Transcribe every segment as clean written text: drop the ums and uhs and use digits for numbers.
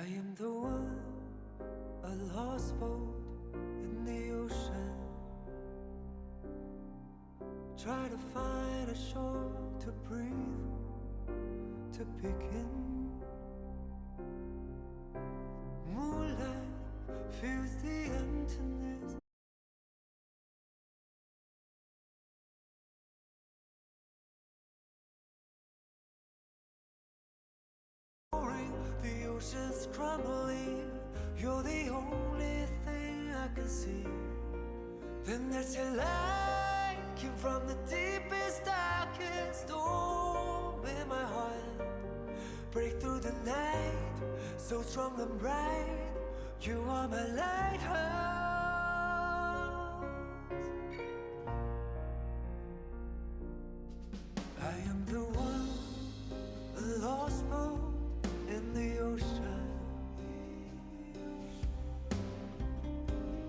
I am the one, a lost boat in the ocean. Try to find a shore to breathe, to pick in. Moonlight fills the emptiness. The ocean's crumbling. You're the only thing I can see. Then there's a light came from the deepest, darkest storm in my heart. Break through the night, so strong and bright. You are my lighthouse. I am the one, a lost boat in the ocean.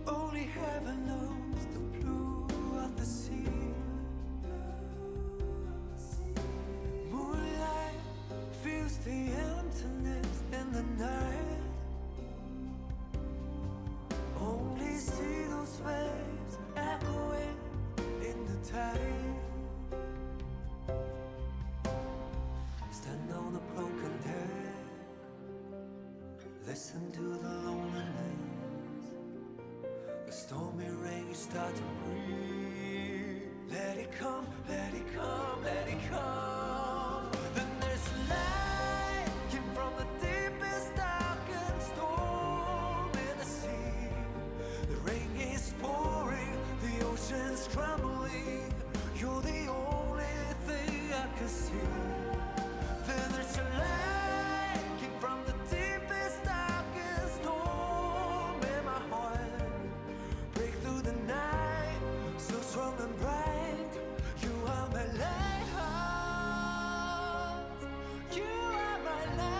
Only heaven knows the blue of the sea. Moonlight fills the emptiness in the night. Only see those waves echoing in the tide. Stand on a broken deck, listen to the loneliness. The stormy rain start to breathe. Let it come, let it come, let it come. Then there's a light came from the deepest, darkest storm in the sea. The rain is pouring, the ocean's crumbling. You're the only thing I can see. Then there's a light came from the deepest, darkest storm in my heart. Break through the night, so strong and bright. You are my lighthouse. You are my lighthouse.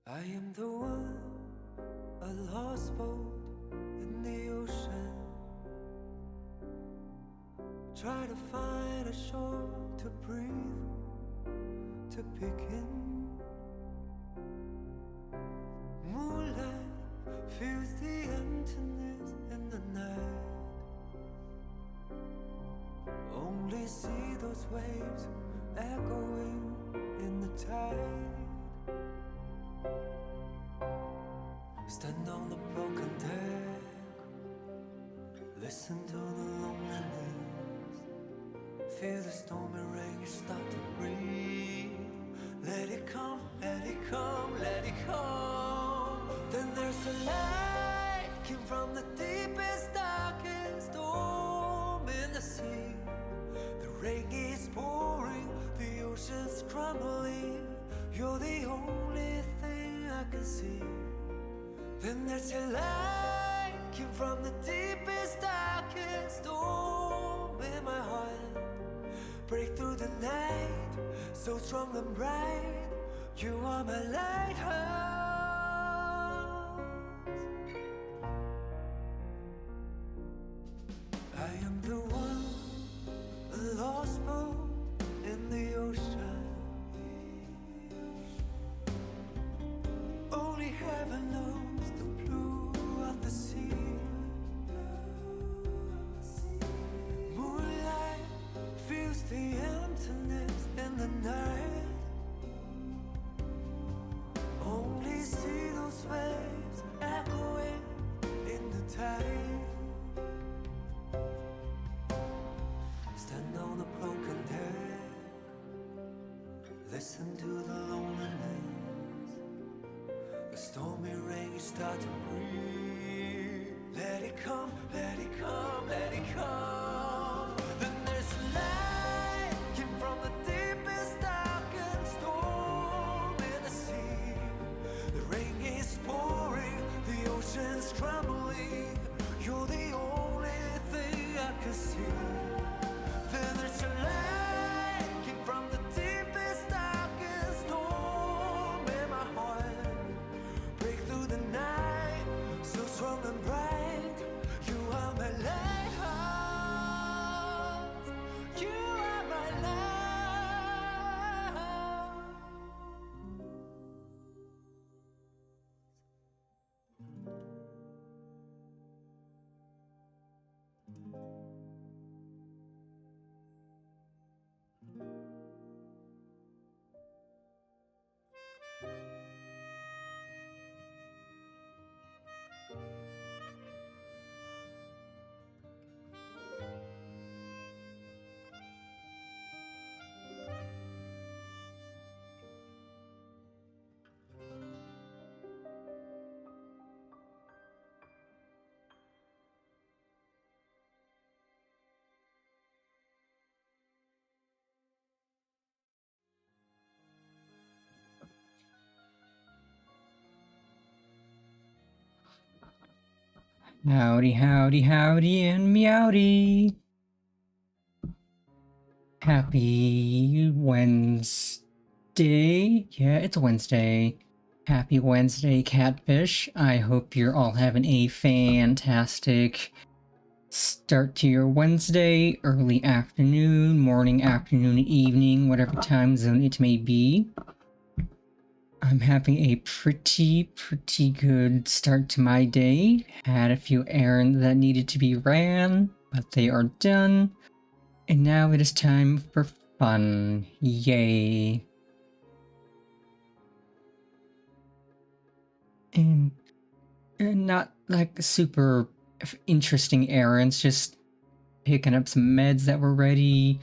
I am the one, a lost boat in the ocean. Try to find a shore to breathe, to pick in. Moonlight fills the emptiness in the night. Only see those waves echoing in the tide. Stand on the broken deck, listen to the loneliness. Feel the stormy rain start to breathe. Let it come, let it come, let it come. Then there's a light came from the deepest, darkest storm in the sea. The rain is pouring, the ocean's crumbling. You're the only thing I can see. Then there's a light came from the deepest, darkest storm in my heart. Break through the night, so strong and bright. You are my lighthouse. I am the one, a lost boat in the ocean. the sea. Moonlight fills the emptiness in the night. Only see those waves echoing in the tide. Stand on a broken deck, listen to the loneliness. The stormy rain start to breathe. Let it come, let it come, let it come. Then there's a light came from the deepest, darkest storm in the sea. The rain is pouring, the ocean's crumbling. You're the only thing I can see. Then there's a light came from the deepest, darkest storm in my heart. Break through the night, so strong and bright. You are my lighthouse. You are my light. Howdy, howdy, howdy, and meowdy. Happy Wednesday. Yeah, it's Wednesday. Happy Wednesday, Catfish. I hope you're all having a fantastic start to your Wednesday, early afternoon, morning, afternoon, evening, whatever time zone it may be. I'm having a pretty good start to my day. Had a few errands that needed to be ran, but they are done. And now it is time for fun. Yay. And not like super interesting errands, just picking up some meds that were ready,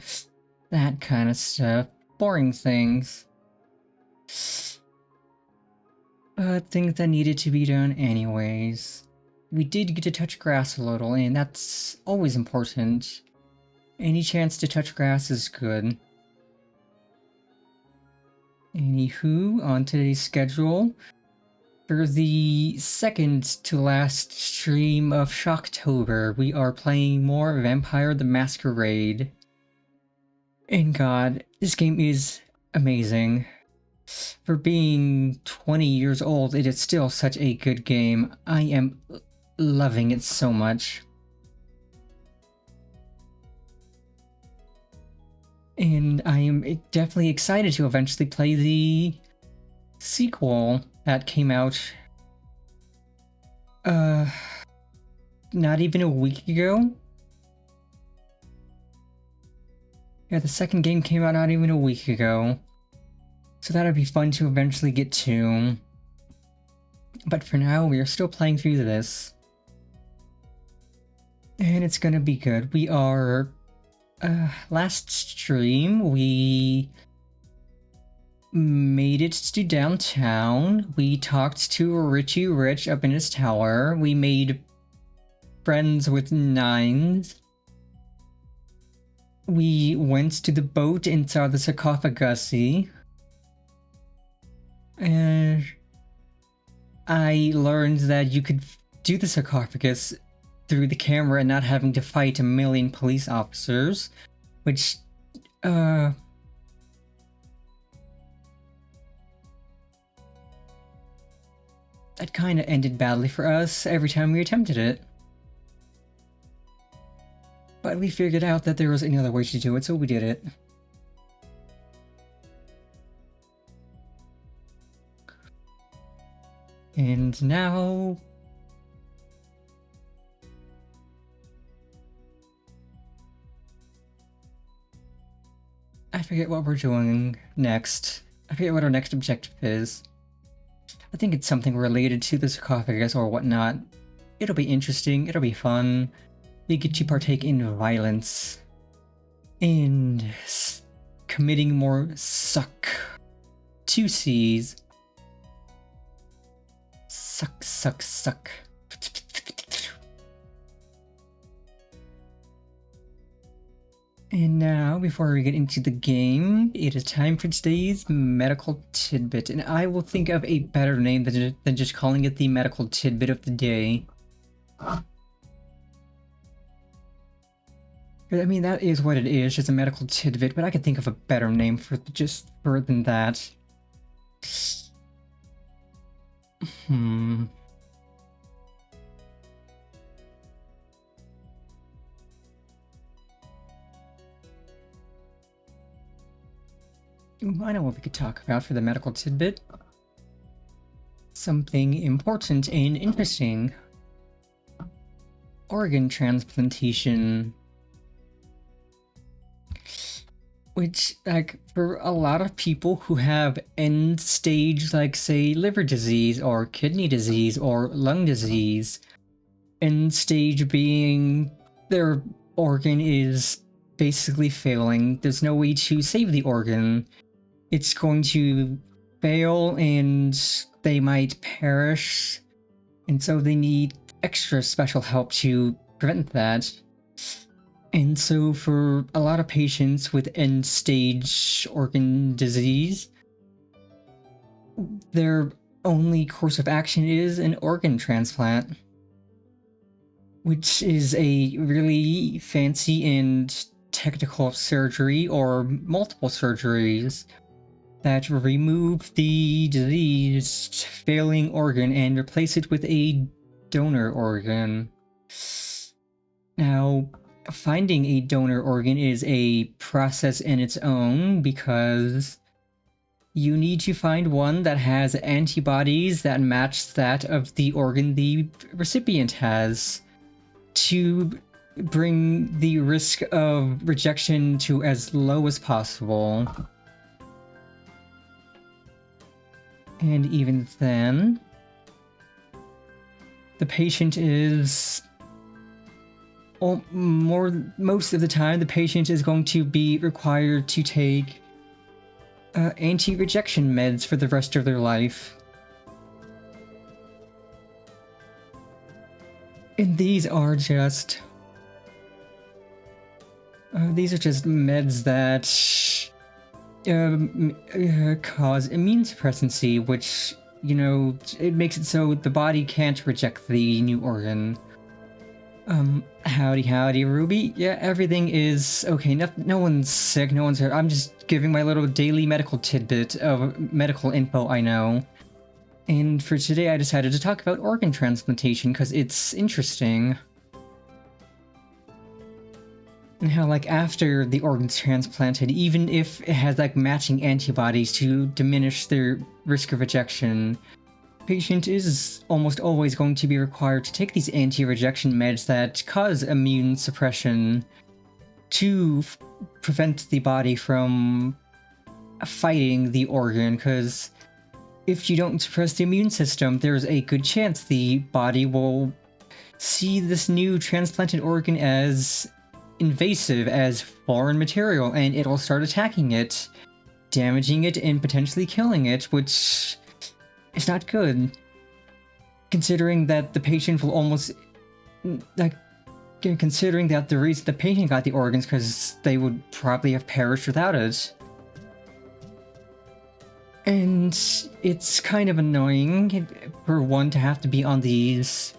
that kind of stuff. Boring things. But things that needed to be done anyways. We did get to touch grass a little, and that's always important. Any chance to touch grass is good. Anywho, on today's schedule, for the second to last stream of Shocktober, we are playing more Vampire the Masquerade. And god, this game is amazing. For being 20 years old, it is still such a good game. I am loving it so much. And I am definitely excited to eventually play the sequel that came out not even a week ago. Yeah, the second game came out not even a week ago. So that'd be fun to eventually get to. But for now, we are still playing through this. And it's gonna be good. We are... last stream, we made it to downtown. We talked to Richie Rich up in his tower. We made friends with Nines. We went to the boat and saw the sarcophagi. And I learned that you could do the sarcophagus through the camera and not having to fight a million police officers, which, that kinda ended badly for us every time we attempted it. But we figured out that there was another way to do it, so we did it. And now... I forget what we're doing next. I forget what our next objective is. I think it's something related to the sarcophagus or whatnot. It'll be interesting, it'll be fun. We get to partake in violence. And committing more suck. 2 C's. Suck. And now, before we get into the game, it is time for today's medical tidbit. And I will think of a better name than just calling it the medical tidbit of the day. I mean, that is what it is, just a medical tidbit, but I could think of a better name for than that. I know what we could talk about for the medical tidbit. Something important and interesting. Organ transplantation. Which, like, for a lot of people who have end stage, like, say, liver disease or kidney disease or lung disease, end stage being their organ is basically failing. There's no way to save the organ. It's going to fail and they might perish, and so they need extra special help to prevent that. And so for a lot of patients with end-stage organ disease, their only course of action is an organ transplant, which is a really fancy and technical surgery or multiple surgeries that remove the diseased failing organ and replace it with a donor organ. Now, finding a donor organ is a process in its own because you need to find one that has antibodies that match that of the organ the recipient has to bring the risk of rejection to as low as possible. And even then, the patient is... most of the time, the patient is going to be required to take anti-rejection meds for the rest of their life. And these are just meds that cause immune suppressancy, which, you know, it makes it so the body can't reject the new organ. Howdy, Ruby. Yeah, everything is okay. No one's sick, no one's hurt. I'm just giving my little daily medical tidbit of medical info I know. And for today, I decided to talk about organ transplantation because it's interesting. And how, like, after the organ's transplanted, even if it has, like, matching antibodies to diminish their risk of rejection, the patient is almost always going to be required to take these anti-rejection meds that cause immune suppression to prevent the body from fighting the organ, because if you don't suppress the immune system, there's a good chance the body will see this new transplanted organ as invasive, as foreign material, and it'll start attacking it, damaging it, and potentially killing it, which is not good. Considering that the patient will almost... considering that the reason the patient got the organs because they would probably have perished without it. And it's kind of annoying for one to have to be on these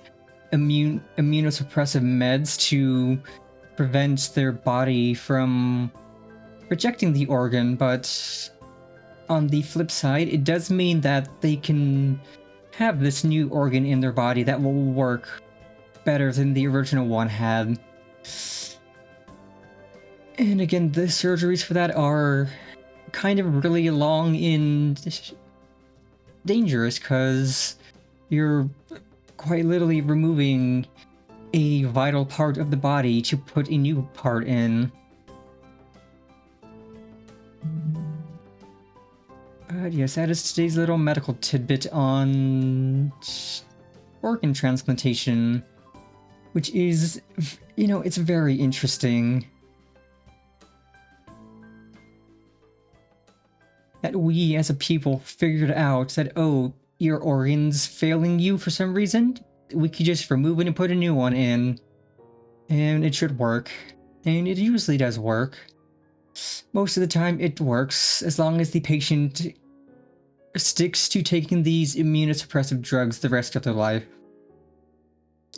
immunosuppressive meds to prevent their body from rejecting the organ, but on the flip side, it does mean that they can have this new organ in their body that will work better than the original one had. And again, the surgeries for that are kind of really long and dangerous, because you're quite literally removing a vital part of the body to put a new part in. Yes, that is today's little medical tidbit on organ transplantation, which is, you know, it's very interesting that we as a people figured out that, oh, your organ's failing you for some reason, we could just remove it and put a new one in, and it should work. And it usually does work. Most of the time it works, as long as the patient sticks to taking these immunosuppressive drugs the rest of their life.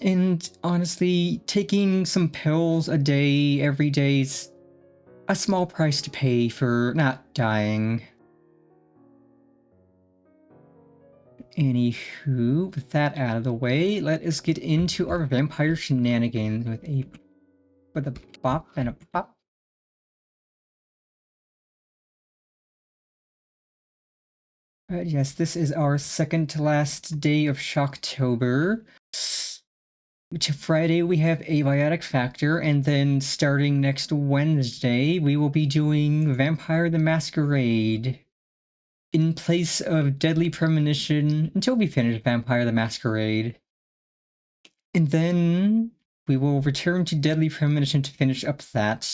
And honestly, taking some pills a day, every day's a small price to pay for not dying. Anywho, with that out of the way, let us get into our vampire shenanigans with a bop and a pop. Yes, this is our second to last day of Shocktober. To Friday, we have Abiotic Factor, and then starting next Wednesday, we will be doing Vampire the Masquerade in place of Deadly Premonition until we finish Vampire the Masquerade. And then we will return to Deadly Premonition to finish up that.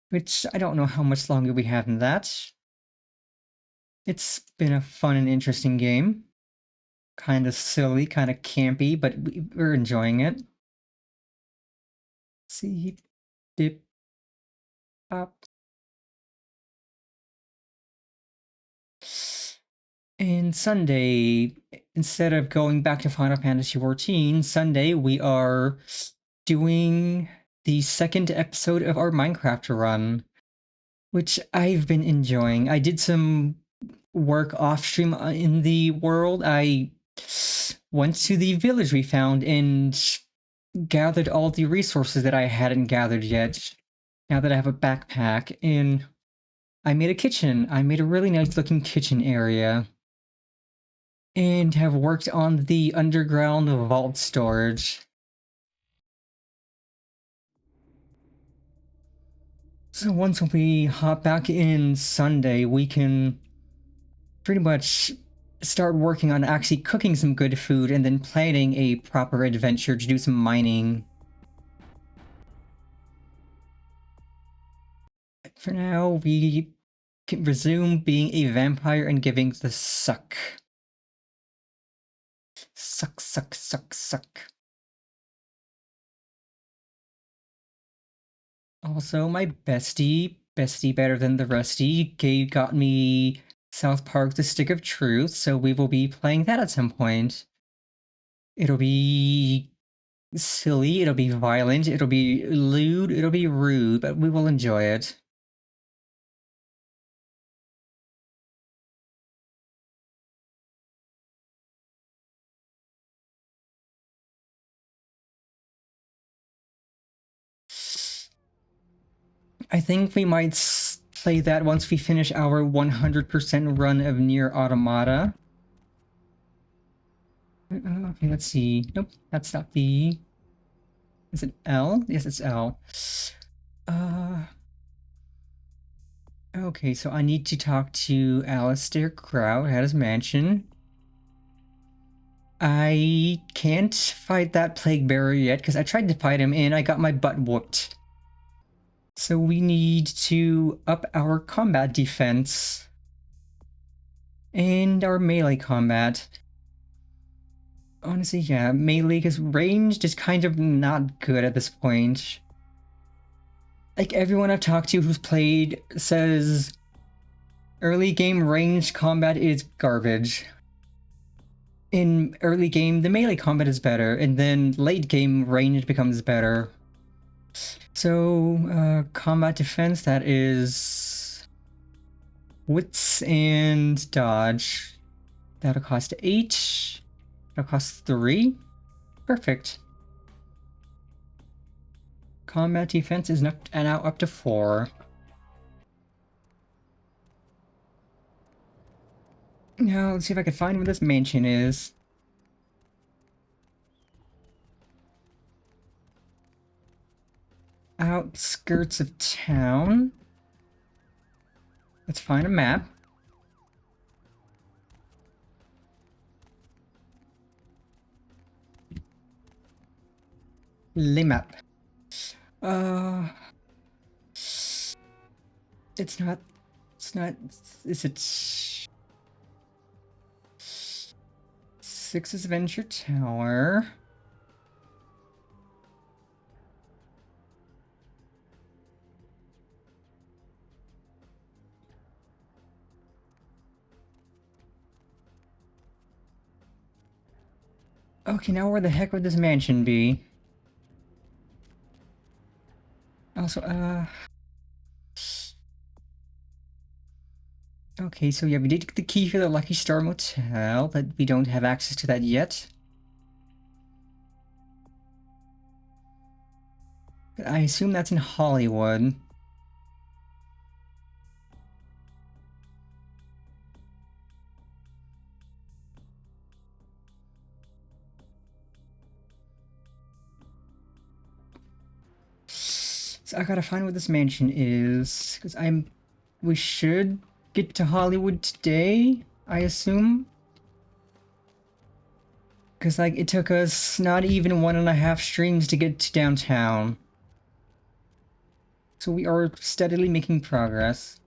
Which I don't know how much longer we have in that. It's been a fun and interesting game. Kind of silly, kind of campy, but we're enjoying it. See, dip, pop. And Sunday, instead of going back to Final Fantasy XIV, Sunday we are doing the second episode of our Minecraft run, which I've been enjoying. I did some work off stream in the world. I went to the village we found and gathered all the resources that I hadn't gathered yet. Now that I have a backpack, and I made a kitchen. I made a really nice looking kitchen area. And have worked on the underground vault storage. So once we hop back in Sunday, we can pretty much start working on actually cooking some good food and then planning a proper adventure to do some mining. For now, we can resume being a vampire and giving the suck. Suck, suck, suck, suck. Also, my bestie better than the rusty, got me South Park: The Stick of Truth, so we will be playing that at some point. It'll be silly, it'll be violent, it'll be lewd, it'll be rude, but we will enjoy it. I think we might play that once we finish our 100% run of Nier Automata. Okay, let's see. Nope, that's not the... Is it L? Yes, it's L. Okay, so I need to talk to Alistair Crow at his mansion. I can't fight that plague bearer yet because I tried to fight him and I got my butt whooped. So we need to up our combat defense and our melee combat. Honestly, yeah, melee, because ranged is kind of not good at this point. Like, everyone I've talked to who's played says early game ranged combat is garbage. In early game, the melee combat is better, and then late game ranged becomes better. So, combat defense, that is wits and dodge. That'll cost 8. That'll cost 3. Perfect. Combat defense is now up to 4. Now, let's see if I can find where this mansion is. Outskirts of town. Let's find a map. Le map. It's not, is it... Succ's Adventure Tower. Okay, now where the heck would this mansion be? Also, okay, so yeah, we did get the key for the Lucky Star Motel, but we don't have access to that yet. But I assume that's in Hollywood. So I gotta find where this mansion is, because we should get to Hollywood today, I assume. Because, like, it took us not even 1.5 streams to get to downtown. So we are steadily making progress.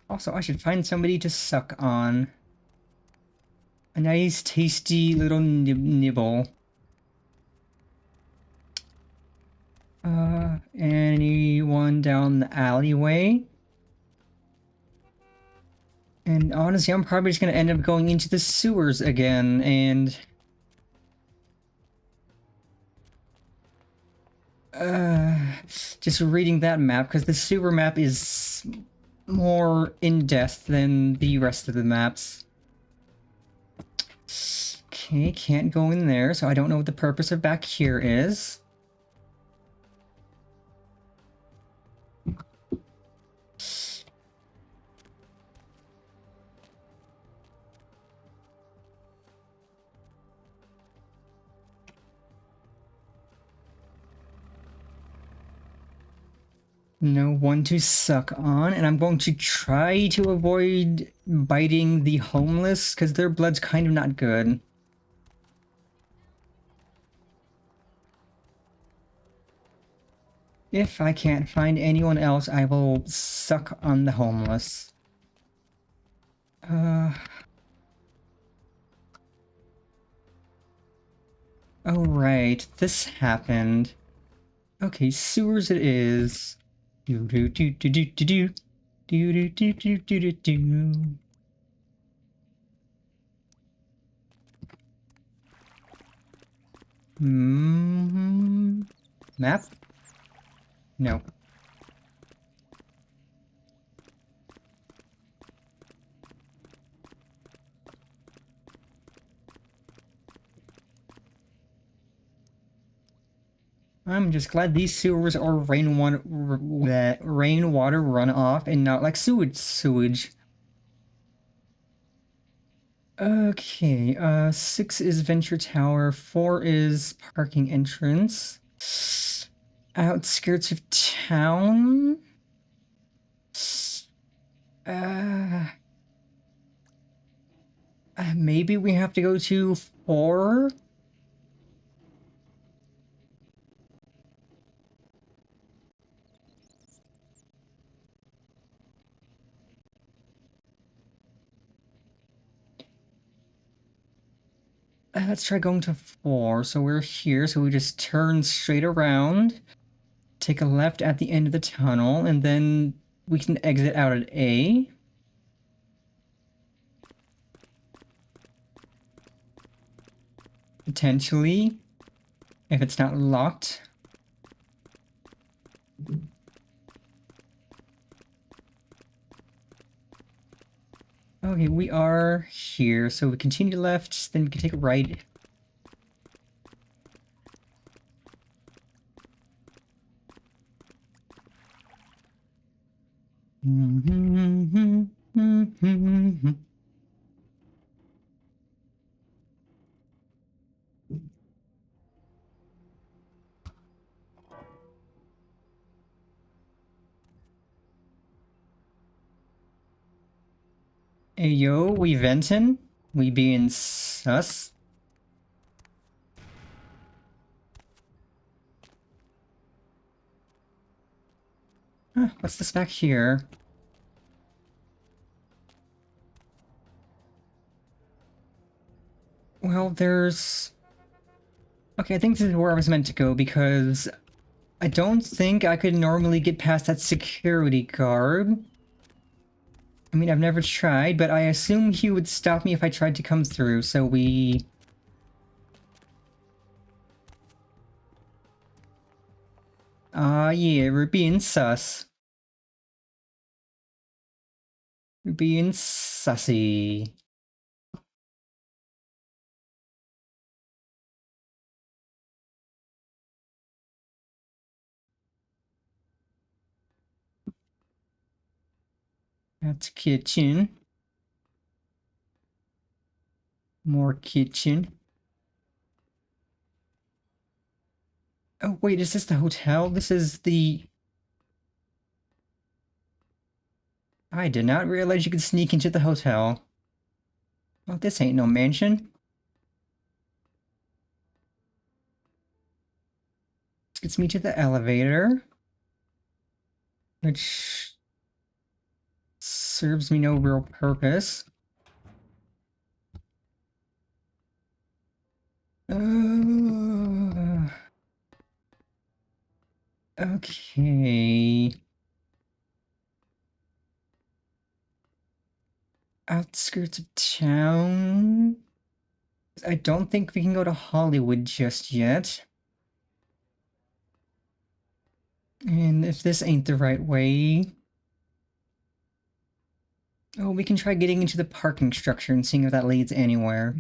Also, I should find somebody to suck on. A nice, tasty little nibble. Anyone down the alleyway? And honestly, I'm probably just gonna end up going into the sewers again, and... just reading that map, because the sewer map is more in-depth than the rest of the maps. Okay, can't go in there, so I don't know what the purpose of back here is. No one to suck on, and I'm going to try to avoid biting the homeless, because their blood's kind of not good. If I can't find anyone else, I will suck on the homeless. Oh right, this happened. Okay, sewers it is. Do do do do do do do do do do do do do. Map? No. I'm just glad these sewers are rainwater runoff and not like sewage. Okay, 6 is Venture Tower, 4 is parking entrance. Outskirts of town? Maybe we have to go to 4? Let's try going to 4. So we're here, so we just turn straight around, take a left at the end of the tunnel, and then we can exit out at A. Potentially, if it's not locked. Okay, we are here, so we continue left, then we can take a right. Hey yo, we ventin'? We being sus. Huh, what's this back here? Well, there's... Okay, I think this is where I was meant to go, because I don't think I could normally get past that security guard. I mean, I've never tried, but I assume he would stop me if I tried to come through, so we... yeah, we're being sus. We're being sussy. That's kitchen. More kitchen. Oh, wait, is this the hotel? This is the... I did not realize you could sneak into the hotel. Well, this ain't no mansion. This gets me to the elevator, which serves me no real purpose. Okay. Outskirts of town. I don't think we can go to Hollywood just yet. And if this ain't the right way... Oh, we can try getting into the parking structure and seeing if that leads anywhere.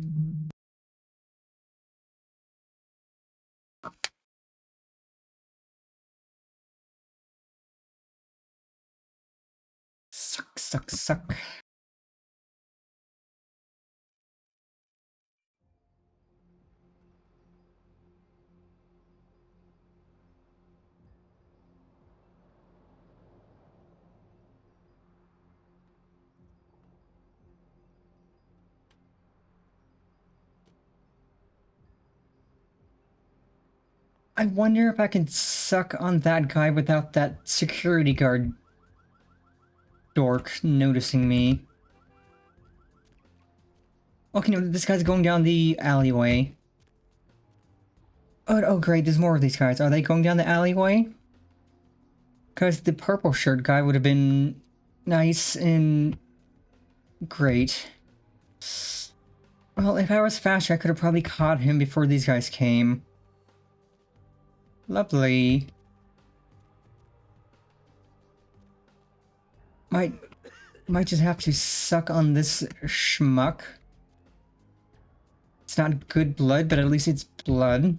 Suck, suck, suck. I wonder if I can suck on that guy without that security guard dork noticing me. Okay, no, this guy's going down the alleyway. Oh, great, there's more of these guys. Are they going down the alleyway? Because the purple shirt guy would have been nice and great. Well, if I was faster, I could have probably caught him before these guys came. Lovely. Might just have to suck on this schmuck. It's not good blood, but at least it's blood.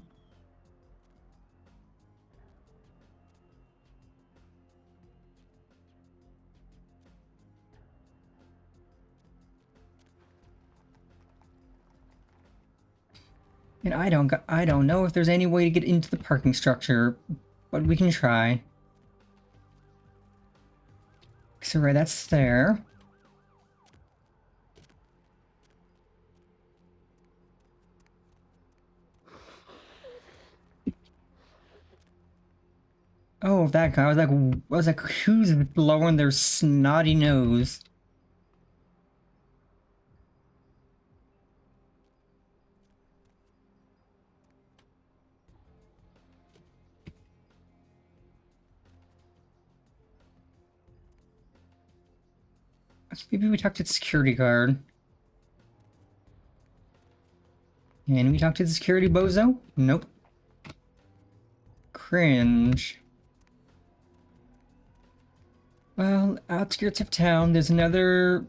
And I don't know if there's any way to get into the parking structure, but we can try. So right, that's there. Oh, that guy. I was like, who's blowing their snotty nose? Maybe we talk to the security guard. And we talk to the security bozo? Nope. Cringe. Well, outskirts of town, there's another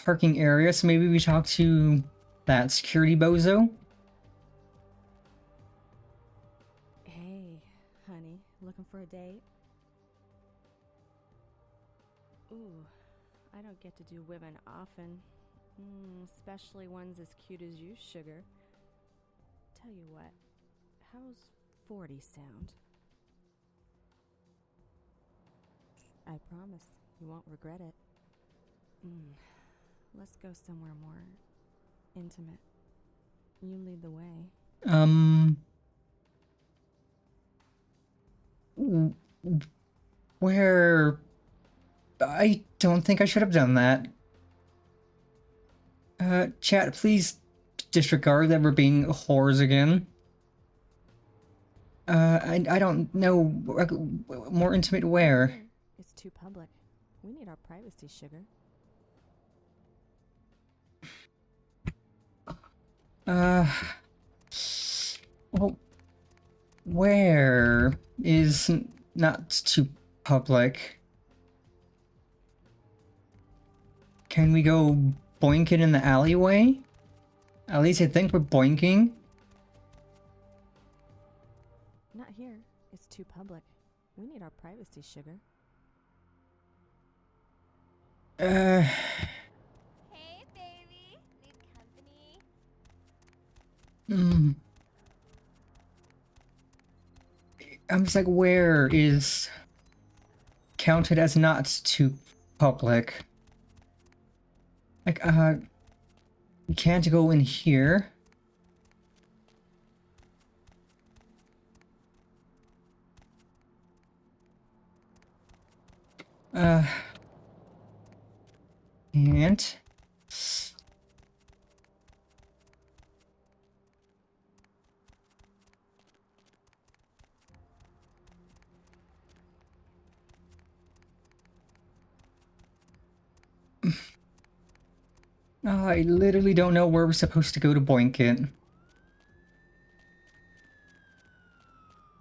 parking area, so maybe we talk to that security bozo? Hey, honey, looking for a date? Ooh, I don't get to do women often. Especially ones as cute as you, sugar. Tell you what, how's 40 sound? I promise, you won't regret it. Let's go somewhere more intimate. You lead the way. W- Where... I don't think I should have done that. Chat, please disregard that we're being whores again. I don't know. More intimate where? Here. It's too public. We need our privacy, sugar. Well, where is not too public? Can we go boink it in the alleyway? At least I think we're boinking. Not here. It's too public. We need our privacy, sugar. Hey, baby. Need company? I'm just like, where is counted as not too public? Like, we can't go in here. And I literally don't know where we're supposed to go to boink it.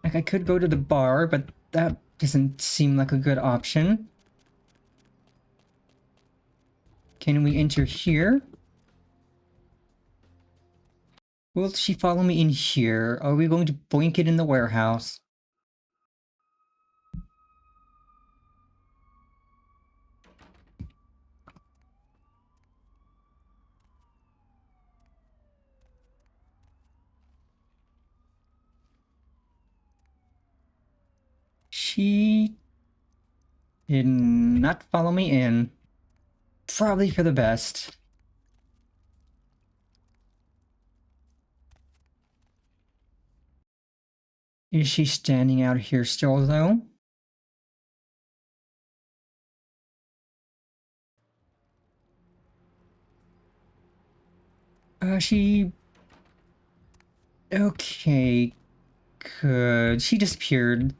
Like, I could go to the bar, but that doesn't seem like a good option. Can we enter here? Will she follow me in here? Are we going to boink it in the warehouse? She did not follow me in. Probably for the best. Is she standing out here still, though? She... Okay, good. She disappeared.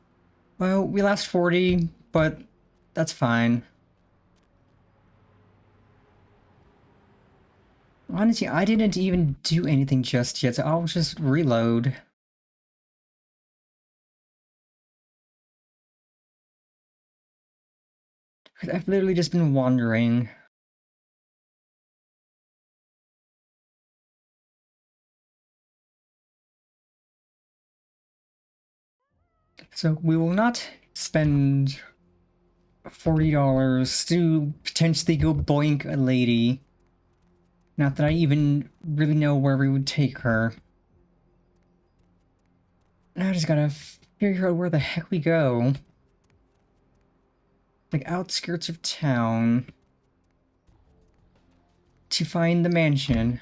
Well, we lost 40, but that's fine. Honestly, I didn't even do anything just yet, so I'll just reload. I've literally just been wandering. So we will not spend $40 to potentially go boink a lady. Not that I even really know where we would take her. Now I just gotta figure out where the heck we go. Like, outskirts of town. To find the mansion.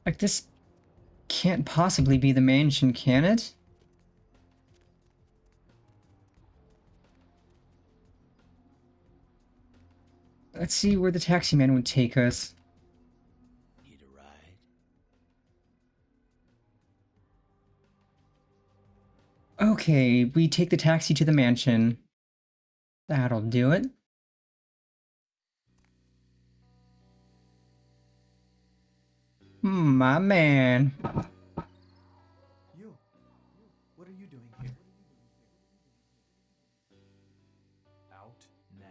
Like, this can't possibly be the mansion, can it? Let's see where the taxi man would take us. Need a ride? Okay, we take the taxi to the mansion. That'll do it. My man. You. What are you doing here? Out now.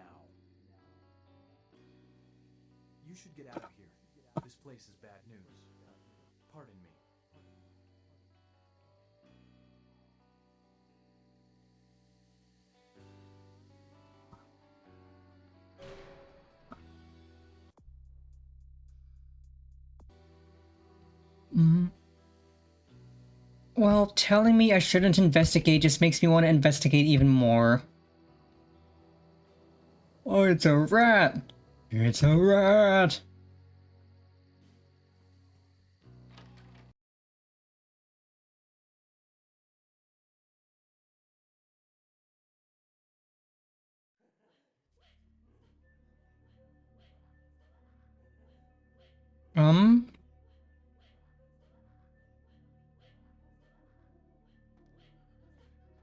You should get out of here. This place is bad news. Pardon me. Well, telling me I shouldn't investigate just makes me want to investigate even more. Oh, it's a rat! It's a rat! Um.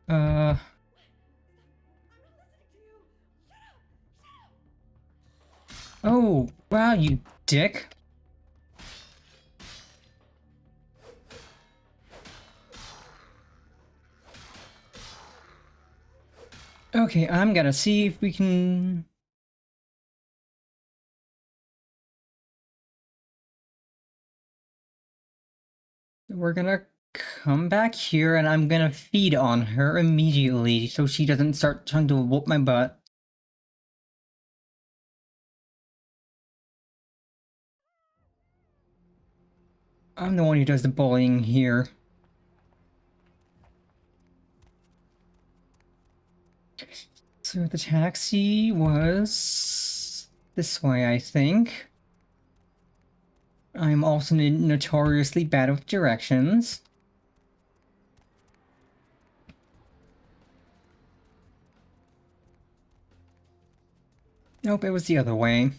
Uh. Oh, wow, you dick. Okay, I'm gonna see if we can... We're gonna come back here and I'm gonna feed on her immediately so she doesn't start trying to whoop my butt. I'm the one who does the bullying here. So the taxi was this way, I think. I'm also notoriously bad with directions. Nope, it was the other way.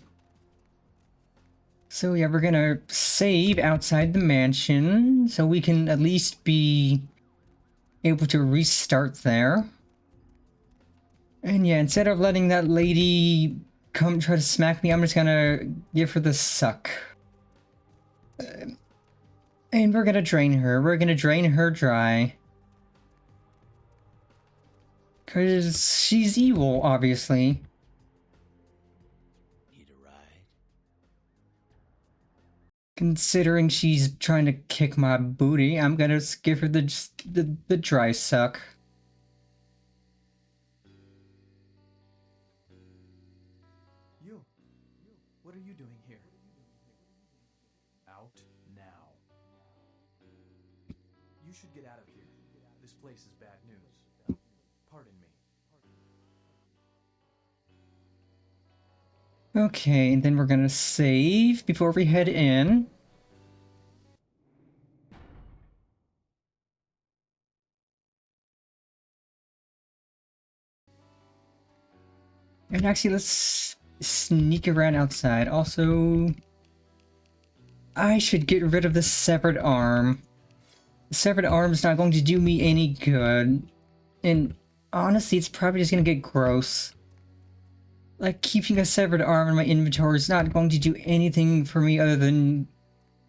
So yeah, we're gonna save outside the mansion so we can at least be able to restart there. And yeah, instead of letting that lady come try to smack me, I'm just gonna give her the suck. And we're gonna drain her. We're gonna drain her dry. Because she's evil, obviously. Need a ride? Considering she's trying to kick my booty, I'm gonna give her the dry suck. You. What are you doing here? Out now. You should get out of here. This place is bad news. Pardon me. Okay, and then we're gonna save before we head in. And actually, let's sneak around outside. Also, I should get rid of the severed arm. The severed arm is not going to do me any good. And honestly, it's probably just gonna get gross. Like, keeping a severed arm in my inventory is not going to do anything for me other than...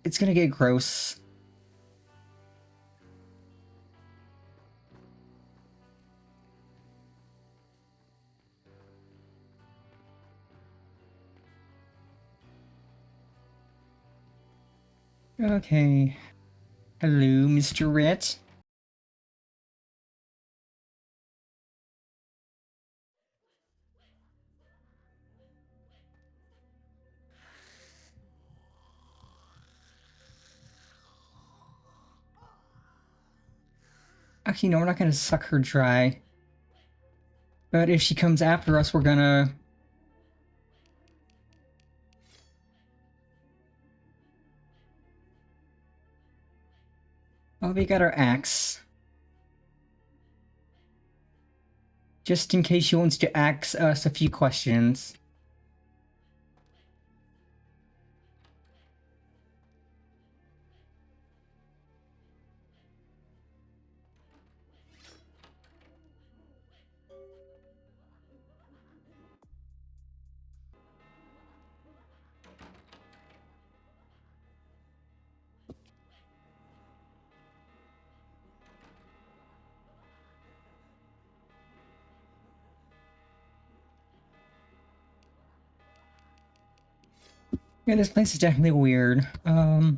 it's gonna get gross. Okay. Hello, Mr. Rat. Actually, no, we're not gonna suck her dry. But if she comes after us, we're gonna... well, we got our axe. Just in case she wants to ask us a few questions. Yeah, this place is definitely weird. Okay,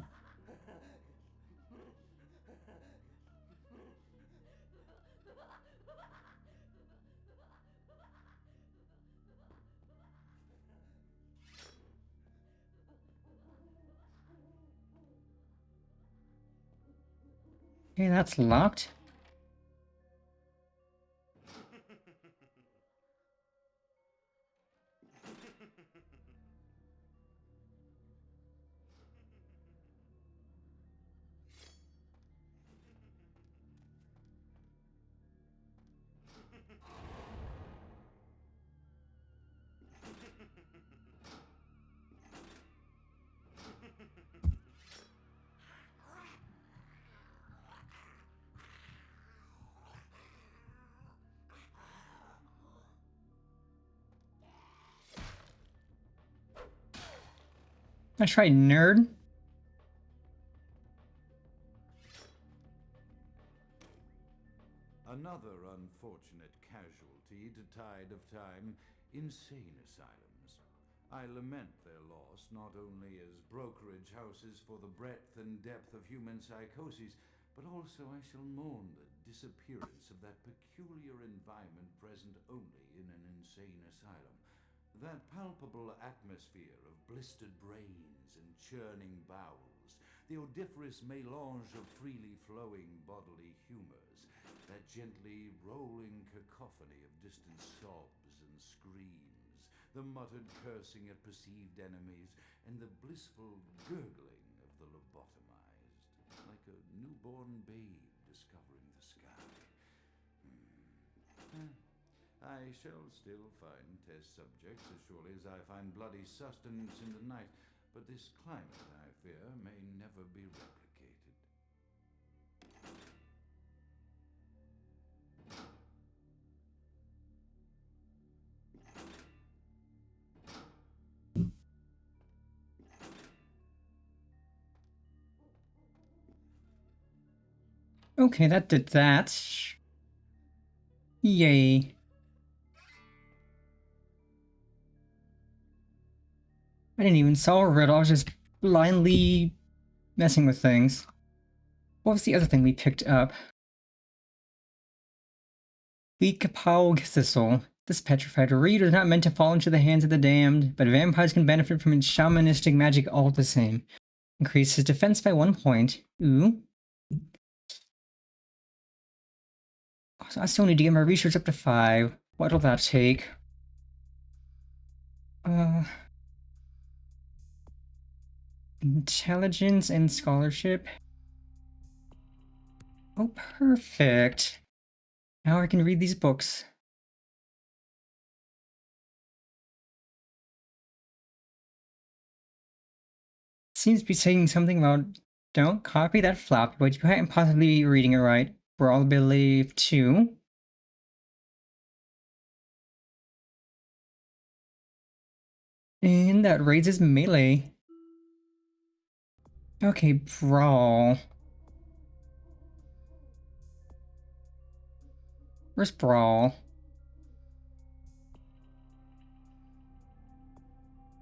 that's locked. That's right, nerd. Another unfortunate casualty to tide of time, insane asylums. I lament their loss not only as brokerage houses for the breadth and depth of human psychoses, but also I shall mourn the disappearance of that peculiar environment present only in an insane asylum. That palpable atmosphere of blistered brains and churning bowels, the odoriferous melange of freely flowing bodily humors, that gently rolling cacophony of distant sobs and screams, the muttered cursing at perceived enemies, and the blissful gurgling of the lobotomized, like a newborn babe discovering the sky. I shall still find test subjects as surely as I find bloody sustenance in the night, but this climate, I fear, may never be replicated. Okay, that did that. Yay. I didn't even solve a riddle, I was just blindly messing with things. What was the other thing we picked up? The Kapow Thistle. This petrified reed is not meant to fall into the hands of the damned, but vampires can benefit from its shamanistic magic all the same. Increases defense by 1 point. Ooh. So I still need to get my research up to 5. What'll that take? Intelligence and scholarship. Oh, perfect. Now I can read these books. Seems to be saying something about don't copy that flop, but you can't possibly be reading it right. Brawl believe 2. And that raises melee. Okay, Brawl. Where's Brawl?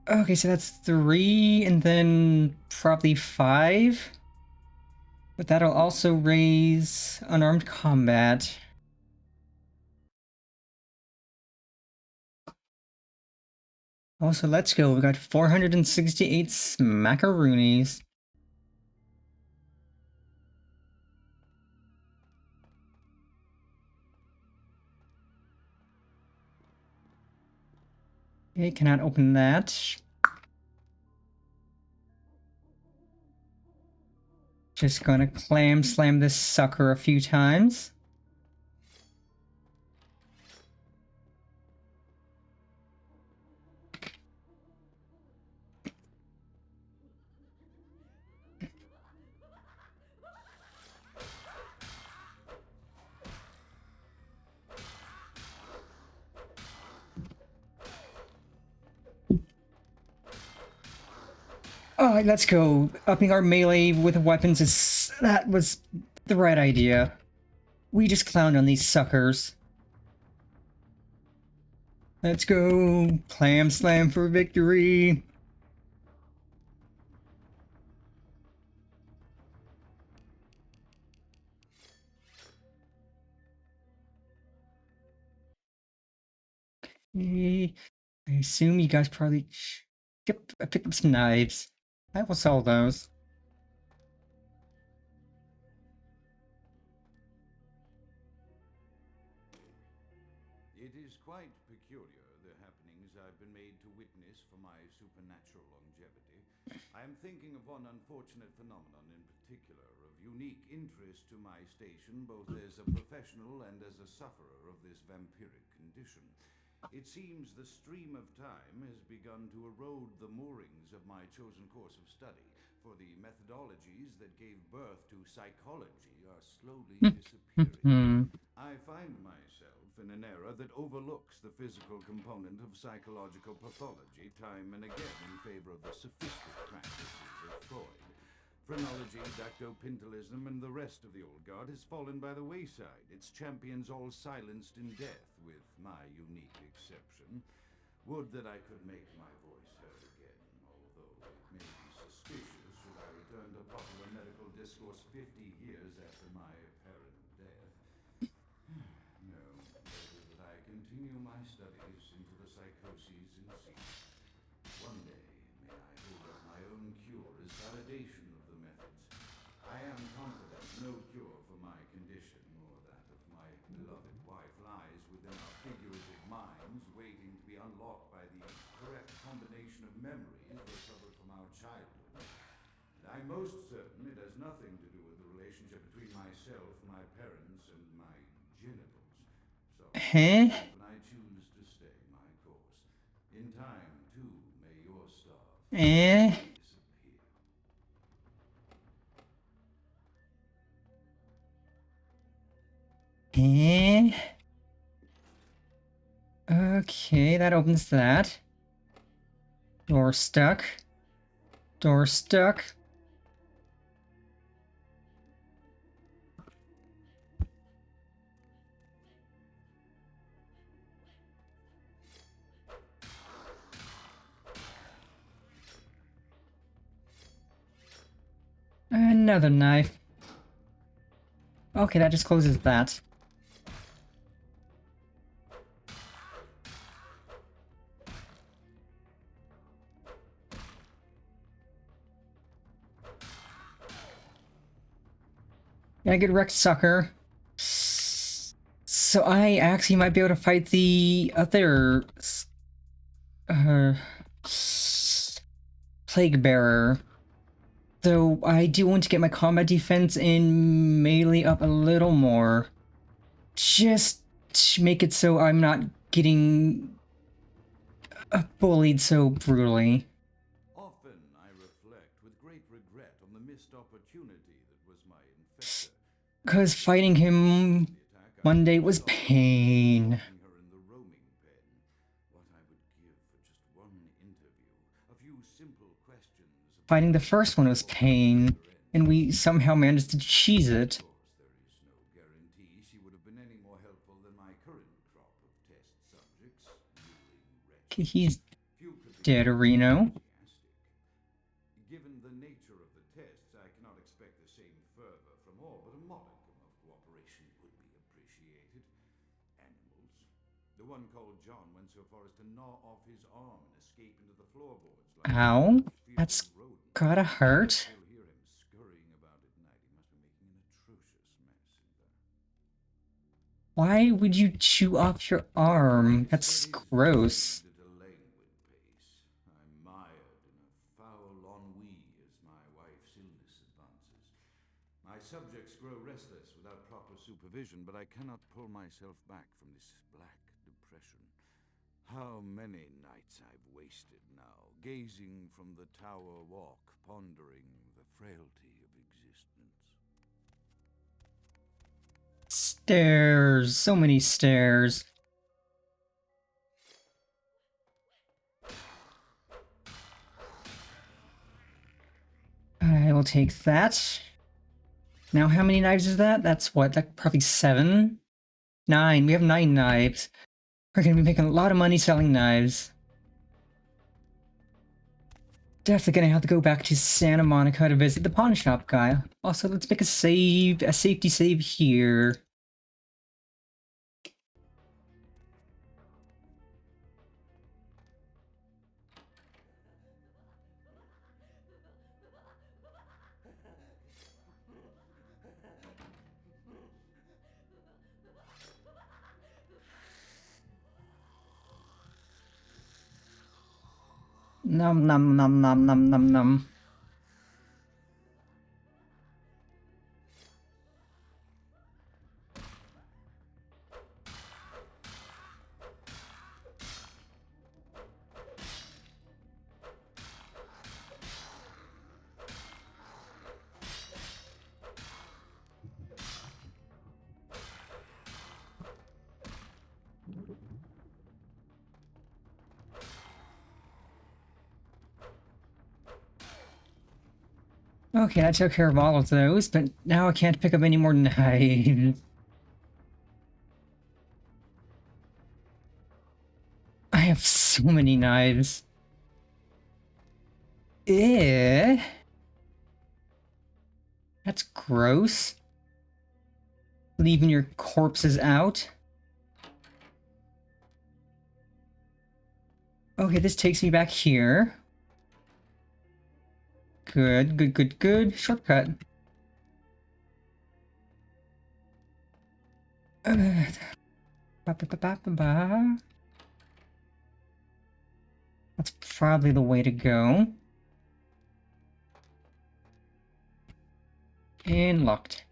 Okay, so that's 3 and then probably 5. But that'll also raise unarmed combat. Also, let's go. We got 468 smackaroonies. Okay, cannot open that. Just gonna clam slam this sucker a few times. Alright, let's go. Upping our melee with weapons is... that was the right idea. We just clowned on these suckers. Let's go. Clam slam for victory. I assume you guys probably... Yep, I picked up some knives. I will sell those. It is quite peculiar, the happenings I've been made to witness for my supernatural longevity. I am thinking of one unfortunate phenomenon in particular, of unique interest to my station, both as a professional and as a sufferer of this vampiric condition. It seems the stream of time has begun to erode the moorings of my chosen course of study, for the methodologies that gave birth to psychology are slowly disappearing. I find find myself in an era that overlooks the physical component of psychological pathology time and again in favor of the sophistic practices of Freud. Phrenology, dactopintilism, and the rest of the old guard has fallen by the wayside, its champions all silenced in death, with my unique exception. Would that I could make my voice heard again, although it may be suspicious should I return to popular medical discourse 50 years after my apparent death. No, better that I continue my studies into the psychoses and see. One day, may I hold up my own cure as validation of the methods. I am confident no cure for my condition or that of my beloved wife lies within our figurative minds, waiting to be unlocked by the correct combination of memories recovered from our childhood. And I'm most certain it has nothing to do with the relationship between myself, my parents, and my genitals. So, Huh? I choose to stay my course. In time, too, may your star Eh? disappear. Eh? Okay, that opens that. Door stuck. Door stuck. Another knife. Okay, that just closes that. Yeah, good wrecked sucker. So I actually might be able to fight the other uh, plague bearer. Though I do want to get my combat defense and melee up a little more. Just to make it so I'm not getting bullied so brutally. Often I reflect with great regret on the missed opportunity that was my infector. Because fighting him The attack I one day was saw pain. locking her in the roaming pen. What I would give for just one interview, a few simple questions. Fighting the first one was pain, and we somehow managed to cheese it. Of course, there is no guarantee she would have been any more helpful than my current crop of test subjects. Okay, he's Few could be dead, Reno. enthusiastic. Given the nature of the tests, I cannot expect the same fervor from all, but a modicum of cooperation would be appreciated. Animals. The one called John went so far as to gnaw off his arm and escape into the floorboards like Ow, a that's fearsome rodent. gotta hurt. You'll hear him scurrying about at night. He must be making an atrocious mess in there. Why would you chew off your arm? That's gross. At a languid pace, I'm mired in a foul ennui as my wife's illness advances. My subjects grow restless without proper supervision, but I cannot pull myself back from this black depression. How many nights I've wasted now, gazing from the tower walk, pondering the frailty of existence. Stairs. So many stairs. I will take that. Now, how many knives is that? That's what? That's probably 7? 9. We have 9 knives. We're gonna be making a lot of money selling knives. Definitely gonna have to go back to Santa Monica to visit the pawn shop guy. Also, let's make a safety save here. Nom nom nom nom nom nom nom. Okay, that took care of all of those, but now I can't pick up any more knives. I have so many knives. Eh? That's gross. Leaving your corpses out. Okay, this takes me back here. Good, good, good, good. Shortcut. Ba, ba, ba, ba, ba, ba. That's probably the way to go. And locked.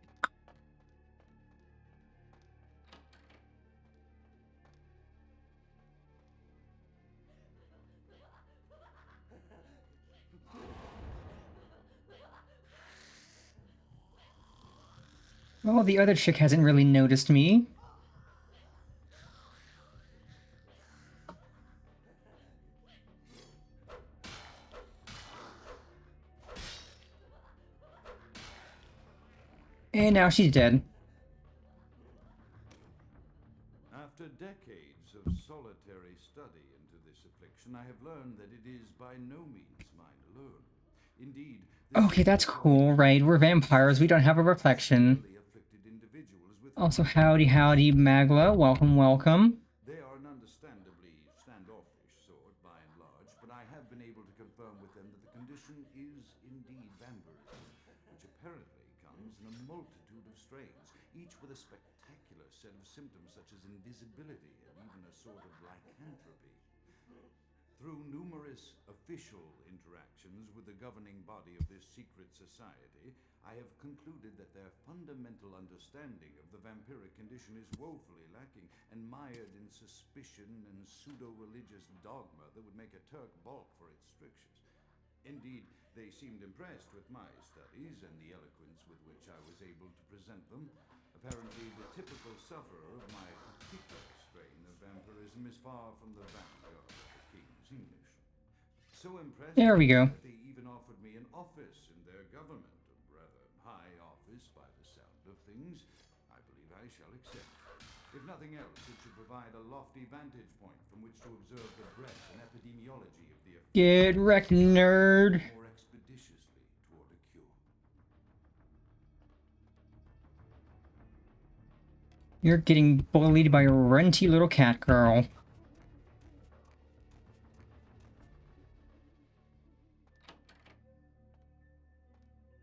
Well, the other chick hasn't really noticed me. And now she's dead. After decades of solitary study into this affliction, I have learned that it is by no means mine alone. Indeed, Okay, that's cool, right? We're vampires, we don't have a reflection. afflicted individuals with Also, howdy, howdy, Magla. Welcome, welcome. They are an understandably standoffish sort by and large, but I have been able to confirm with them that the condition is indeed vampirism, which apparently comes in a multitude of strains, each with a spectacular set of symptoms such as invisibility and even a sort of lycanthropy. Through numerous official interactions with the governing body of this secret society, I have concluded that their fundamental understanding of the vampiric condition is woefully lacking and mired in suspicion and pseudo-religious dogma that would make a Turk balk for its strictures. Indeed, they seemed impressed with my studies and the eloquence with which I was able to present them. Apparently, the typical sufferer of my particular strain of vampirism is far from the vanguard of the King's English. So impressed There we go. that they even offered me an office in their government, a rather high office by the sound of things. I believe I shall accept. If nothing else, it should provide a lofty vantage point from which to observe the breadth and epidemiology of the affliction Get wrecked, nerd. more expeditiously toward a cure. You're getting bullied by a renty little cat girl.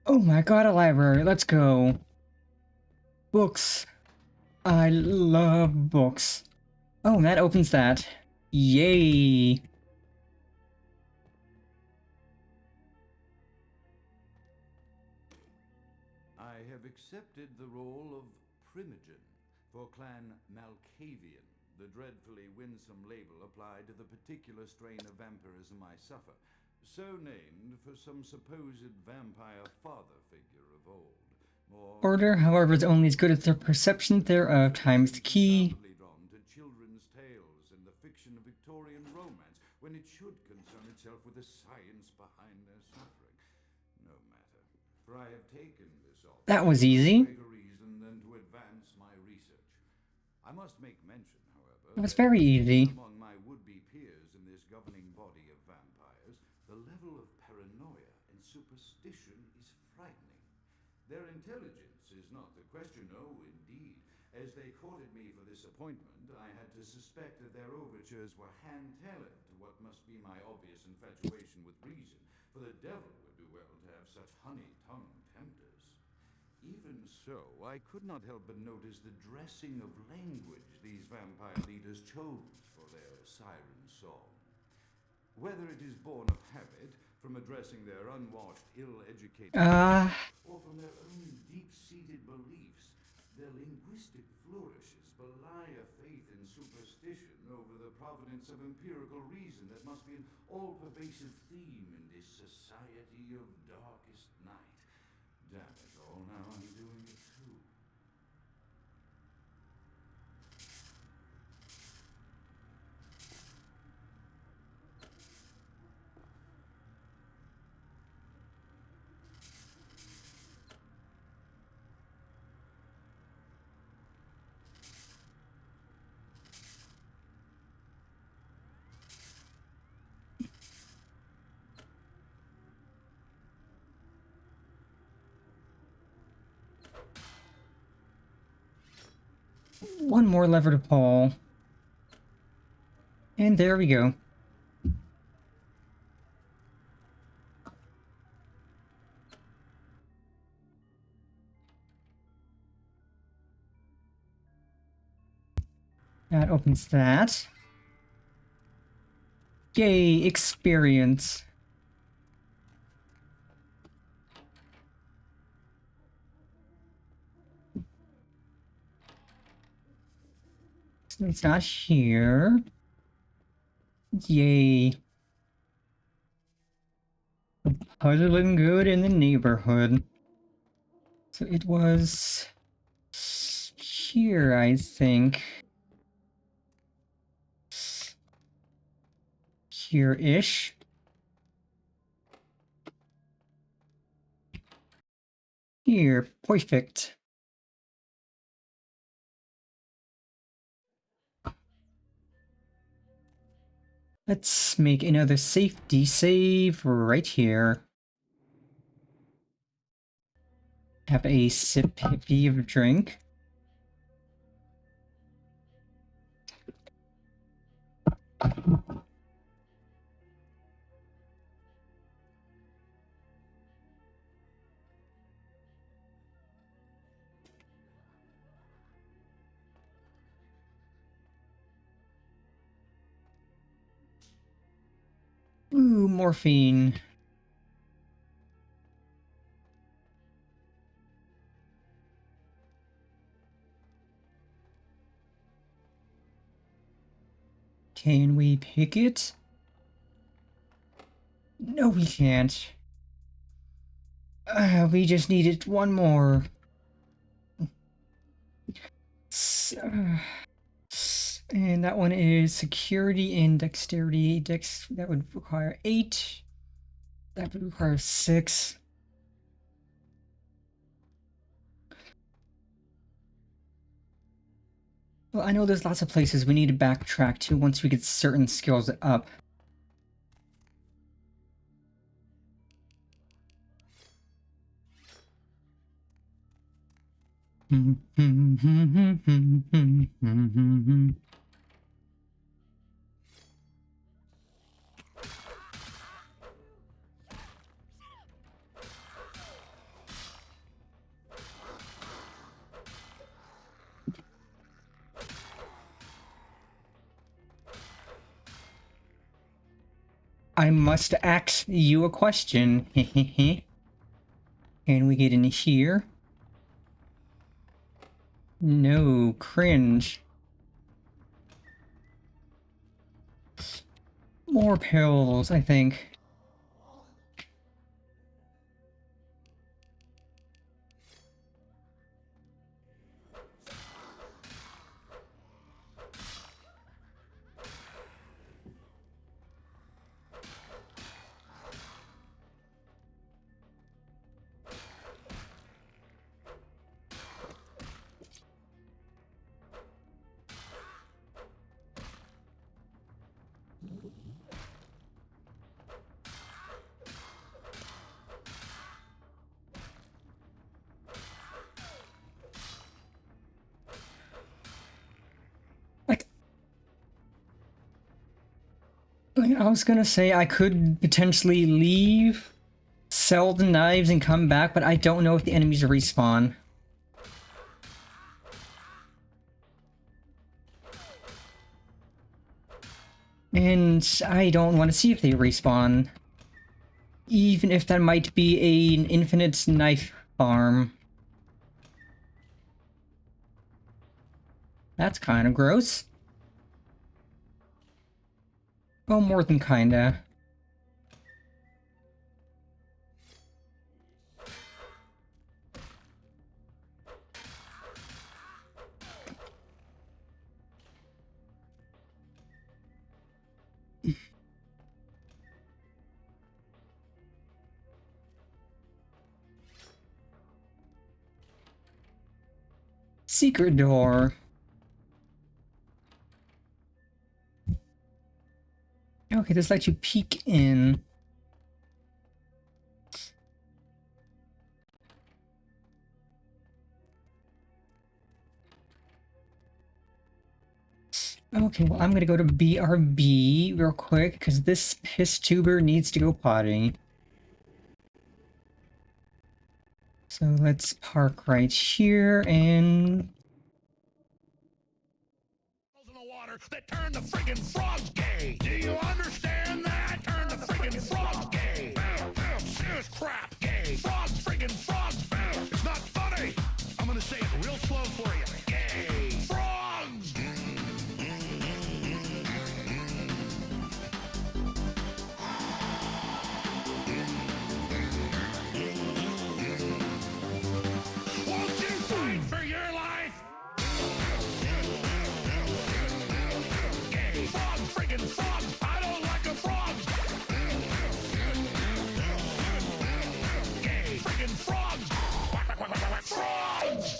Oh my god, a library. Let's go. Books. I love books. Oh, that opens that. Yay. I have accepted the role of Primogen for Clan Malkavian, the dreadfully winsome label applied to the particular strain of vampirism I suffer, so named for some supposed vampire father figure of old. More Order, however, is only as good as their perception thereof. Time is the key. undoubtedly drawn to children's tales and the fiction of Victorian romance when it should concern itself with the science behind their suffering. No matter, for I have taken this office That was for no easy. greater reason than to advance my research. I must make mention, however, It was that very easy. among my would-be peers in this governing body of vampires, the level of paranoia and superstition is frightening. Their intelligence is not the question, no, indeed. As they courted me for this appointment, I had to suspect that their overtures were hand-tailored to what must be my obvious infatuation with reason, for the devil would do well to have such honey-tongued tempters. Even so, I could not help but notice the dressing of language these vampire leaders chose for their siren song. Whether it is born of habit, from addressing their unwashed, ill-educated or from their own deep-seated beliefs, their linguistic flourishes belie a faith in superstition over the providence of empirical reason that must be an all-pervasive theme in this society of darkest night. Damn it all, now I'm doing it too. one more lever to pull. And there we go. That opens that. Yay, experience. So it's not here. Yay. Puzzling good in the neighborhood. So it was here, I think. Here-ish. Here, perfect. Let's make another safety save right here. Have a sip of drink. Ooh, morphine. Can we pick it? No, we can't. We just needed one more. And that one is security and dexterity. That would require 8. That would require 6. Well, I know there's lots of places we need to backtrack to once we get certain skills up. I must ask you a question. Can we get in here? No, cringe. More pills, I think. Like, I was gonna say I could potentially leave, sell the knives, and come back, but I don't know if the enemies respawn. And I don't want to see if they respawn. Even if that might be an infinite knife farm. That's kind of gross. Well, more than kinda. Secret door. Okay, this lets you peek in. Okay, well, I'm gonna go to BRB real quick, because this piss tuber needs to go potty. So let's park right here, and... In the water that turn the friggin' frogs gay. Do you understand that? Turn the friggin' frogs gay. Serious crap gay. Frogs, friggin' frogs. It's not funny. I'm gonna say it real slow for you. Gay. Frogs. Won't you fight for your life? Gay. Frogs, friggin' frogs. I don't like a frog. Gay. Friggin' frogs. Frogs.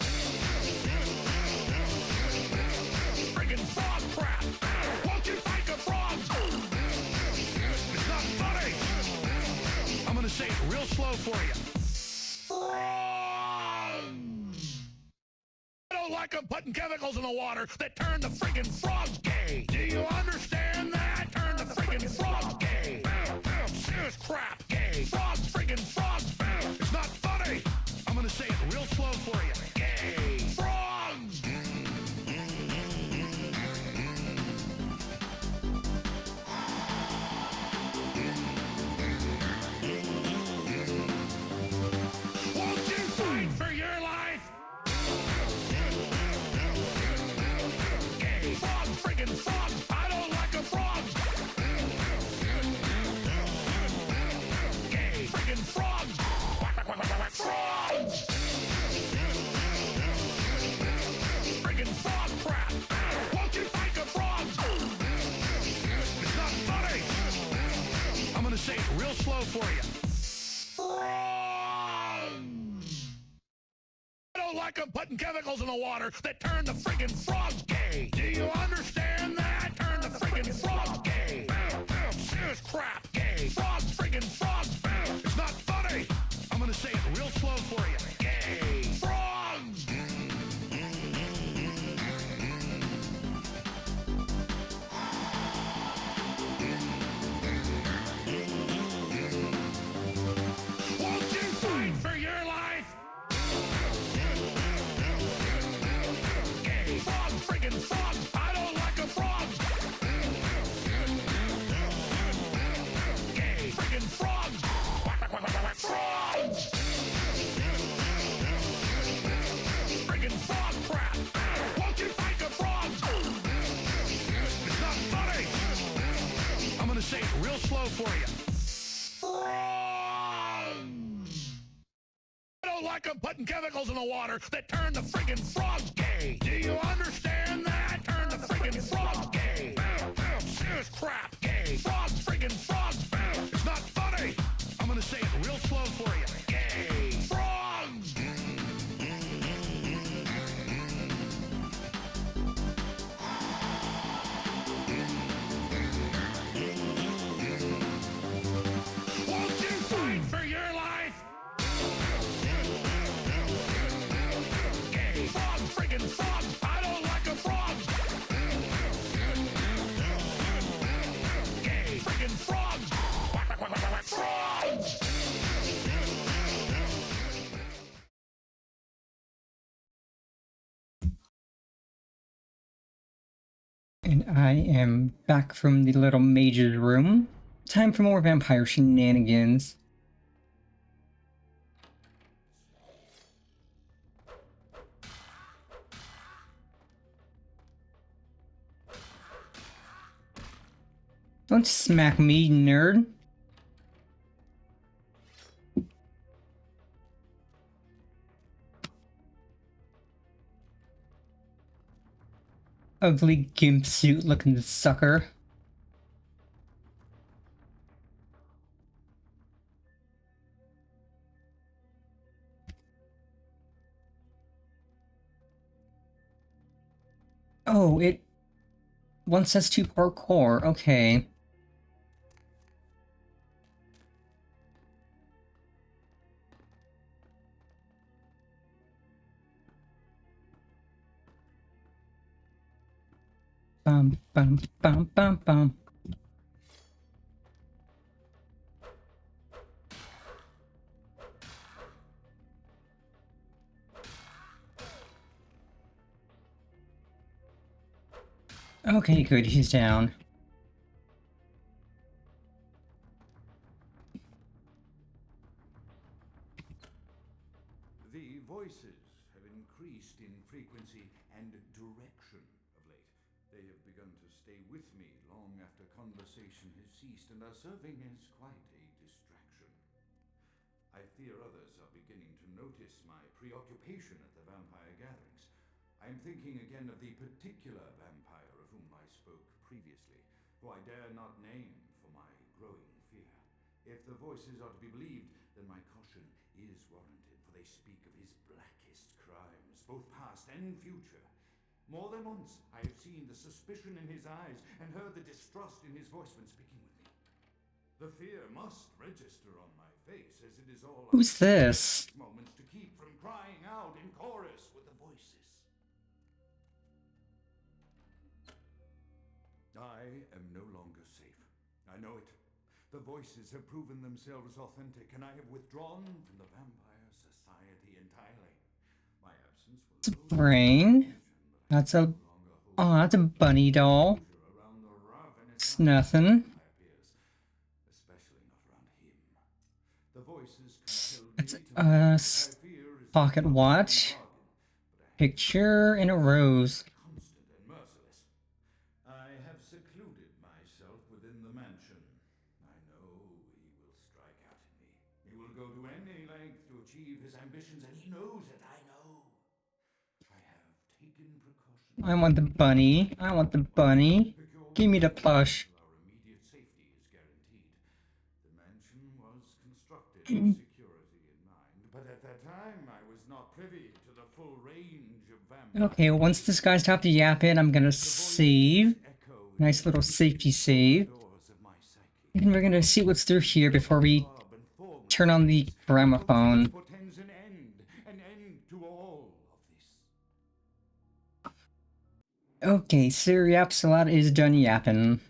Friggin' frog crap. Won't you fight the frogs? It's not funny. I'm gonna say it real slow for you. Frogs. I don't like them putting chemicals in the water that turn the friggin' frogs gay. Do you understand that? Turn the friggin' frogs gay. Serious crap gay. Frogs, friggin' frogs. It's not funny. I'm gonna say it real slow for you. Gay. Frogs. Won't you fight for your life? Gay. Frog, friggin' frog. I don't like a frog. Gay. Friggin' frog. Frogs. Friggin' frog crap. Won't you fight the frogs? It's not funny. I'm gonna say it real slow for you. Frogs. I don't like them putting chemicals in the water that turn the friggin' frogs gay. Do you understand that? Turn the friggin' frogs gay. Serious crap gay. Frogs, friggin' frogs. It's not funny. I'm gonna say it real slow for you. Gay. Frogs. Won't you fight for your life? Gay. Frog, friggin' frog. I don't like a frog. Gay. Friggin' frog. Frogs. Friggin' frog crap. Won't you fight the frogs? It's not funny. I'm gonna say it real slow for you. Frogs. I don't like them putting chemicals in the water that turn the friggin' frogs gay. Do you understand that? Turn the friggin' frogs gay. Serious crap gay. Frogs, friggin' frogs. It's not funny. I'm gonna say it real slow for you. Gay. Frogs. Won't you fight for your life? Gay. Frog, friggin' frog. I don't like a frog. Gay. Friggin' frog. Frogs. And I am back from the little mage's room. Time for more vampire shenanigans. Don't smack me, nerd. Ugly gimp suit looking sucker. Oh, it one says 2 parkour. Okay. Bum, bum, bum, bum, bum. Okay, good, he's down. The voices have increased in frequency and direction of late. They have begun to stay with me long after conversation has ceased and are serving as quite a distraction. I fear others are beginning to notice my preoccupation at the vampire gatherings. I am thinking again of the particular vampire of whom I spoke previously, who I dare not name for my growing fear. If the voices are to be believed, then my caution is warranted, for they speak of his blackest crimes, both past and future. More than once I have seen the suspicion in his eyes and heard the distrust in his voice when speaking with me. The fear must register on my face, as it is all Who's this? moments to keep from crying out in chorus with the voices. I am no longer safe. I know it. The voices have proven themselves authentic, and I have withdrawn from the vampire society entirely. My absence will It's a brain. That's a... Oh, that's a bunny doll. It's nothing. Especially not around him. The voices compelled It's me to a fear is pocket watch. Picture in a rose. constant and merciless. I have secluded myself within the mansion. I know he will strike out at me. He will go to any length to achieve his ambitions, and he knows it, I know. I have taken precautions. I want the bunny. I want the bunny. Give me the plush. Our immediate safety is guaranteed. The mansion was constructed with security in mind, but at that time I was not privy to the full range of vampires. Okay, once this guy stops yapping, I'm gonna save. Nice little safety save. And we're gonna see what's through here before we turn on the gramophone. Portends an end to all of this. Okay, Sir Yapsalot is done yapping.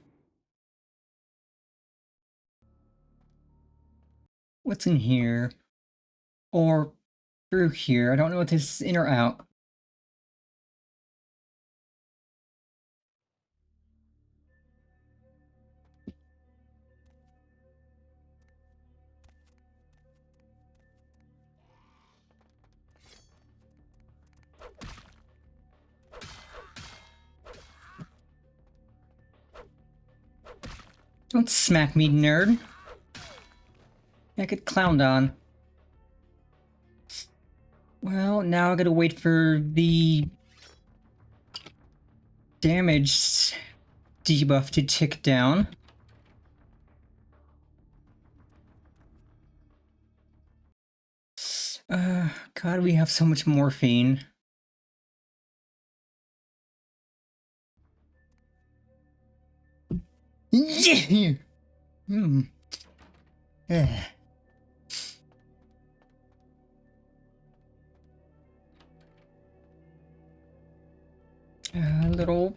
What's in here? Or through here. I don't know if this is in or out. Don't smack me, nerd. I get clowned on. Well, now I gotta wait for the damage debuff to tick down. God, we have so much morphine. Hmm. A little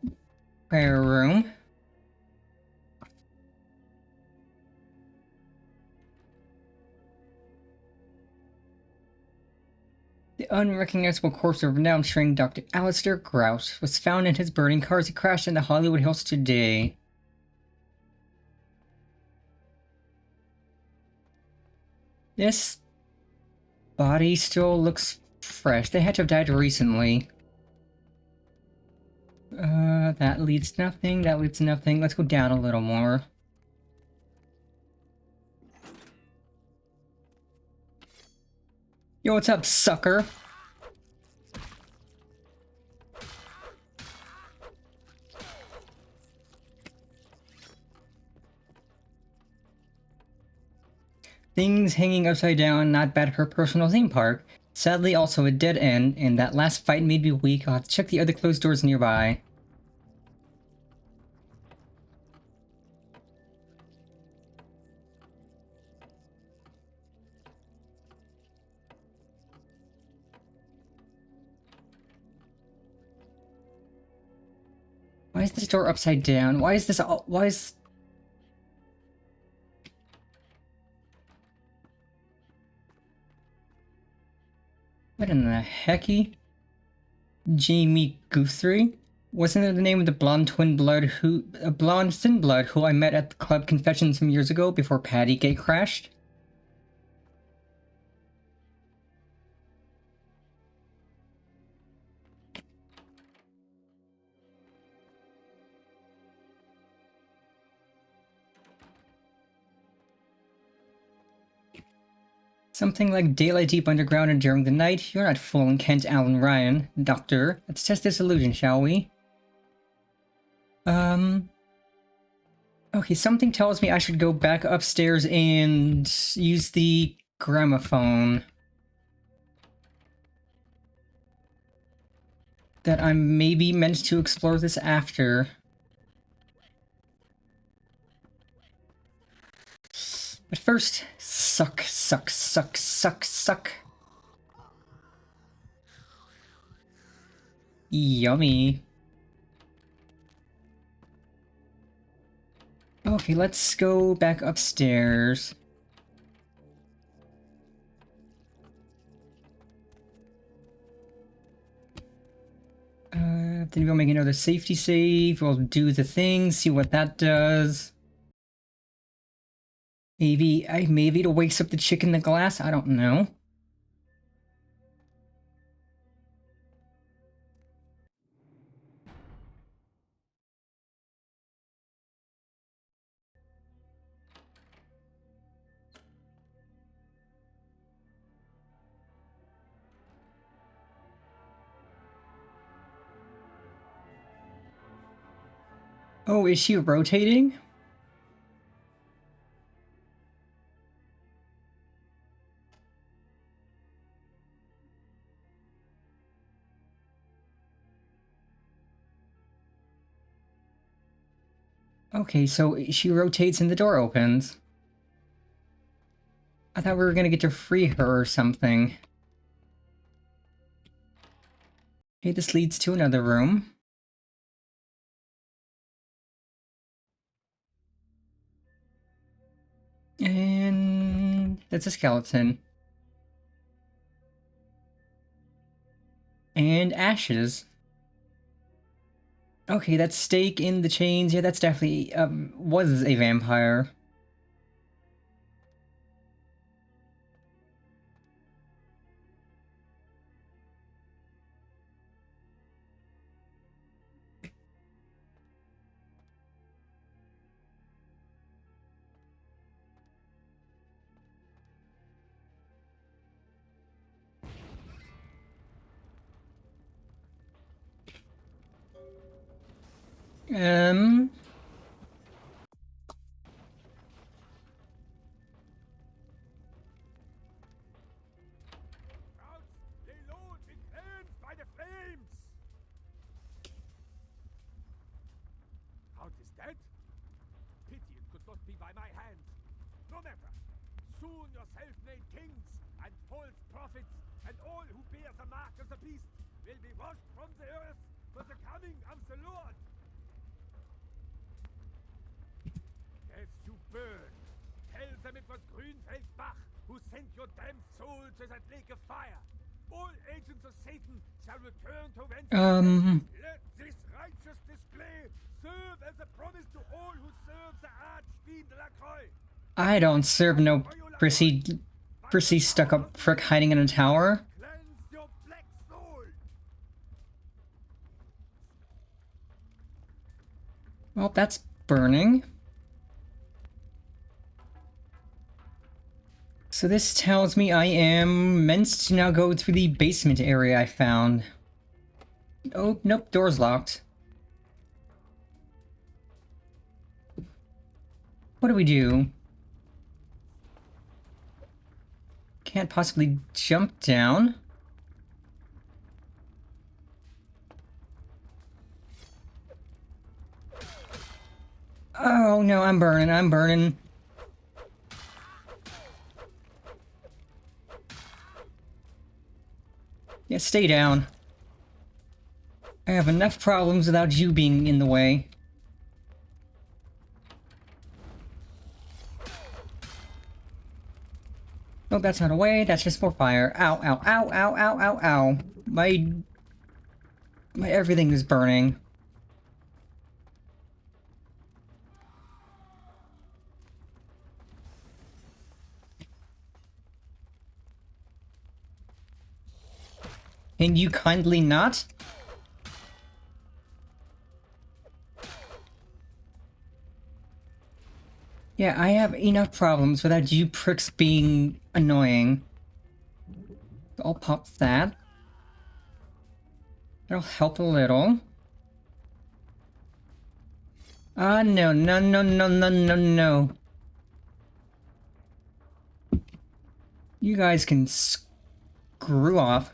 prayer room. The unrecognizable corpse of renowned shrink Dr. Alistair Grout was found in his burning car as he crashed in the Hollywood Hills today. This body still looks fresh. They had to have died recently. That leads nothing. That leads nothing. Let's go down a little more. Yo, what's up, sucker? Things hanging upside down, not bad for a personal theme park. Sadly, also a dead end, and that last fight made me weak. I'll have to check the other closed doors nearby. Why is this door upside down? Why is this all... Why is... What in the hecky? Jamie Guthrie? Wasn't it the name of the blonde twin blood who... A blonde thin blood who I met at the club confession some years ago before Paddygate crashed? Something like daylight deep underground and during the night. You're not fooling Kent Allen Ryan, Doctor. Let's test this illusion, shall we? Okay, something tells me I should go back upstairs and use the gramophone. That I'm maybe meant to explore this after. But first, suck, suck, suck, suck, suck. Yummy. Okay, let's go back upstairs. Then we'll make another safety save. We'll do the thing, see what that does. Maybe it wakes up the chick in the glass? I don't know. Oh, is she rotating? Okay, so she rotates and the door opens. I thought we were gonna get to free her or something. Okay, this leads to another room. And that's a skeleton. And ashes. Okay, that stake in the chains. Yeah, that's definitely was a vampire. They load in flames by the flames! Out is dead? Pity it could not be by my hand. No matter. Soon your self-made kings and false prophets and all who bear the mark of the beast will be washed from the earth for the coming of the Lord. As you burn, tell them it was Grünfeld Bach who sent your damned soul to that lake of fire. All agents of Satan shall return to whence Let this righteous display serve as a promise to all who serve the Archfiend Lacroix. I don't serve no prissy stuck-up prick hiding in a tower. Cleanse your black soul. Well, that's burning. So this tells me I am meant to now go through the basement area I found. Oh, nope, door's locked. What do we do? Can't possibly jump down. Oh no, I'm burning. Yeah, stay down. I have enough problems without you being in the way. Nope, that's not a way, that's just more fire. Ow, ow, ow, ow, ow, ow, ow. My everything is burning. Can you kindly not? Yeah, I have enough problems without you pricks being annoying. I'll pop that. That'll help a little. Ah, no, no, no, no, no, no, no. You guys can screw off.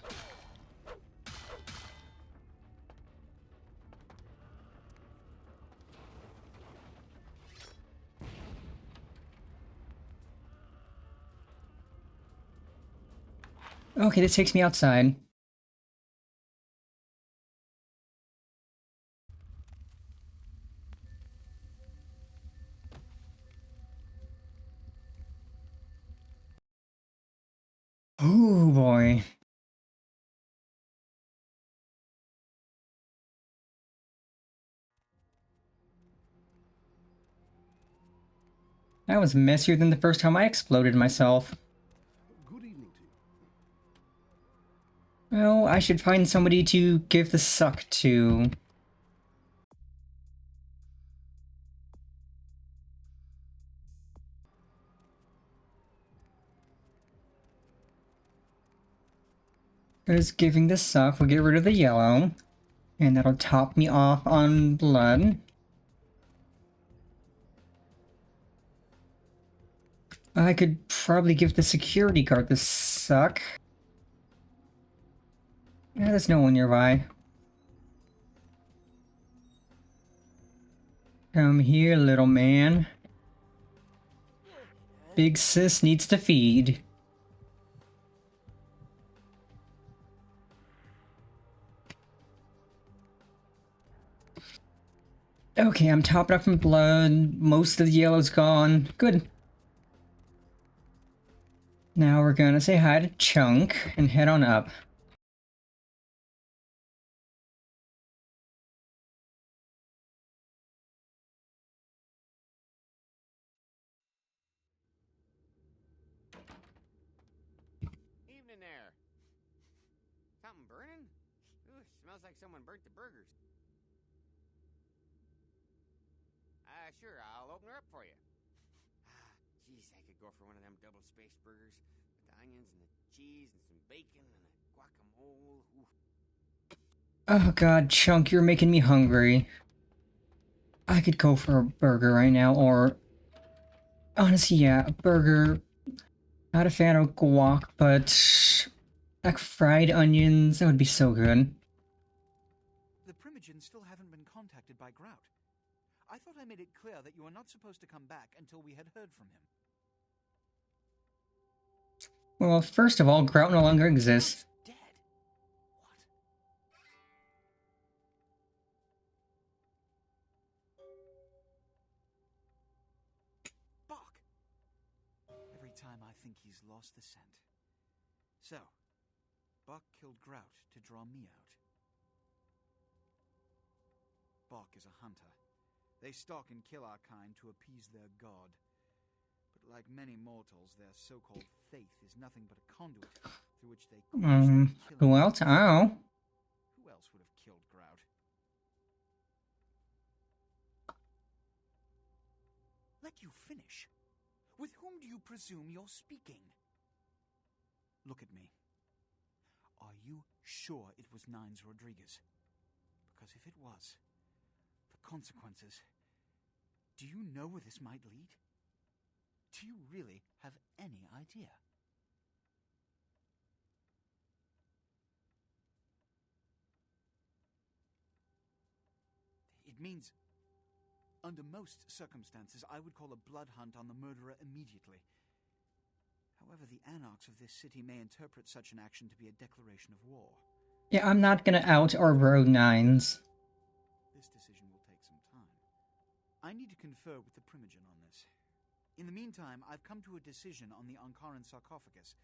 Okay, this takes me outside. Oh boy. That was messier than the first time I exploded myself. Good evening to you. Well, I should find somebody to give the suck to. Because giving the suck will get rid of the yellow. And that'll top me off on blood. I could probably give the security guard the suck. Yeah, there's no one nearby. Come here, little man. Big sis needs to feed. Okay, I'm topped up in blood. Most of the yellow's gone. Good. Now we're gonna say hi to Chunk and head on up. Evening there. Something burning? Ooh, smells like someone burnt the burgers. Sure, I'll open her up for you. Geez, I could go for one of them double-spaced burgers with the onions and the cheese and some bacon and a guacamole. Ooh. Oh god, Chunk, you're making me hungry. I could go for a burger right now, or... Honestly, yeah, a burger. Not a fan of guac, but... like fried onions, that would be so good. The Primogens still haven't been contacted by Grout. I thought I made it clear that you were not supposed to come back until we had heard from him. Well, first of all, Grout no longer exists. Grout's dead. What? Bach! Every time I think he's lost the scent. So, Bach killed Grout to draw me out. Bach is a hunter. They stalk and kill our kind to appease their god. But like many mortals, their so-called faith is nothing but a conduit through which they quench their killing. Who else? Oh. Who else would have killed Grout? Let you finish. With whom do you presume you're speaking? Look at me. Are you sure it was Nines Rodriguez? Because if it was, the consequences... Do you know where this might lead? Do you really have any idea? It means, under most circumstances, I would call a blood hunt on the murderer immediately. However, the anarchs of this city may interpret such an action to be a declaration of war. Yeah, I'm not gonna out our road nines. This decision will take some time. I need to confer with the Primogen on this. In the meantime, I've come to a decision on the Ankaran sarcophagus,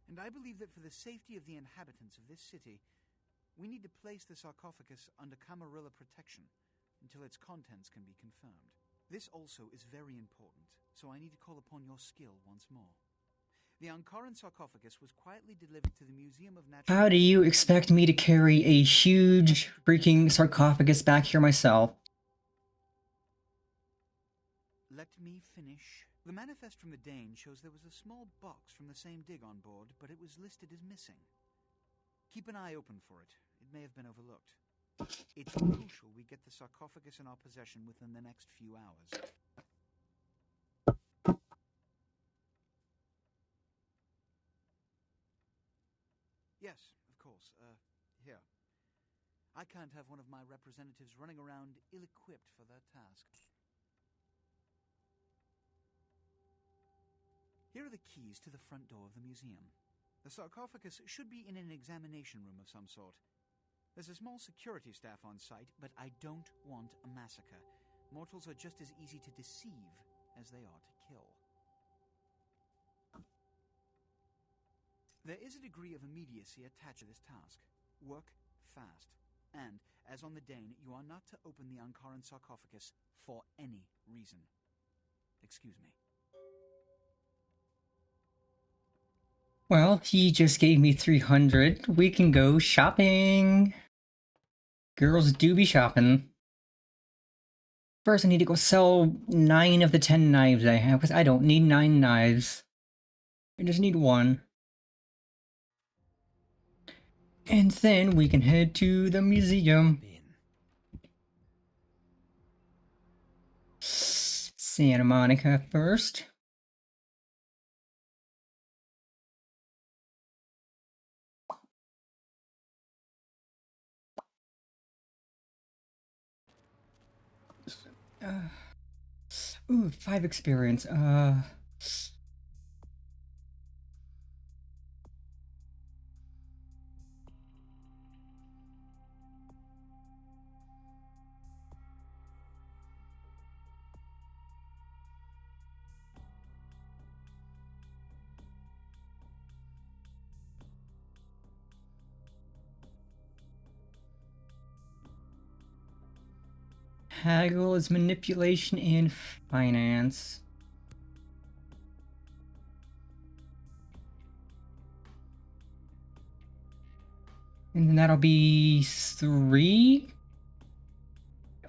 and I believe that for the safety of the inhabitants of this city, we need to place the sarcophagus under Camarilla protection until its contents can be confirmed. This also is very important, so I need to call upon your skill once more. The Ankaran sarcophagus was quietly delivered to the Museum of Natural... How do you expect me to carry a huge freaking sarcophagus back here myself? Let me finish. The manifest from the Dane shows there was a small box from the same dig on board, but it was listed as missing. Keep an eye open for it. It may have been overlooked. It's crucial we get the sarcophagus in our possession within the next few hours. Yes, of course. Here. I can't have one of my representatives running around ill-equipped for their task. Here are the keys to the front door of the museum. The sarcophagus should be in an examination room of some sort. There's a small security staff on site, but I don't want a massacre. Mortals are just as easy to deceive as they are to kill. There is a degree of immediacy attached to this task. Work fast. And, as on the Dane, you are not to open the Ankaran sarcophagus for any reason. Excuse me. Well, he just gave me 300. We can go shopping. Girls do be shopping. First, I need to go sell 9 of the 10 knives I have, because I don't need 9 knives. I just need 1. And then we can head to the museum. Santa Monica first. Ooh, 5 experience. Haggle is manipulation and finance. And then that'll be 3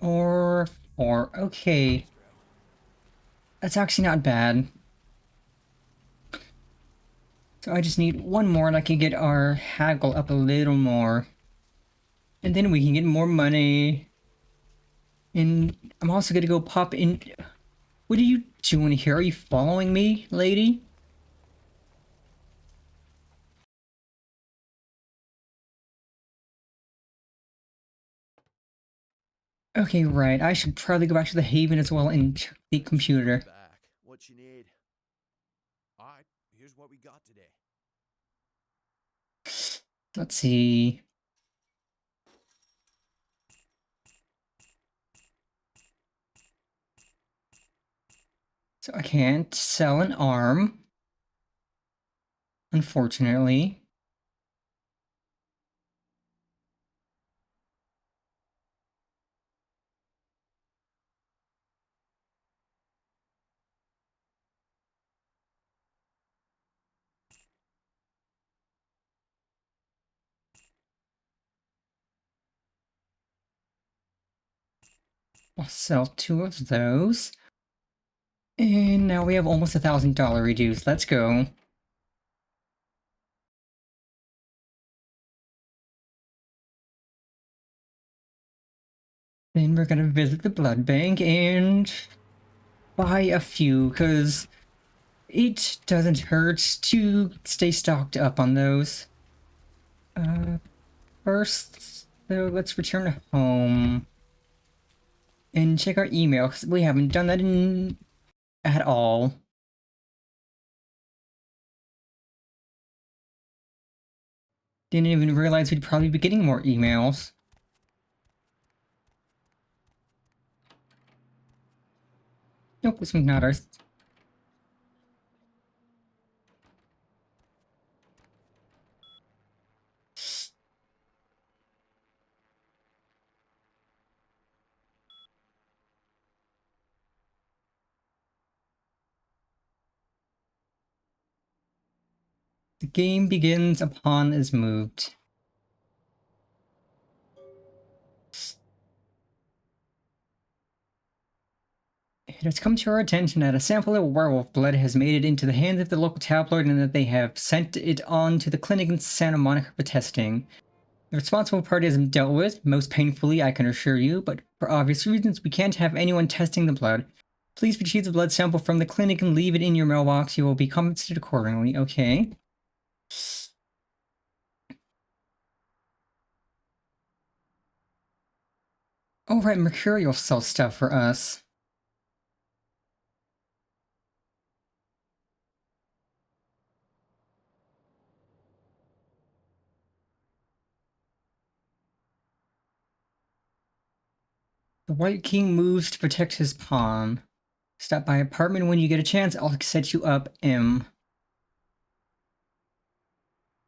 or 4. Okay. That's actually not bad. So I just need 1 more and I can get our haggle up a little more. And then we can get more money. And I'm also gonna go pop in. What are you doing here? Are you following me, lady? Okay, right. I should probably go back to the Haven as well and check the computer. Back. What you need? All right, here's what we got today. Let's see. So I can't sell an arm, unfortunately. I'll sell 2 of those. And now we have almost $1,000 reduced. Let's go. Then we're gonna visit the blood bank and buy a few, because it doesn't hurt to stay stocked up on those. First, so let's return home and check our email, because we haven't done that at all. Didn't even realize we'd probably be getting more emails. Nope, this one's not ours. The game begins a pawn is moved. It has come to our attention that a sample of werewolf blood has made it into the hands of the local tabloid and that they have sent it on to the clinic in Santa Monica for testing. The responsible party has been dealt with, most painfully, I can assure you, but for obvious reasons, we can't have anyone testing the blood. Please retrieve the blood sample from the clinic and leave it in your mailbox. You will be compensated accordingly. Okay. Oh, right, Mercurial sells stuff for us. The White King moves to protect his pawn. Stop by apartment when you get a chance. I'll set you up, M.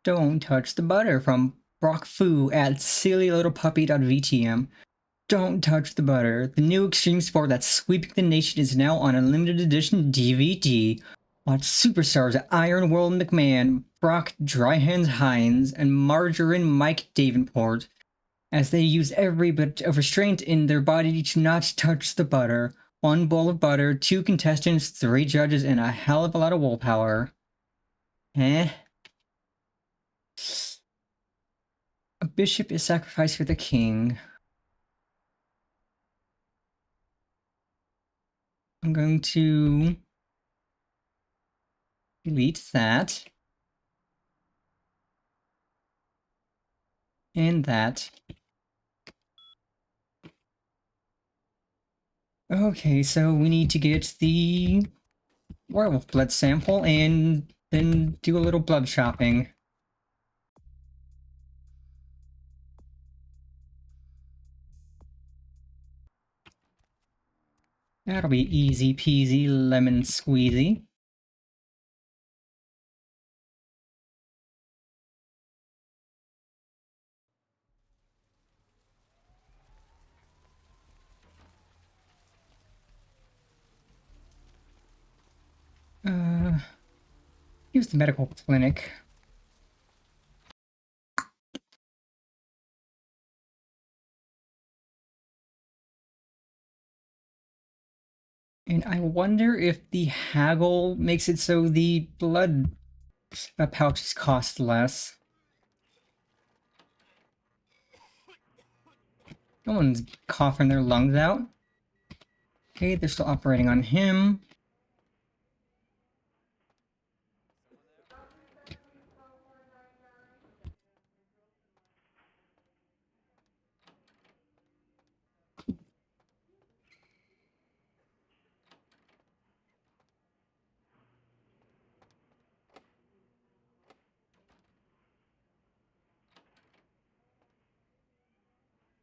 Don't touch the butter from Brock Fu at sillylittlepuppy.vtm. Don't touch the butter. The new extreme sport that's sweeping the nation is now on a limited edition DVD. Watch superstars Iron World McMahon, Brock Dryhands Hines, and Margarine Mike Davenport as they use every bit of restraint in their body to not touch the butter. 1 bowl of butter, 2 contestants, 3 judges, and a hell of a lot of willpower. Eh? A bishop is sacrificed for the king. I'm going to delete that. And that. Okay, so we need to get the werewolf blood sample and then do a little blood shopping. That'll be easy peasy lemon squeezy. Here's the medical clinic. And I wonder if the haggle makes it so the blood pouches cost less. No one's coughing their lungs out. Okay, they're still operating on him.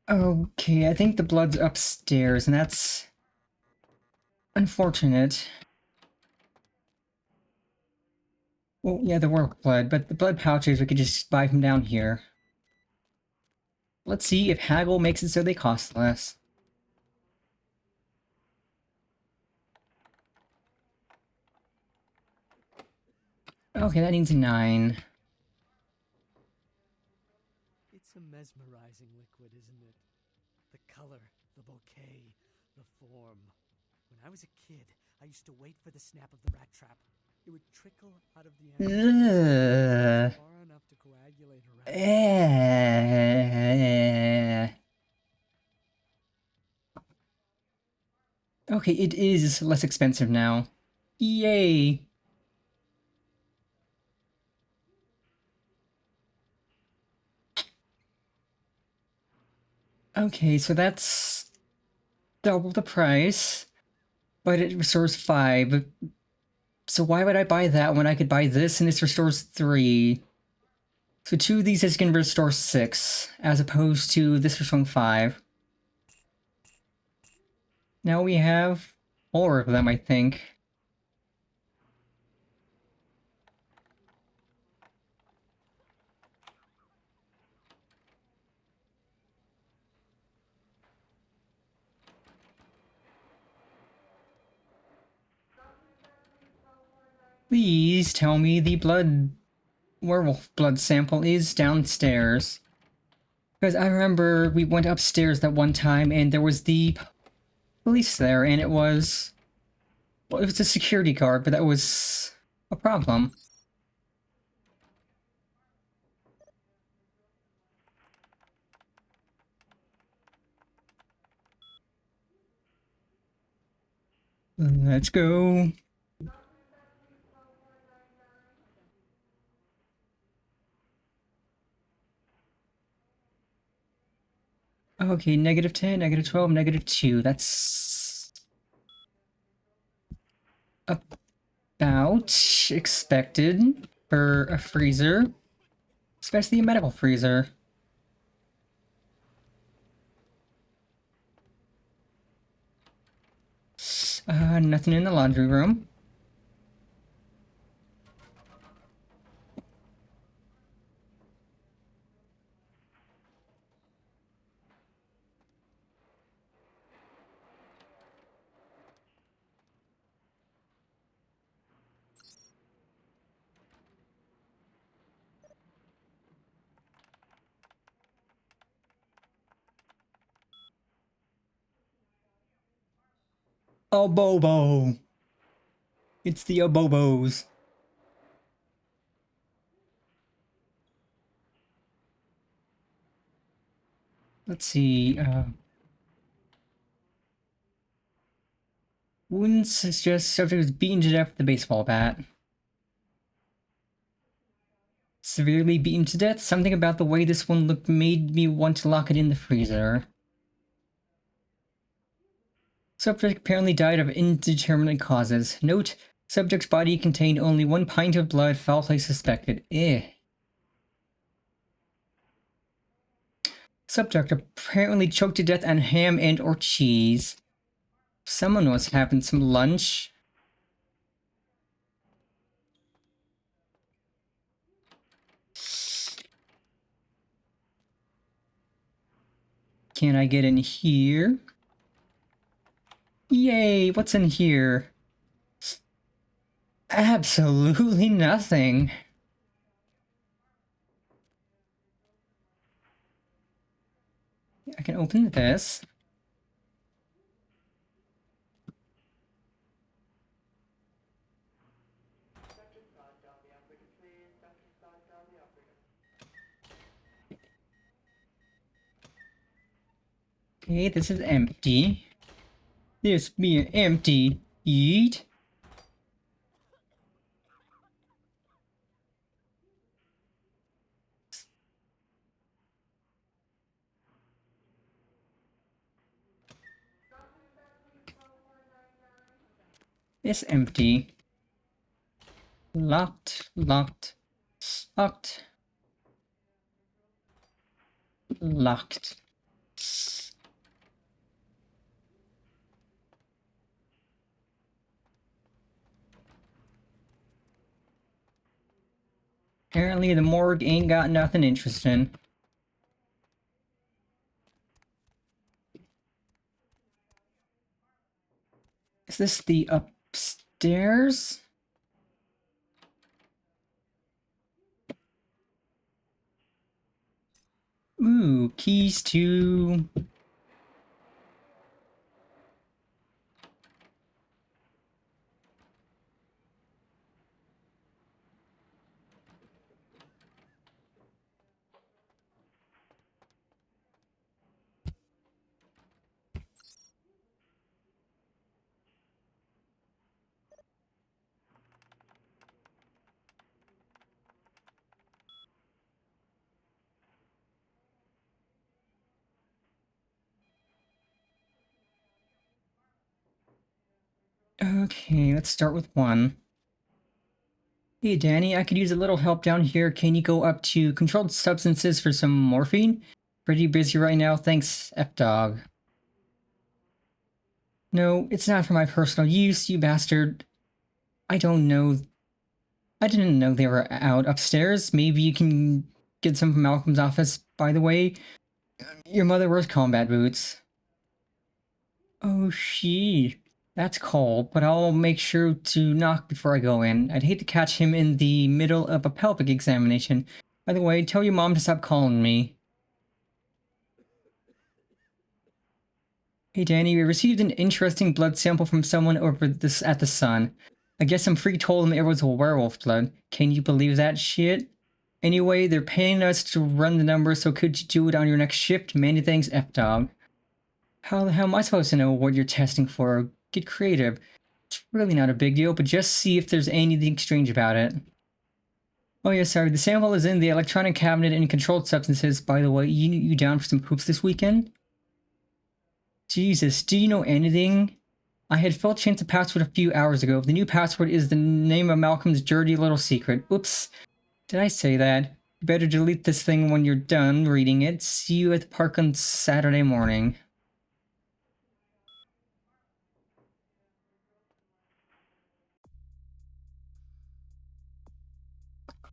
Okay, I think the blood's upstairs, and that's unfortunate. Well, yeah, the work blood, but the blood pouches we could just buy from down here. Let's see if haggle makes it so they cost less. Okay, that needs 9. It's a mesmerizing liquid, isn't it? The color, the bouquet, the form. When I was a kid, I used to wait for the snap of the rat trap. It would trickle out of the animal far enough to coagulate around. Okay, it is less expensive now. Yay! Okay, so that's double the price, but it restores 5. So why would I buy that when I could buy this and this restores 3? So 2 of these is going to restore 6, as opposed to this restoring 5. Now we have 4 of them, I think. Please tell me the werewolf blood sample is downstairs. Because I remember we went upstairs that one time and there was the police there, and it was... Well, it was a security guard, but that was a problem. Let's go. Okay, -10, -12, -2. That's about expected for a freezer, especially a medical freezer. Nothing in the laundry room. Obobo! It's the Obobos. Let's see, wounds suggest subject was beaten to death with a baseball bat. Severely beaten to death? Something about the way this one looked made me want to lock it in the freezer. Subject apparently died of indeterminate causes. Note, subject's body contained only 1 pint of blood, foul play suspected. Subject apparently choked to death on ham and or cheese. Someone was having some lunch. Can I get in here? Yay, what's in here? Absolutely nothing. I can open this. Okay, this is empty. This being empty. Yeet. It's empty. Locked, locked, locked, locked. Apparently the morgue ain't got nothing interesting. Is this the upstairs? Ooh, keys to... Okay, let's start with 1. Hey Danny, I could use a little help down here. Can you go up to controlled substances for some morphine? Pretty busy right now, thanks, F-Dog. No, it's not for my personal use, you bastard. I don't know. I didn't know they were out upstairs. Maybe you can get some from Malcolm's office. By the way, your mother wears combat boots. Oh, that's cold, but I'll make sure to knock before I go in. I'd hate to catch him in the middle of a pelvic examination. By the way, tell your mom to stop calling me. Hey Danny, we received an interesting blood sample from someone over this at the Sun. I guess some freak told him it was werewolf blood. Can you believe that shit? Anyway, they're paying us to run the numbers, so could you do it on your next shift? Many thanks, F-Dog. How the hell am I supposed to know what you're testing for? Get creative. It's really not a big deal, but just see if there's anything strange about it. Oh yeah, sorry, the sample is in the electronic cabinet in controlled substances. By the way, you down for some poops this weekend? Jesus, do you know anything? I had filled changed the password a few hours ago. The new password is the name of Malcolm's dirty little secret. Oops. Did I say that? You better delete this thing when you're done reading it. See you at the park on Saturday morning.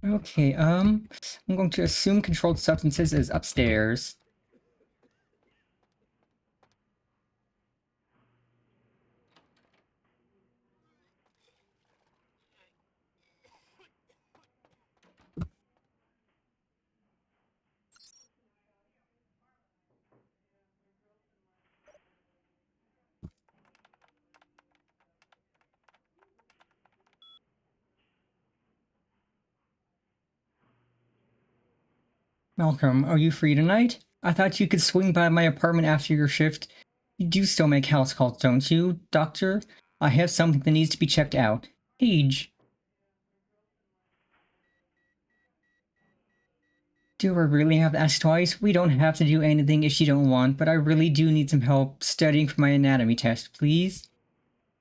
Okay, I'm going to assume controlled substances is upstairs. Malcolm, are you free tonight? I thought you could swing by my apartment after your shift. You do still make house calls, don't you, Doctor? I have something that needs to be checked out. Paige. Do I really have to ask twice? We don't have to do anything if you don't want, but I really do need some help studying for my anatomy test, please.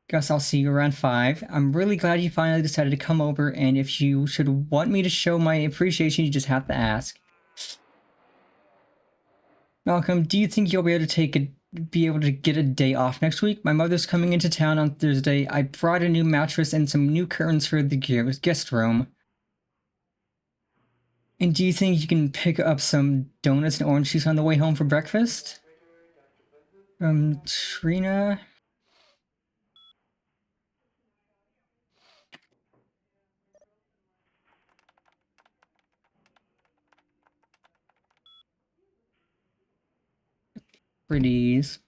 Guess I'll see you around 5. I'm really glad you finally decided to come over, and if you should want me to show my appreciation, you just have to ask. Malcolm, do you think you'll be able to get a day off next week? My mother's coming into town on Thursday. I brought a new mattress and some new curtains for the guest room. And do you think you can pick up some donuts and orange juice on the way home for breakfast? Trina? Pretties.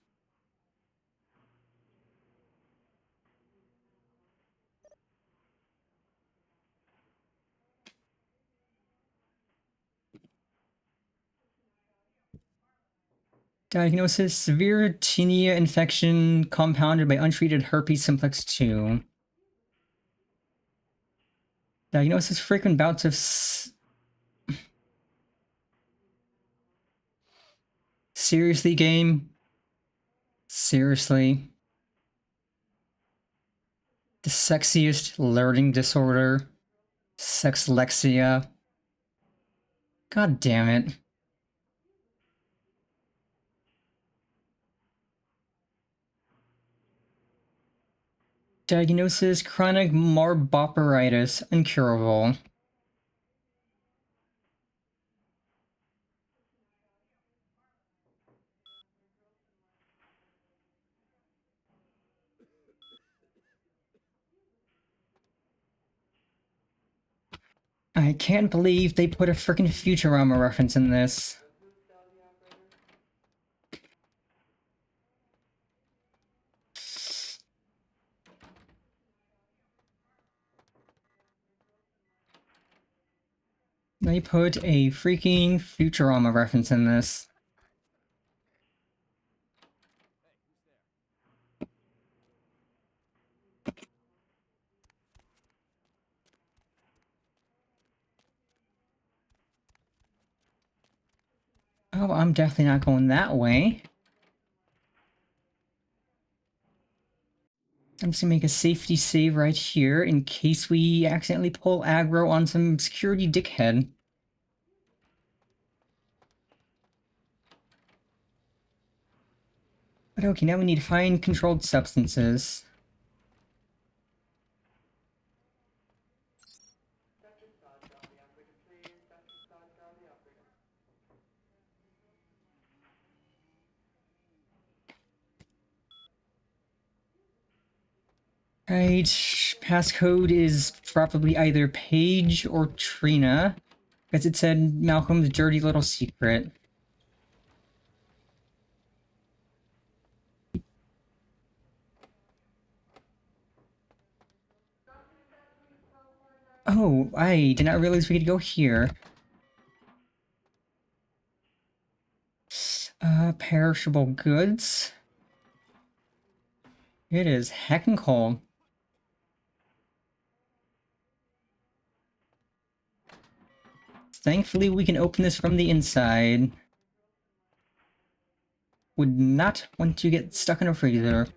Diagnosis: severe tinea infection compounded by untreated herpes simplex 2. Diagnosis: frequent bouts of seriously, game? Seriously? The sexiest learning disorder? Sexlexia? God damn it. Diagnosis: chronic marboperitis, incurable. I can't believe they put a frickin' Futurama reference in this. They put a freaking Futurama reference in this. Oh, I'm definitely not going that way. I'm just gonna make a safety save right here in case we accidentally pull aggro on some security dickhead. But okay, now we need to find controlled substances. Right, passcode is probably either Paige or Trina, because it said Malcolm's dirty little secret. Oh, I did not realize we could go here. Perishable goods. It is heckin' cold. Thankfully, we can open this from the inside. Would not want to get stuck in a freezer.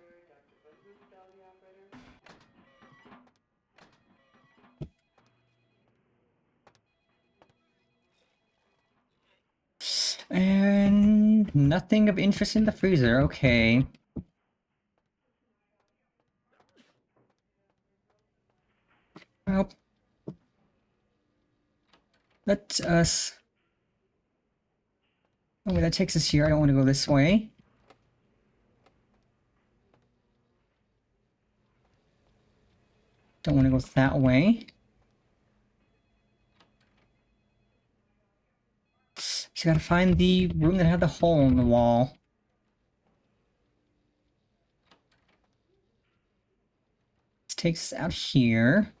And nothing of interest in the freezer, okay. Well, let us... Oh, wait, that takes us here. I don't want to go this way. Don't want to go that way. Just gotta find the room that had the hole in the wall. This takes us out here.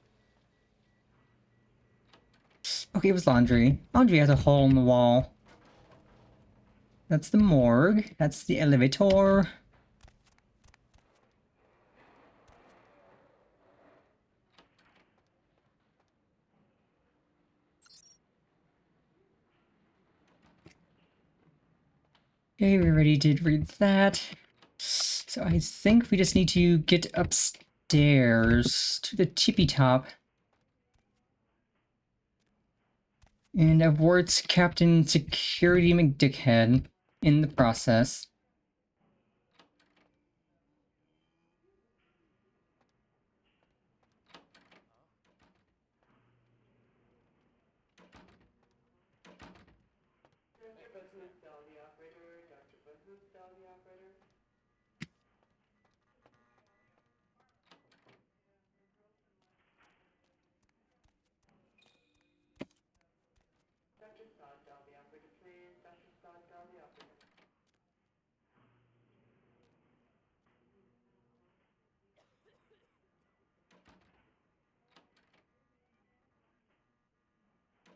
Okay, it was laundry. Laundry has a hole in the wall. That's the morgue. That's the elevator. Okay, we already did read that. So I think we just need to get upstairs to the tippy top. And avort Captain Security McDickhead in the process.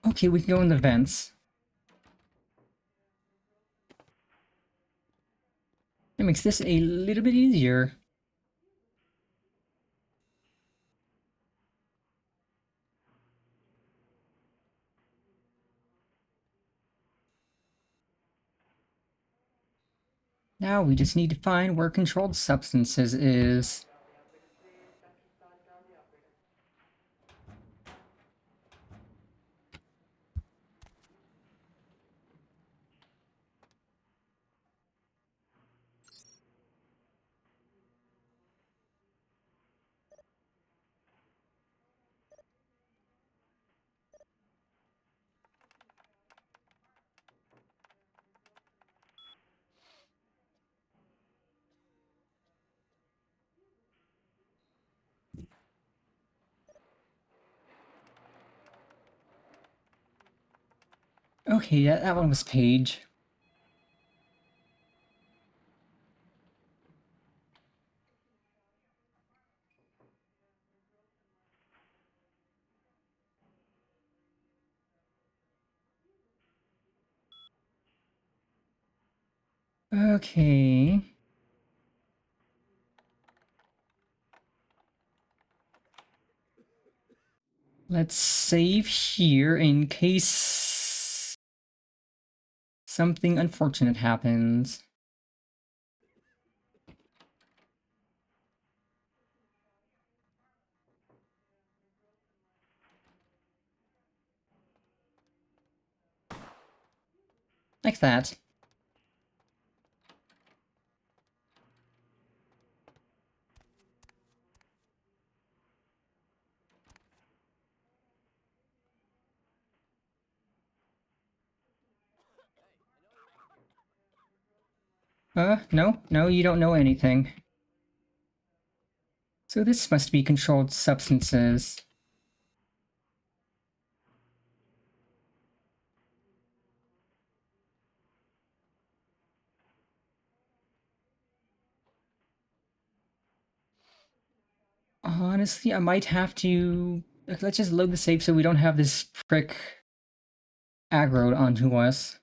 Okay, we can go in the vents. That makes this a little bit easier. Now we just need to find where controlled substances is. Okay, yeah, that one was Paige. Okay. Let's save here in case something unfortunate happens. Like that. No, you don't know anything. So this must be controlled substances. Honestly, I might have to... Let's just load the safe so we don't have this prick aggroed onto us.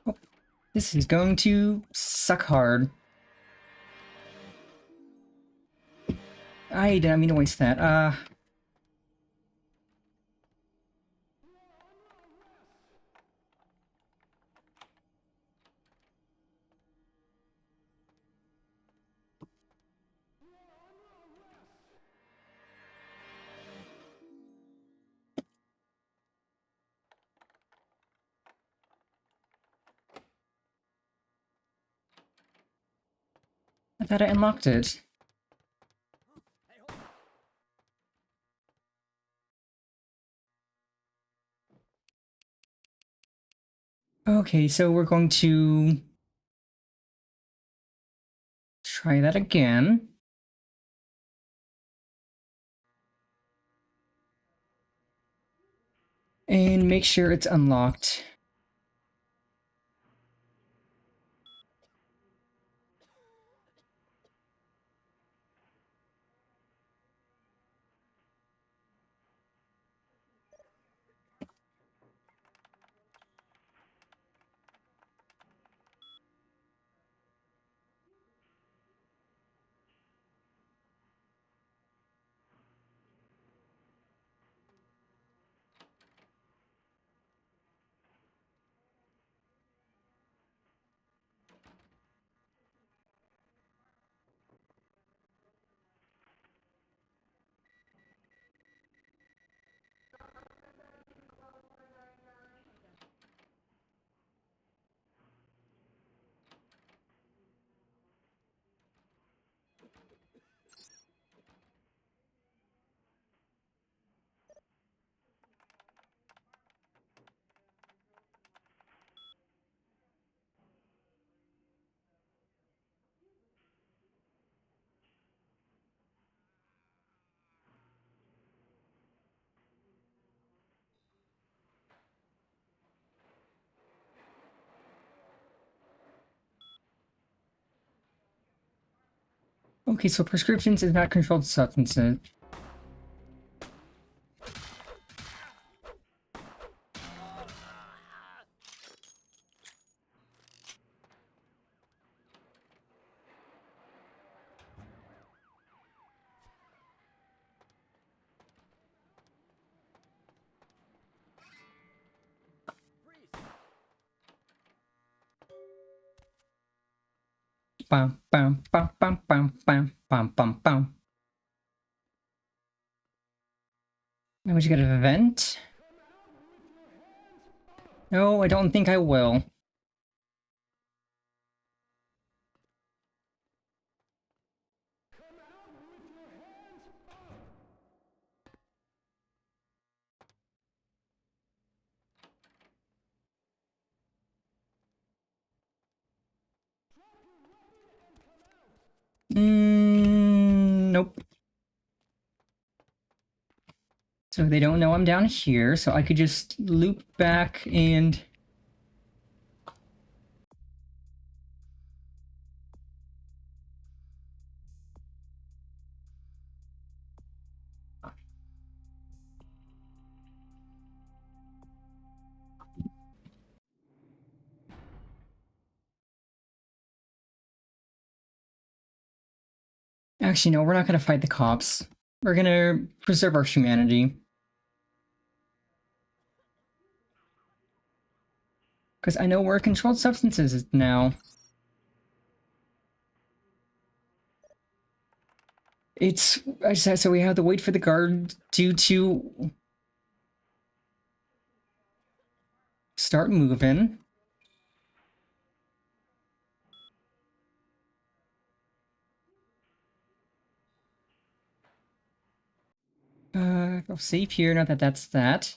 Oh, this is going to suck hard. I didn't mean to waste that. I thought I unlocked it. Okay, so we're going to try that again. And make sure it's unlocked. Okay, so prescriptions is not controlled substances. Bam, bam, bam, bam, bam, bam, bam, bam, bam. Now we just get a vent. No, I don't think I will. Nope. So they don't know I'm down here, so I could just loop back and... Actually, no, we're not gonna fight the cops. We're gonna preserve our humanity. Because I know where controlled substances is now. It's... I said, so we have to wait for the guard to start moving. I'll save here, not that that's that.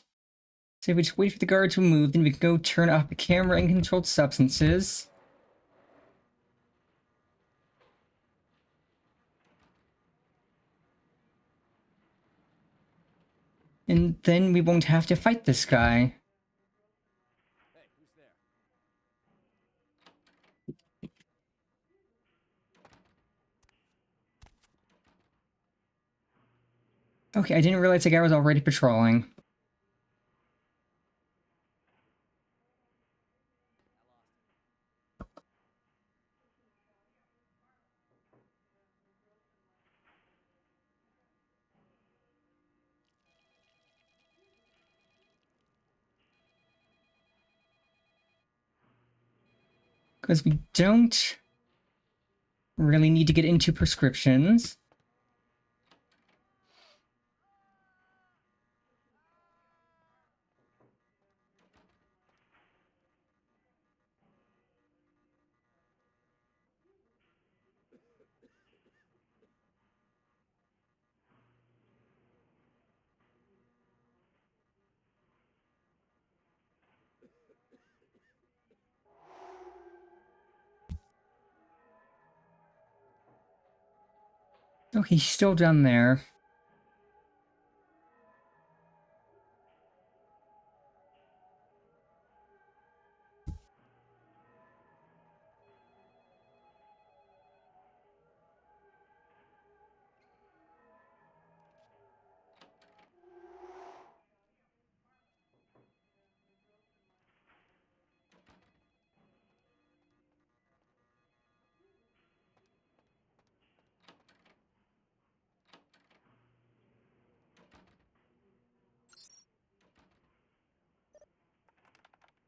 So we just wait for the guard to move, then we can go turn off the camera and controlled substances. And then we won't have to fight this guy. Hey, who's there? Okay, I didn't realize the guy was already patrolling. Because we don't really need to get into prescriptions. Okay, he's still down there.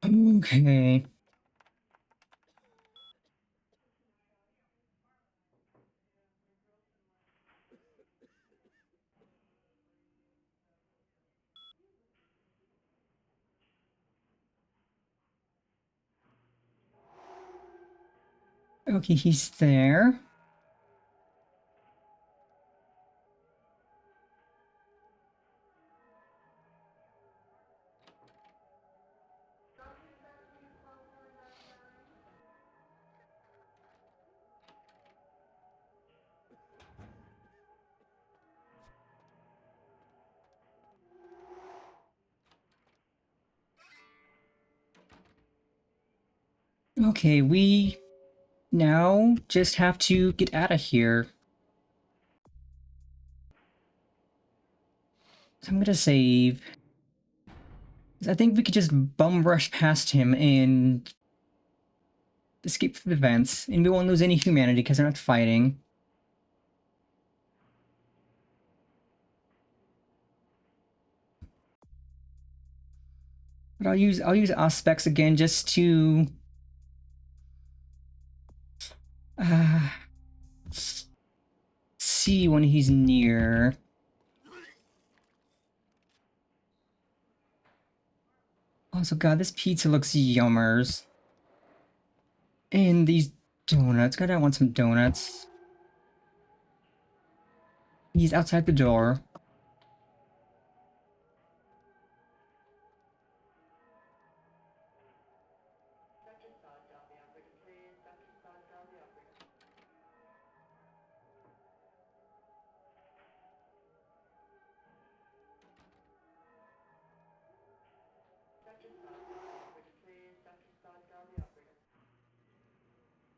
Okay. Okay, he's there. Okay, we now just have to get out of here. So I'm gonna save. I think we could just bum rush past him and escape through the vents, and we won't lose any humanity because they're not fighting. But I'll use Auspex again just to see when he's near. Also, God, this pizza looks yummers. And these donuts. God, I want some donuts. He's outside the door.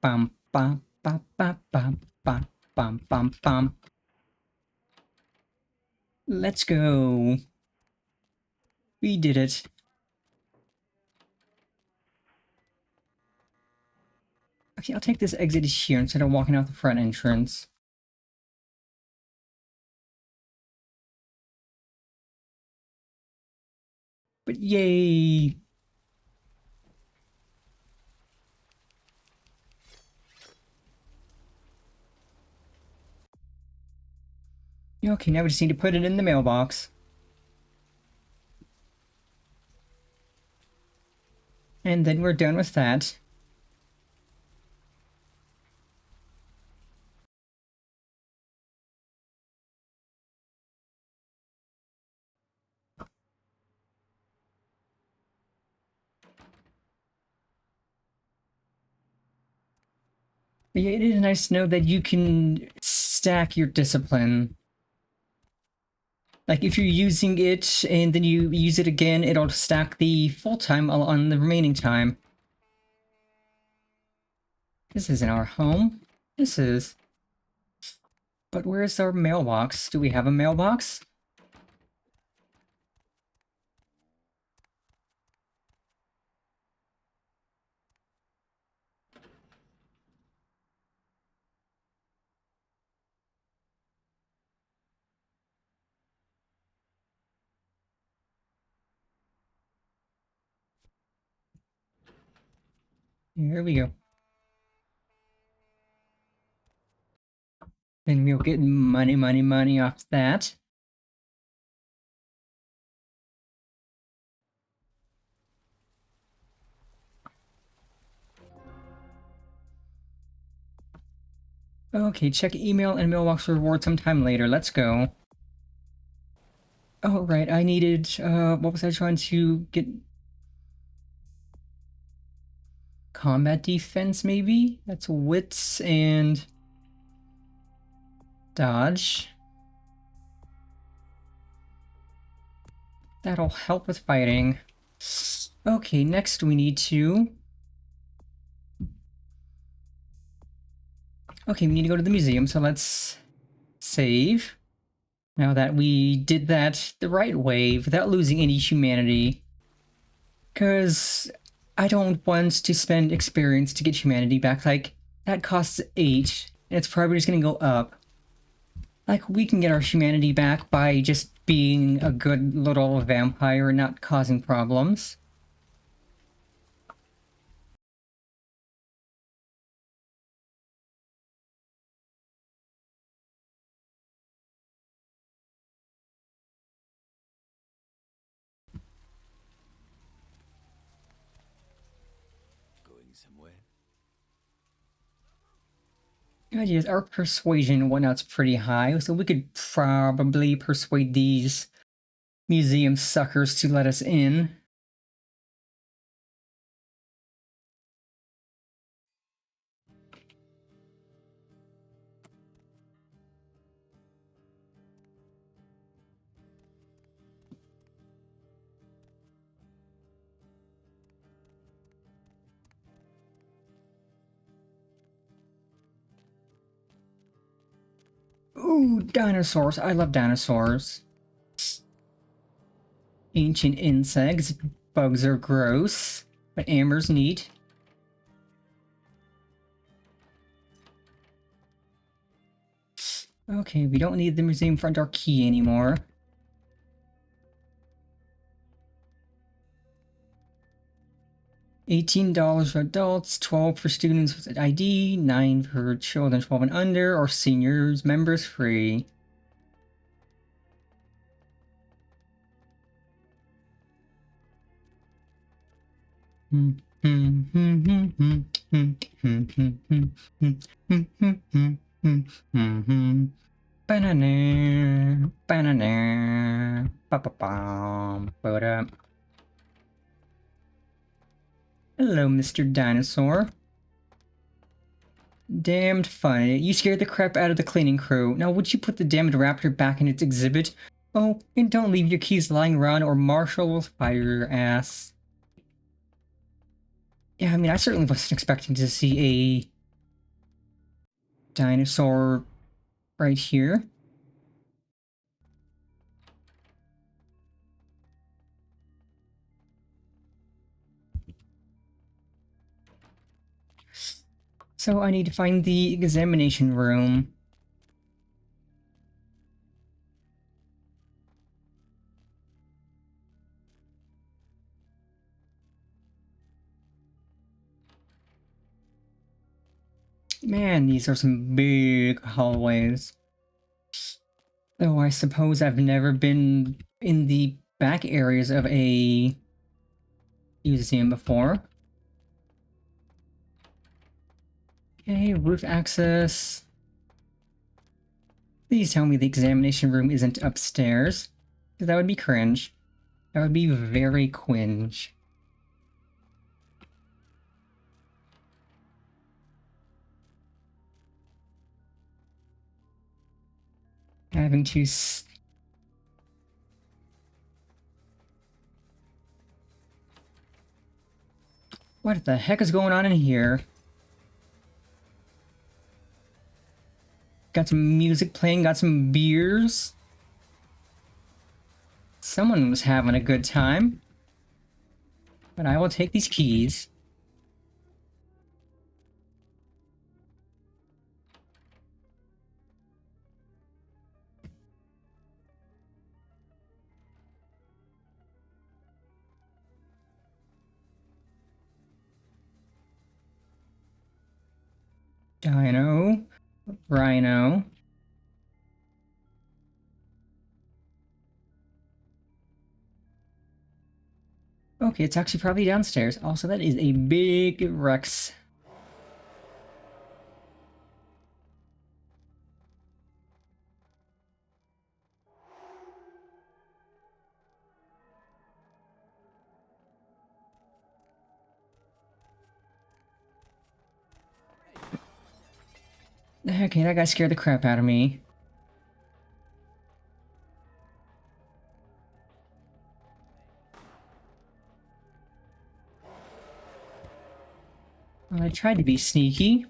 Bum, bum, bum, bum, bum, bum, bum, bum, bum. Let's go. We did it. Okay, I'll take this exit here instead of walking out the front entrance. But yay! Okay, now we just need to put it in the mailbox. And then we're done with that. But yeah, it is nice to know that you can stack your discipline. Like if you're using it and then you use it again, it'll stack the full time on the remaining time. This isn't our home. This is. But where's our mailbox? Do we have a mailbox? Here we go. Then we'll get money off that. Okay, check email and mailbox reward sometime later. Let's go. Oh, right, I needed, what was I trying to get? Combat defense, maybe? That's wits and dodge. That'll help with fighting. Okay, next we need to... Okay, we need to go to the museum, so let's save. Now that we did that the right way, without losing any humanity. Because I don't want to spend experience to get humanity back. Like, that costs 8, and it's probably just gonna go up. Like, we can get our humanity back by just being a good little vampire and not causing problems. Going somewhere? The idea is our persuasion and whatnot's pretty high, so we could probably persuade these museum suckers to let us in. Ooh, dinosaurs. I love dinosaurs. Ancient insects. Bugs are gross, but amber's neat. Okay, we don't need the museum front door key anymore. $18 for adults, $12 for students with ID, $9 for children 12 and under, or seniors, members free. Banana, banana, ba ba bum, ba. Hello, Mr. Dinosaur. Damned fun. You scared the crap out of the cleaning crew. Now, would you put the damned raptor back in its exhibit? Oh, and don't leave your keys lying around or Marshall will fire your ass. Yeah, I mean, I certainly wasn't expecting to see dinosaur right here. So I need to find the examination room. Man, these are some big hallways. Though I suppose I've never been in the back areas of a museum before. Okay, roof access. Please tell me the examination room isn't upstairs, because that would be cringe. That would be very cringe. Having to what the heck is going on in here? Got some music playing, got some beers. Someone was having a good time. But I will take these keys. Dino. Rhino. Okay, it's actually probably downstairs. Also, that is a big Rex. Okay, that guy scared the crap out of me. Well, I tried to be sneaky.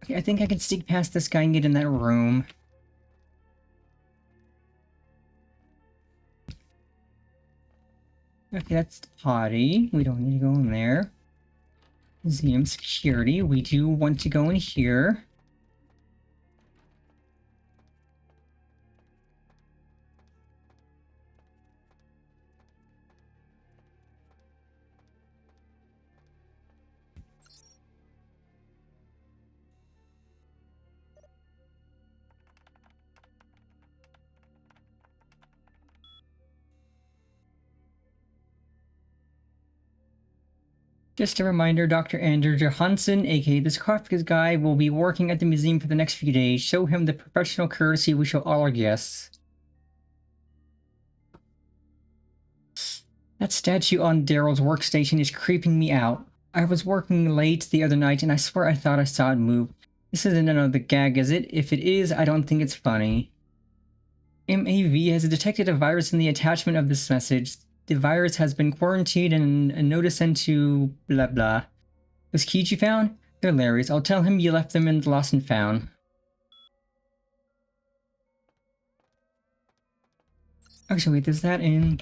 Okay, I think I can sneak past this guy and get in that room. Okay, that's the potty. We don't need to go in there. Museum security. We do want to go in here. Just a reminder, Dr. Andrew Johansson, aka the sarcophagus guy, will be working at the museum for the next few days. Show him the professional courtesy we show all our guests. That statue on Daryl's workstation is creeping me out. I was working late the other night and I swear I thought I saw it move. This isn't another gag, is it? If it is, I don't think it's funny. MAV has detected a virus in the attachment of this message. The virus has been quarantined and a notice sent to blah blah. Those keys you found? They're Larry's. I'll tell him you left them in the lost and found. Actually, wait, there's that in...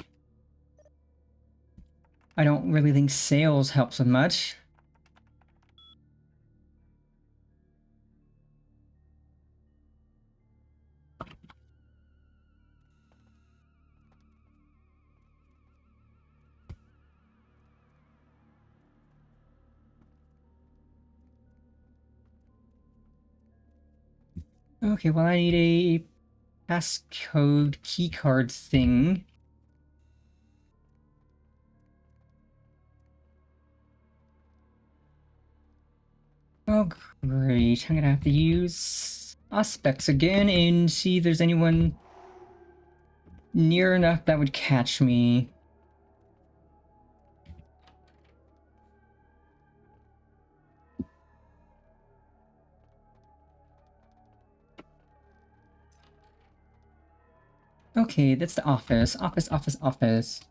I don't really think sales helps with much. Okay, well I need a passcode keycard thing. Oh great, I'm gonna have to use Aspects again and see if there's anyone near enough that would catch me. Okay, that's the office. Office.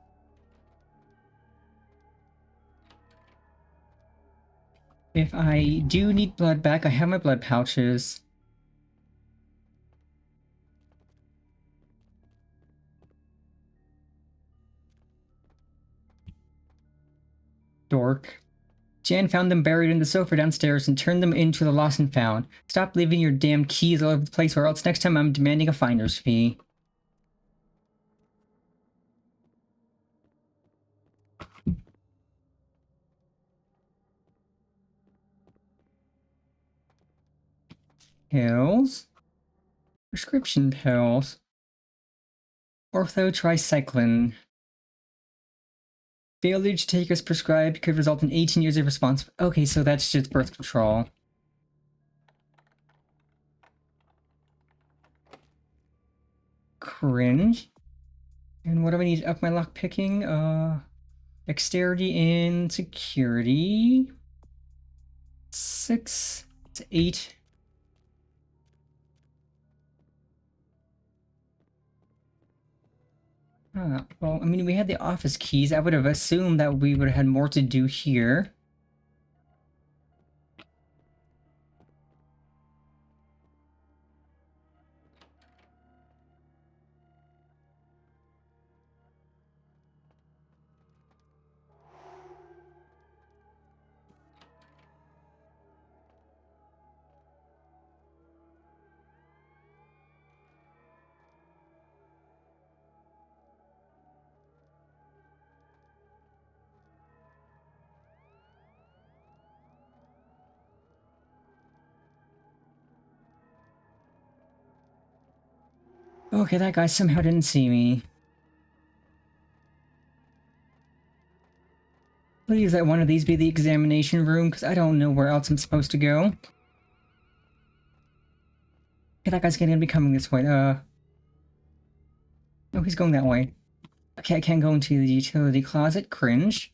If I do need blood back, I have my blood pouches. Dork. Jan found them buried in the sofa downstairs and turned them into the lost and found. Stop leaving your damn keys all over the place or else next time I'm demanding a finder's fee. Pills? Prescription pills. Orthotricycline. Failure to take as prescribed could result in 18 years of response. Okay, so that's just birth control. Cringe. And what do I need to up my lock picking? Dexterity and security. 6 to 8. Well, I mean, we had the office keys. I would have assumed that we would have had more to do here. Okay, that guy somehow didn't see me. Please let one of these be the examination room, because I don't know where else I'm supposed to go. Okay, that guy's gonna be coming this way. Oh, he's going that way. Okay, I can't go into the utility closet. Cringe.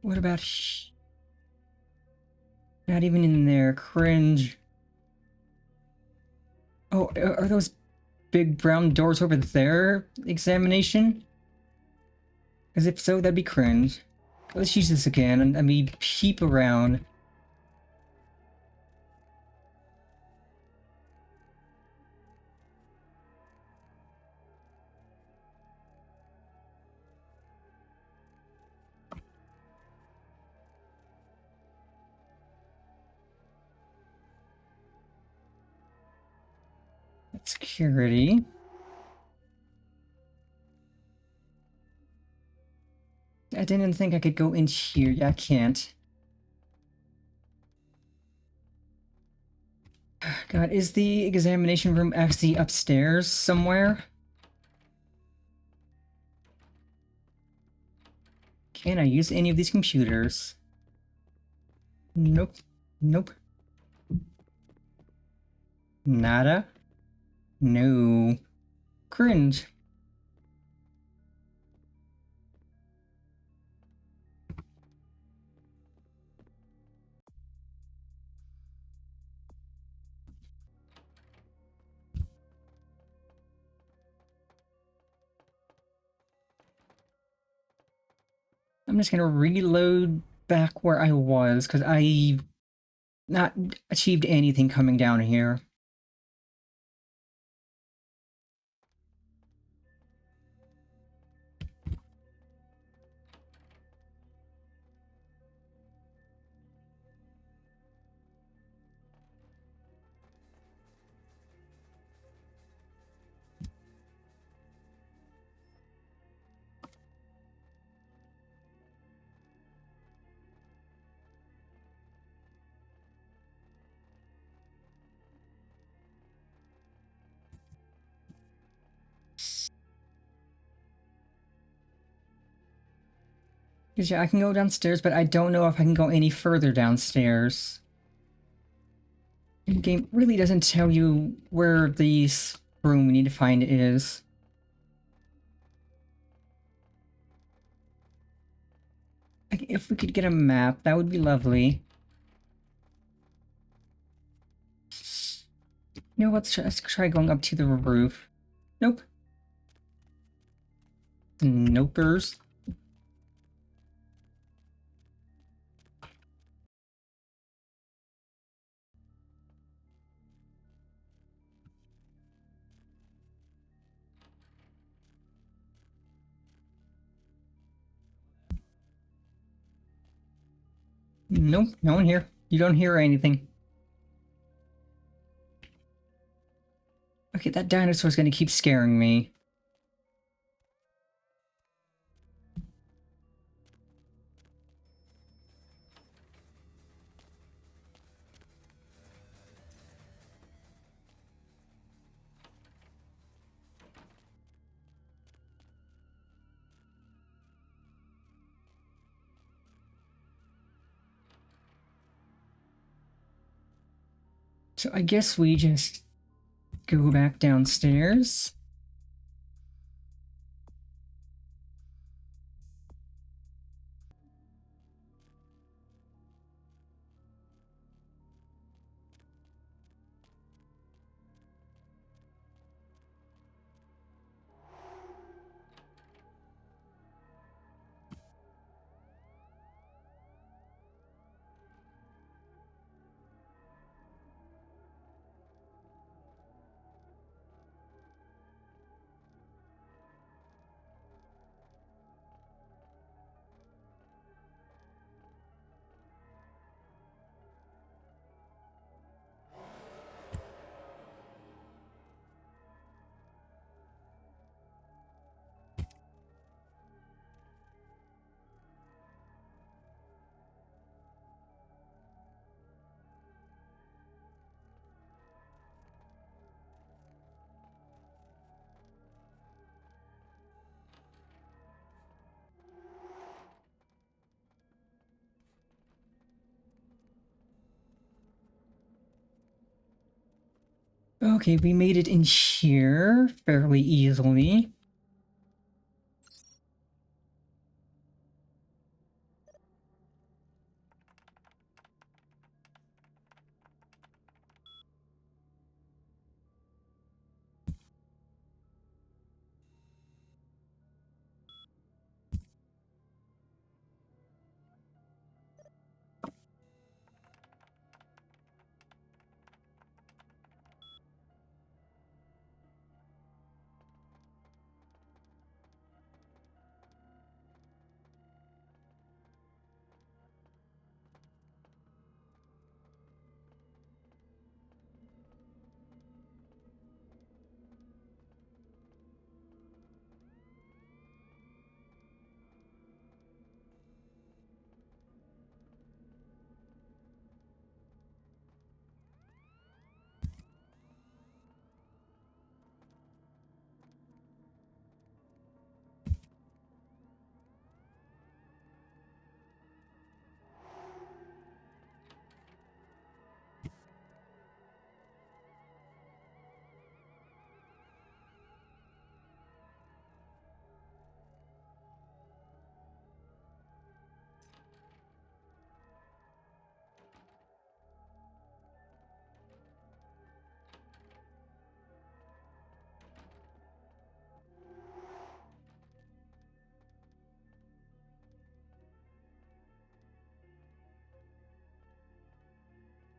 What about... Not even in there. Cringe. Oh, are those big brown doors over there examination? Because if so, that'd be cringe. Let's use this again, and I mean, peep around. Security. I didn't think I could go in here. Yeah, I can't. God, is the examination room actually upstairs somewhere? Can I use any of these computers? Nope. Nope. Nada? No. Cringe. I'm just gonna reload back where I was, because I not achieved anything coming down here. Because yeah, I can go downstairs, but I don't know if I can go any further downstairs. The game really doesn't tell you where the room we need to find is. Like, if we could get a map, that would be lovely. No, let's try going up to the roof. Nope. Nopers. Nope, no one here. You don't hear anything. Okay, that dinosaur's gonna keep scaring me. So I guess we just go back downstairs. Okay, we made it in here fairly easily.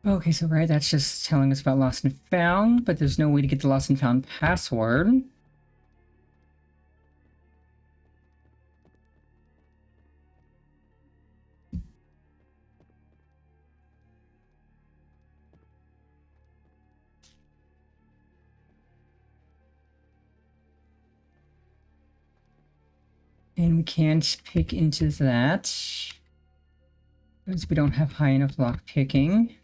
Okay, so right, that's just telling us about lost and found, but there's no way to get the lost and found password. And we can't pick into that because we don't have high enough lock picking.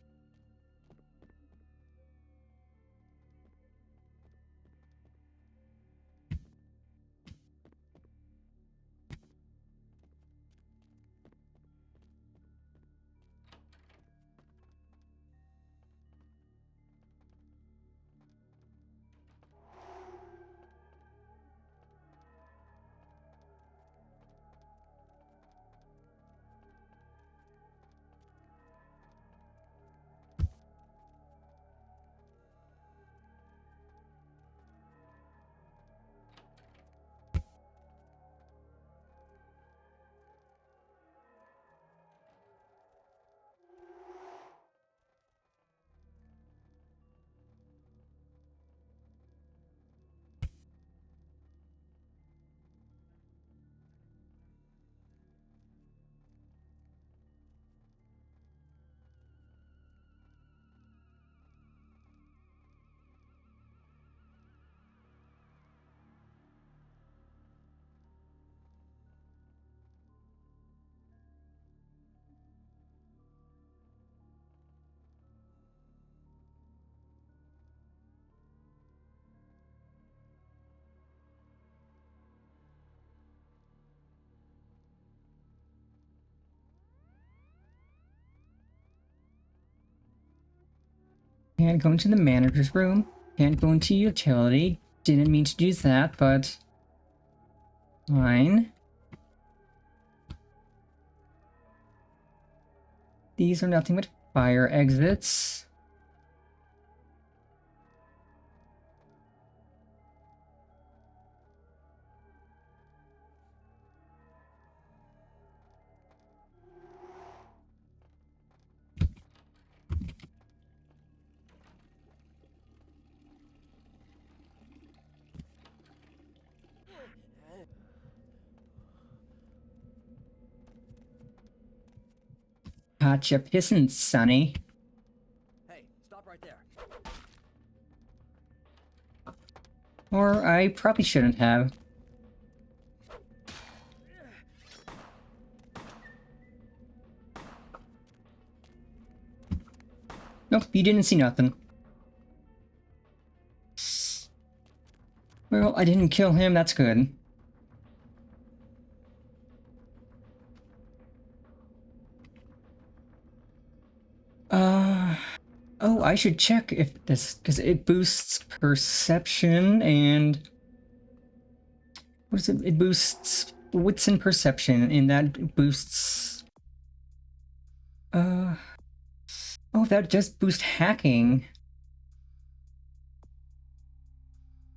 Can't go into the manager's room. Can't go into utility. Didn't mean to do that, but... fine. These are nothing but fire exits. Gotcha pissin', Sonny. Hey, stop right there. Or I probably shouldn't have. Nope, you didn't see nothing. Well, I didn't kill him, that's good. Oh, I should check if this, because it boosts perception and... what is it? It boosts wits and perception, and that boosts... oh, that does boost hacking.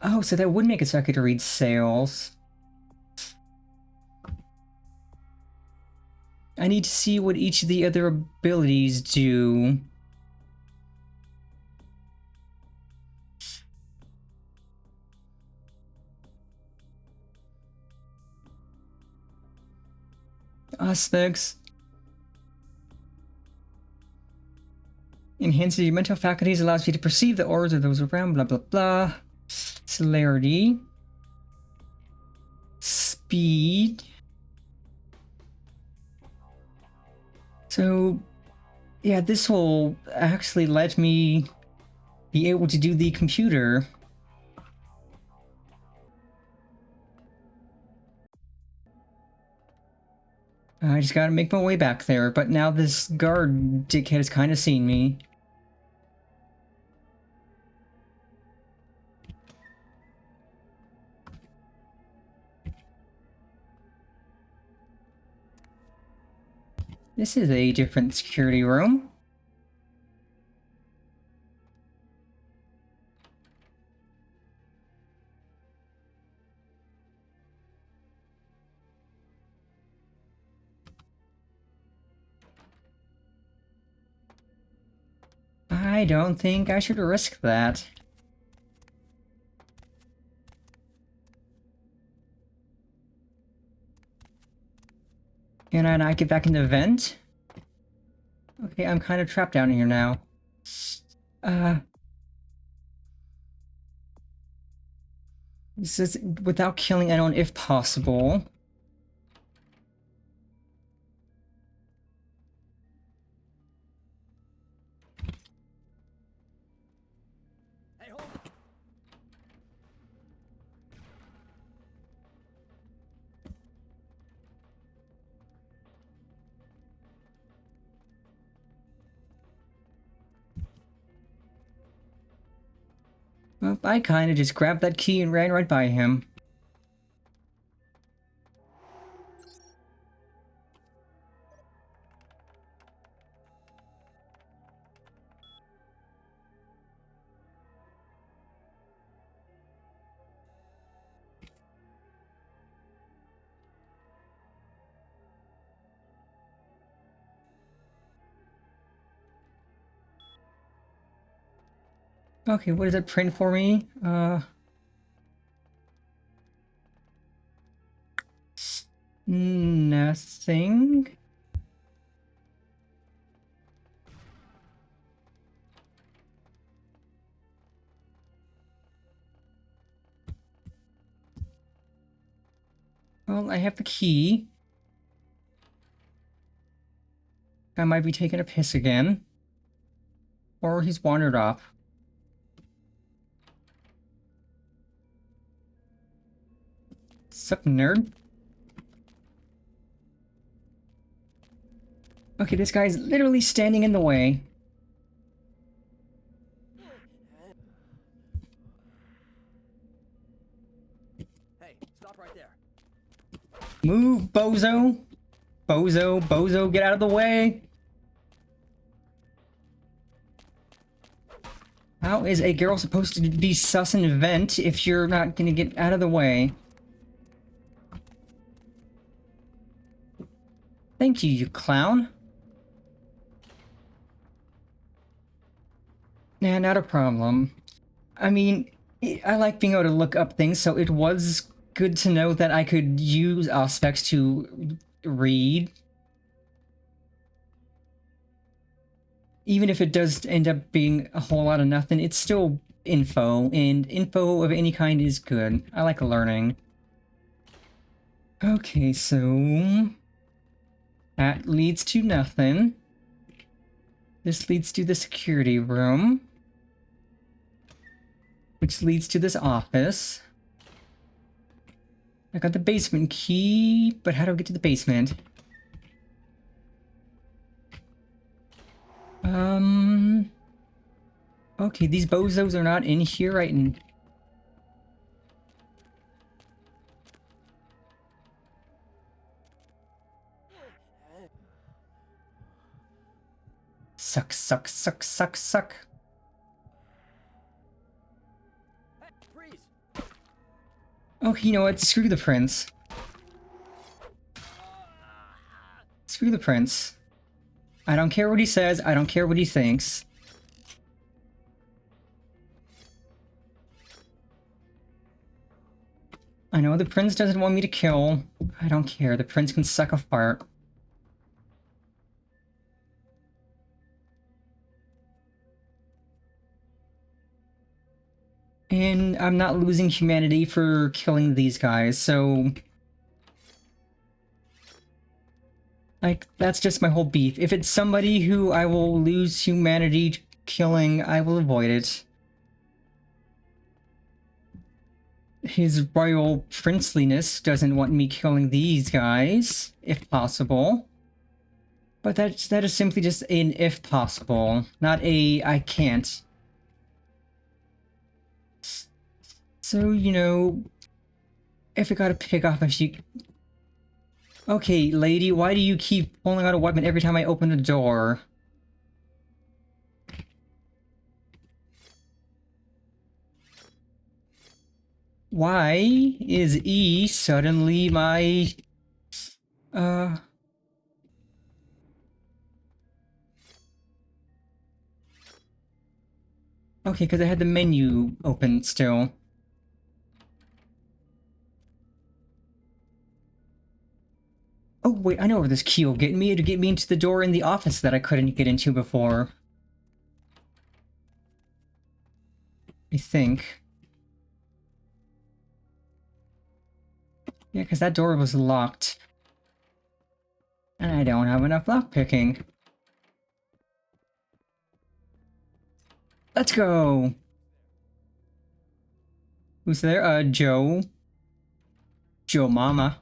Oh, so that would make it so I could read sales. I need to see what each of the other abilities do. Aspects. Enhances your mental faculties, allows you to perceive the auras of those around, blah blah blah. Celerity. Speed. So, yeah, this will actually let me be able to do the computer. I just gotta make my way back there, but now this guard dickhead has kind of seen me. This is a different security room. I don't think I should risk that. Can I not get back in the vent? Okay, I'm kind of trapped down here now. This is without killing anyone if possible. Hey, hold. Well, I kind of just grabbed that key and ran right by him. Okay, what does it print for me? Nothing. Well, I have the key. I might be taking a piss again. Or he's wandered off. Sup, nerd? Okay, this guy's literally standing in the way. Bozo? Bozo, get out of the way! How is a girl supposed to be sus and vent if you're not gonna get out of the way? Thank you, you clown. Nah, not a problem. I mean, I like being able to look up things, so it was good to know that I could use aspects to read. Even if it does end up being a whole lot of nothing, it's still info, and info of any kind is good. I like learning. Okay, so... that leads to nothing. This leads to the security room. Which leads to this office. I got the basement key, but how do I get to the basement? Okay, these bozos are not in here right now. Suck. Oh, you know what? Screw the prince. Screw the prince. I don't care what he says, I don't care what he thinks. I know the prince doesn't want me to kill. I don't care, the prince can suck a fart. And I'm not losing humanity for killing these guys, so... like, that's just my whole beef. If it's somebody who I will lose humanity killing, I will avoid it. His royal princeliness doesn't want me killing these guys, if possible. But that is simply just an if possible, not a I can't. So, you know, if I gotta pick off a few... okay, lady, why do you keep pulling out a weapon every time I open the door? Why is E suddenly my... okay, because I had the menu open still. Oh, wait, I know where this key will get me. It'll get me into the door in the office that I couldn't get into before. I think. Yeah, because that door was locked. And I don't have enough lockpicking. Let's go! Who's there? Joe. Joe Mama.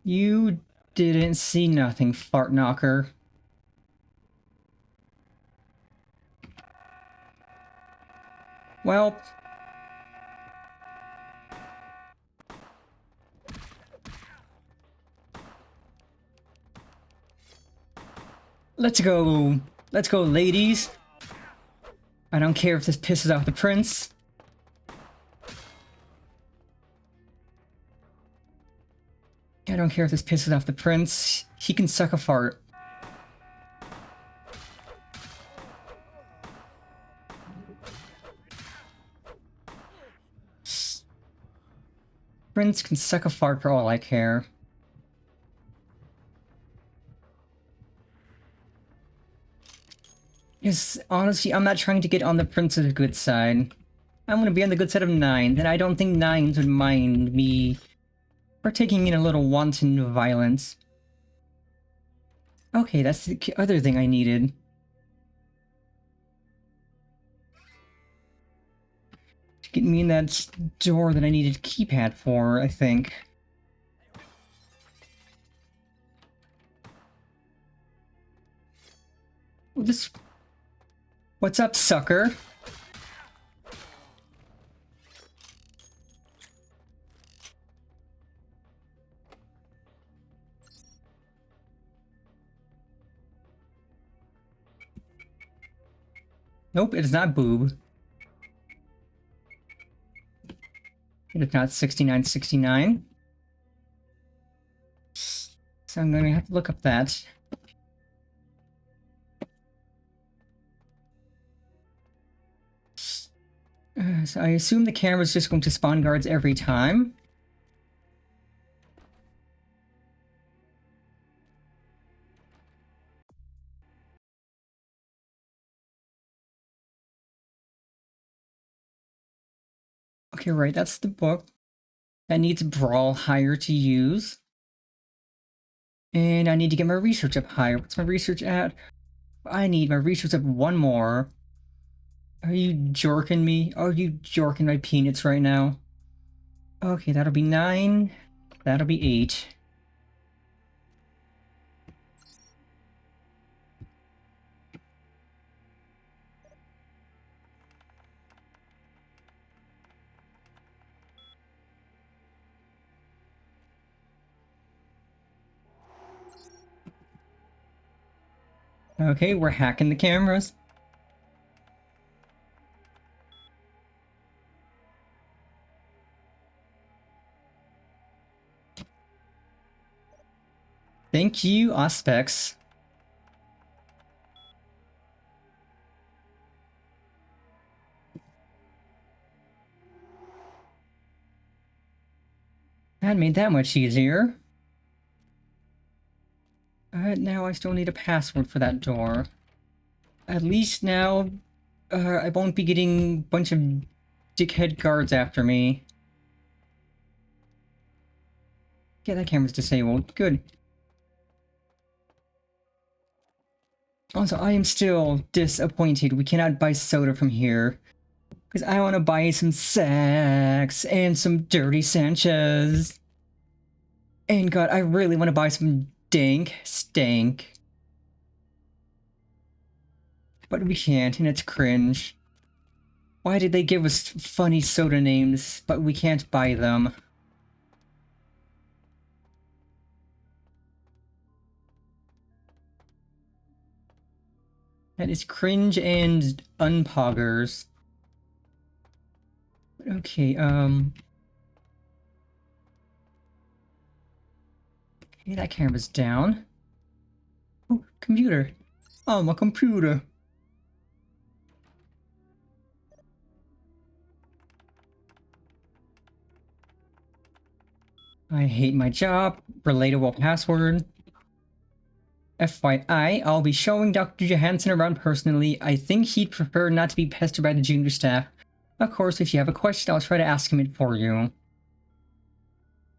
You didn't see nothing, fart knocker. Well... let's go! Let's go, ladies! I don't care if this pisses off the prince. I don't care if this pisses off the prince. He can suck a fart. Prince can suck a fart for all I care. Yes, honestly, I'm not trying to get on the prince's good side. I'm gonna be on the good side of Nines, and I don't think Nines would mind me partaking in a little wanton violence. Okay, that's the other thing I needed. get me in that door that I needed a keypad for, I think. This... What's up, sucker? Nope, it is not boob. It is not 6969. So I'm going to have to look up that. So I assume the camera's just going to spawn guards every time. Okay, right, that's the book. That needs Brawl higher to use. And I need to get my research up higher. What's my research at? I need my research up one more. Are you jorking me? Are you jorking my peanuts right now? Okay, that'll be 9. That'll be 8. Okay, we're hacking the cameras. Thank you, Auspex. That made that much easier. Now I still need a password for that door. At least now, I won't be getting a bunch of dickhead guards after me. Yeah, that camera's disabled. Good. Also, I am still disappointed we cannot buy soda from here. Because I want to buy some sex and some dirty Sanchez. And God, I really want to buy some dank stank. But we can't, and it's cringe. Why did they give us funny soda names, but we can't buy them? That is cringe and unpoggers. Okay, okay, that camera's down. Oh, computer. Oh, my computer. I hate my job. Relatable password. FYI, I'll be showing Dr. Johansson around personally. I think he'd prefer not to be pestered by the junior staff. Of course, if you have a question, I'll try to ask him it for you.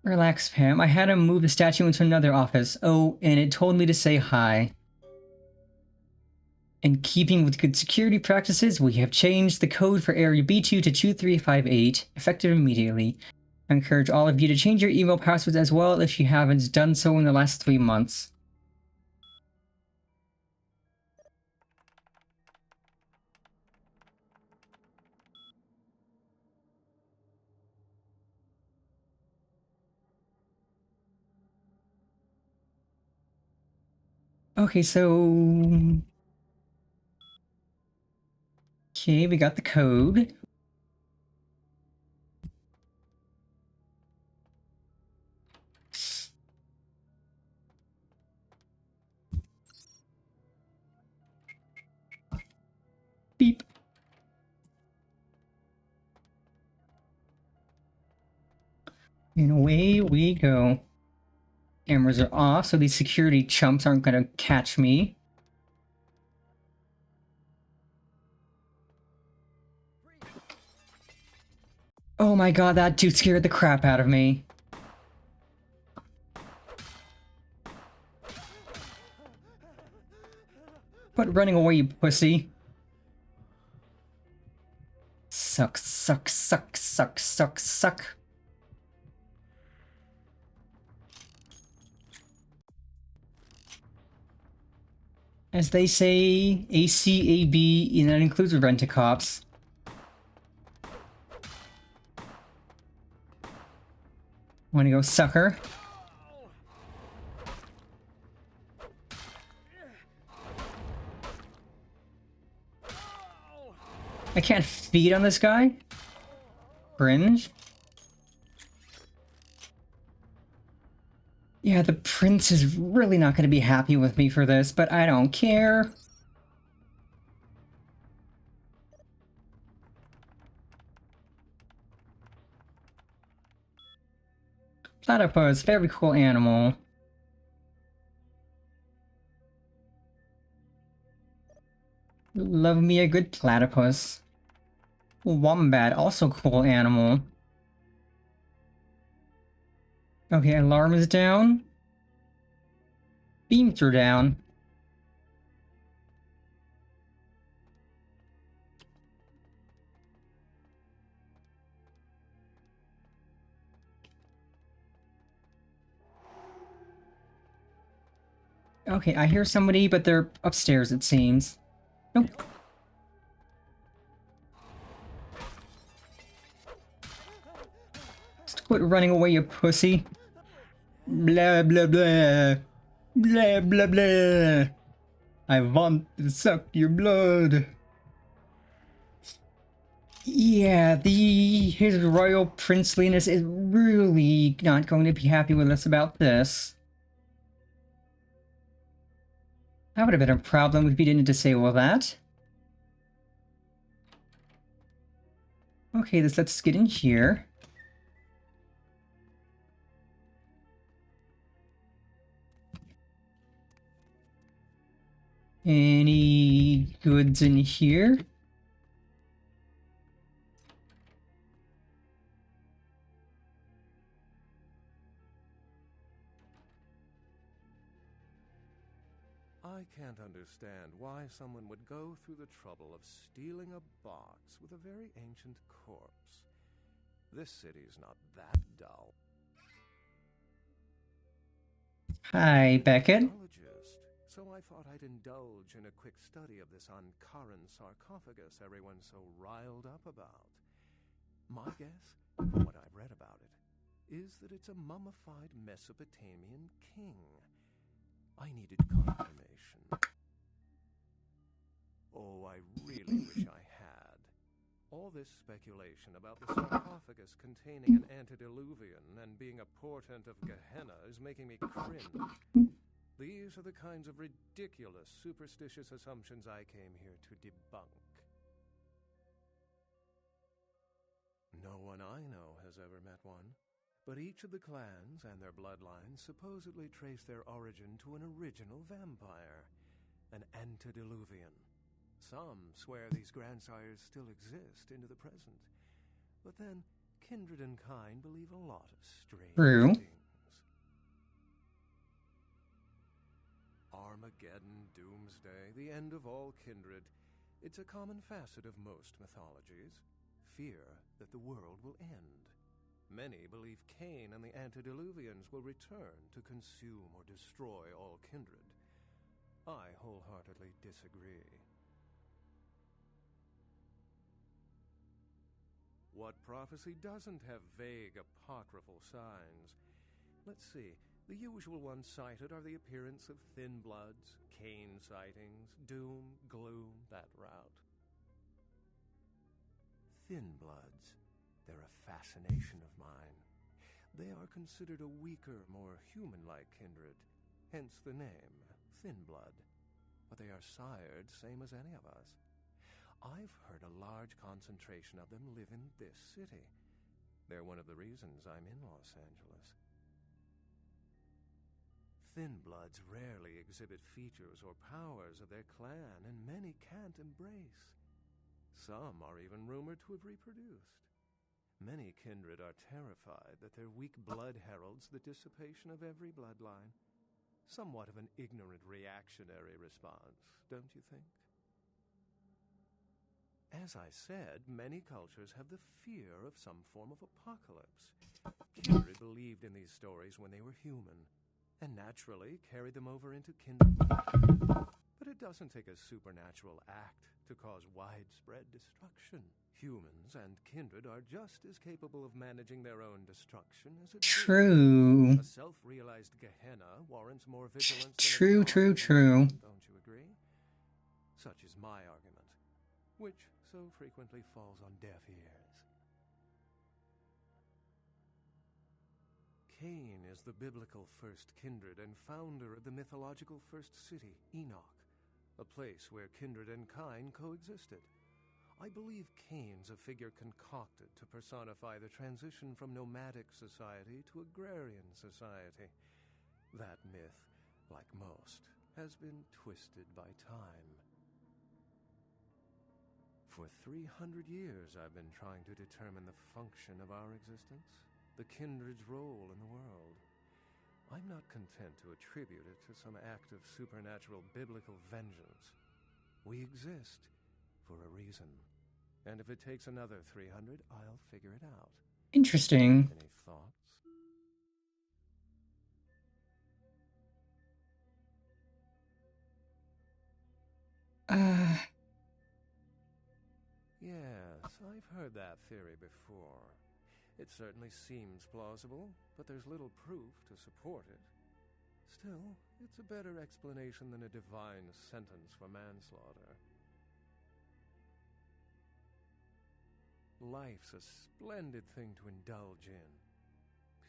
Relax, Pam. I had him move the statue into another office. Oh, and it told me to say hi. In keeping with good security practices, we have changed the code for Area B2 to 2358, effective immediately. I encourage all of you to change your email passwords as well if you haven't done so in the last 3 months. Okay, so... Okay, we got the code. Beep. And away we go. Cameras are off, so these security chumps aren't gonna catch me. Oh my god, that dude scared the crap out of me. Quit running away, you pussy. suck, suck, suck, suck, suck, suck. As they say, ACAB, and that includes rent-a-cops. Wanna go, sucker? I can't feed on this guy? Cringe? Yeah, the prince is really not going to be happy with me for this, but I don't care. Platypus, very cool animal. Love me a good platypus. Wombat, also cool animal. Okay, alarm is down. Beams are down. Okay, I hear somebody, but they're upstairs, it seems. Nope. Just quit running away, you pussy. Blah, blah, blah. Blah, blah, blah. I want to suck your blood. Yeah, his royal princeliness is really not going to be happy with us about this. That would have been a problem if he didn't disable that. Okay, let's get in here. Any goods in here? I can't understand why someone would go through the trouble of stealing a box with a very ancient corpse. This city's not that dull. Hi, Beckett. So I thought I'd indulge in a quick study of this Ankaran sarcophagus everyone's so riled up about. My guess, from what I've read about it, is that it's a mummified Mesopotamian king. I needed confirmation. Oh, I really wish I had. All this speculation about the sarcophagus containing an antediluvian and being a portent of Gehenna is making me cringe. These are the kinds of ridiculous, superstitious assumptions I came here to debunk. No one I know has ever met one, but each of the clans and their bloodlines supposedly trace their origin to an original vampire, an antediluvian. Some swear these grandsires still exist into the present, but then kindred and kind believe a lot of strange things. Armageddon, doomsday, the end of all kindred. It's a common facet of most mythologies. Fear that the world will end. Many believe Cain and the antediluvians will return to consume or destroy all kindred. I wholeheartedly disagree. What prophecy doesn't have vague apocryphal signs? Let's see. The usual ones cited are the appearance of thin bloods, Cain sightings, doom, gloom, that route. Thin bloods. They're a fascination of mine. They are considered a weaker, more human-like kindred, hence the name, Thin Blood. But they are sired same as any of us. I've heard a large concentration of them live in this city. They're one of the reasons I'm in Los Angeles. Thin Bloods rarely exhibit features or powers of their clan, and many can't embrace. Some are even rumored to have reproduced. Many kindred are terrified that their weak blood heralds the dissipation of every bloodline. Somewhat of an ignorant reactionary response, don't you think? As I said, many cultures have the fear of some form of apocalypse. Kindred believed in these stories when they were human, and naturally carried them over into kindred. But it doesn't take a supernatural act to cause widespread destruction. Humans and kindred are just as capable of managing their own destruction as a True. A self-realized Gehenna warrants more vigilance True, than a true, God true. in this world, don't you agree? Such is my argument, which so frequently falls on deaf ears. Cain is the biblical first kindred and founder of the mythological first city, Enoch, a place where kindred and kine coexisted. I believe Cain's a figure concocted to personify the transition from nomadic society to agrarian society. That myth, like most, has been twisted by time. For 300 years I've been trying to determine the function of our existence, the kindred's role in the world. I'm not content to attribute it to some act of supernatural biblical vengeance. We exist for a reason. And if it takes another 300, I'll figure it out. Interesting. Any thoughts? Yes, I've heard that theory before. It certainly seems plausible, but there's little proof to support it. Still, it's a better explanation than a divine sentence for manslaughter. Life's a splendid thing to indulge in.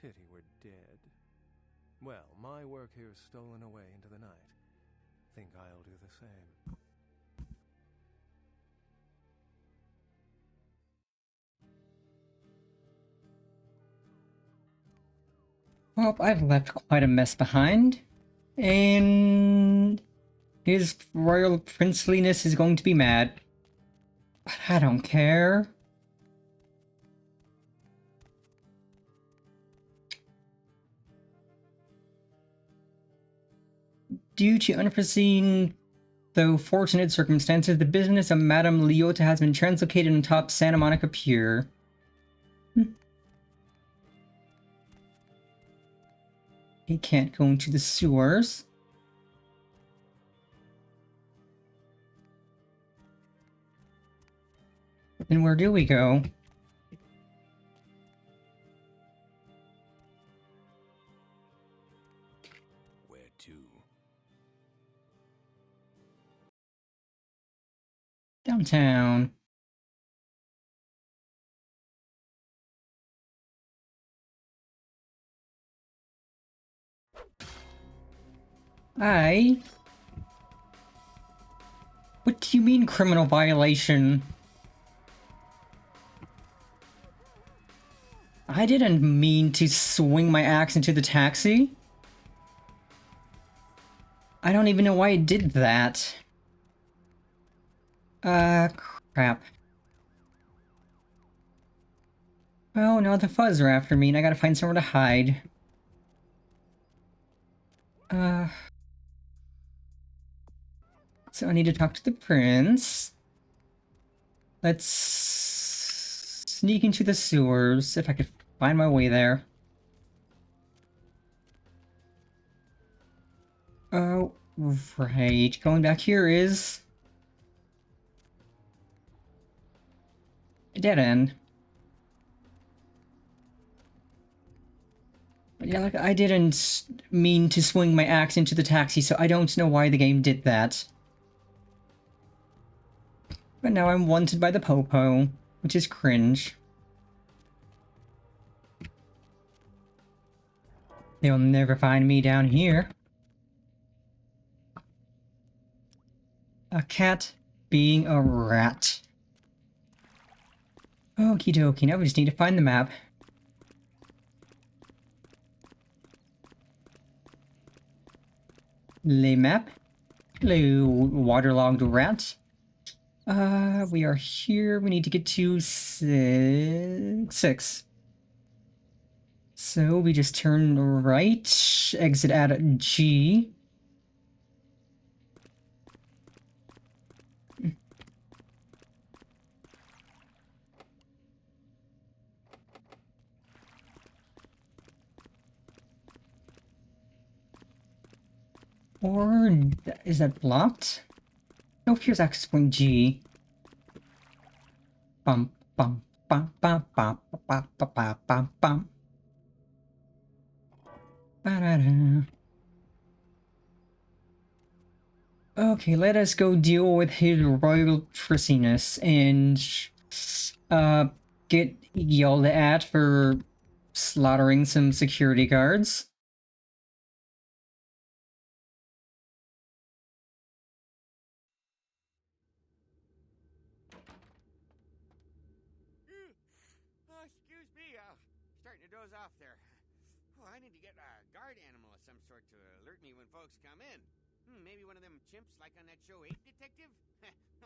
Pity we're dead. Well, my work here's stolen away into the night. Think I'll do the same. Well, I've left quite a mess behind. And his royal princeliness is going to be mad. But I don't care. Due to unforeseen, though fortunate circumstances, the business of Madame Leota has been translocated on top Santa Monica Pier. He can't go into the sewers. Then where do we go? Where to? Downtown. What do you mean criminal violation? I didn't mean to swing my axe into the taxi. I don't even know why I did that. Crap. Oh, now the fuzz are after me and I gotta find somewhere to hide. So I need to talk to the prince. Let's sneak into the sewers if I could find my way there. Oh, right. Going back here is a dead end. But yeah, like, I didn't mean to swing my axe into the taxi, so I don't know why the game did that. But now I'm wanted by the Popo, which is cringe. They'll never find me down here. A cat being a rat. Okie dokie, now we just need to find the map. Le map. Hello, waterlogged rat. We are here. We need to get to 6. So we just turn right, exit at G. Or is that blocked? Nope, here's access point G. Bum bum bum bum bum bum bum bum bum bum. Ba-da-da. Okay, let us go deal with his royal prissiness and get yelled at for slaughtering some security guards. Oh, excuse me, starting to doze off there. Oh, I need to get a guard animal of some sort to alert me when folks come in. Maybe one of them chimps like on that show 8 Detective?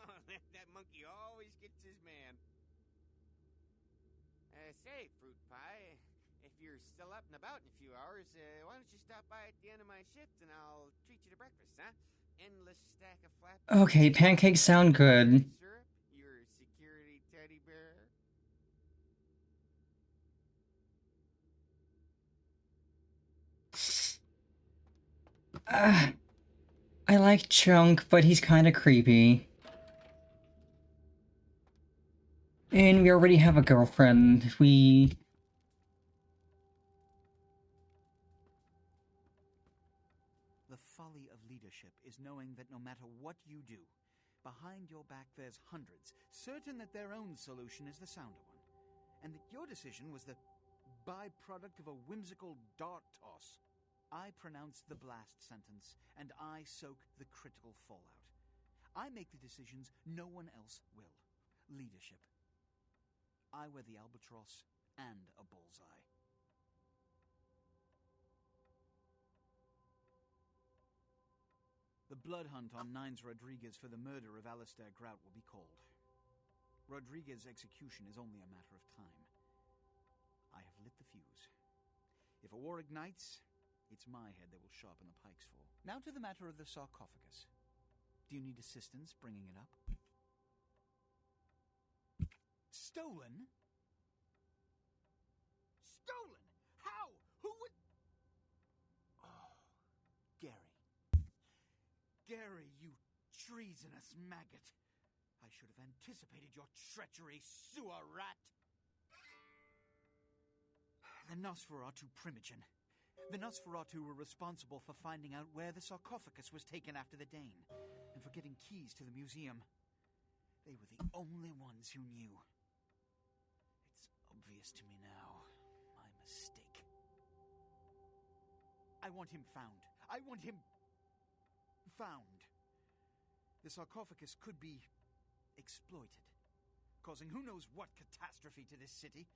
Oh, that monkey always gets his man. Say, Fruit Pie, if you're still up and about in a few hours, why don't you stop by at the end of my shift and I'll treat you to breakfast, huh? Endless stack of flat. Okay, pancakes sound good. Syrup, your security teddy bear. I like Chunk, but he's kind of creepy. And we already have a girlfriend. The folly of leadership is knowing that no matter what you do, behind your back there's hundreds, certain that their own solution is the sounder one, and that your decision was the byproduct of a whimsical dart toss. I pronounce the blast sentence, and I soak the critical fallout. I make the decisions no one else will. Leadership. I wear the albatross and a bullseye. The blood hunt on Nines Rodriguez for the murder of Alistair Grout will be called. Rodriguez's execution is only a matter of time. I have lit the fuse. If a war ignites, it's my head they will sharpen the pikes for. Now to the matter of the sarcophagus. Do you need assistance bringing it up? Stolen? Stolen? How? Who would... Oh, Gary. Gary, you treasonous maggot. I should have anticipated your treachery, sewer rat. The Nosferatu Primogen. The Nosferatu were responsible for finding out where the sarcophagus was taken after the Dane, and for getting keys to the museum. They were the only ones who knew. It's obvious to me now. My mistake. I want him found. I want him... found. The sarcophagus could be exploited, causing who knows what catastrophe to this city,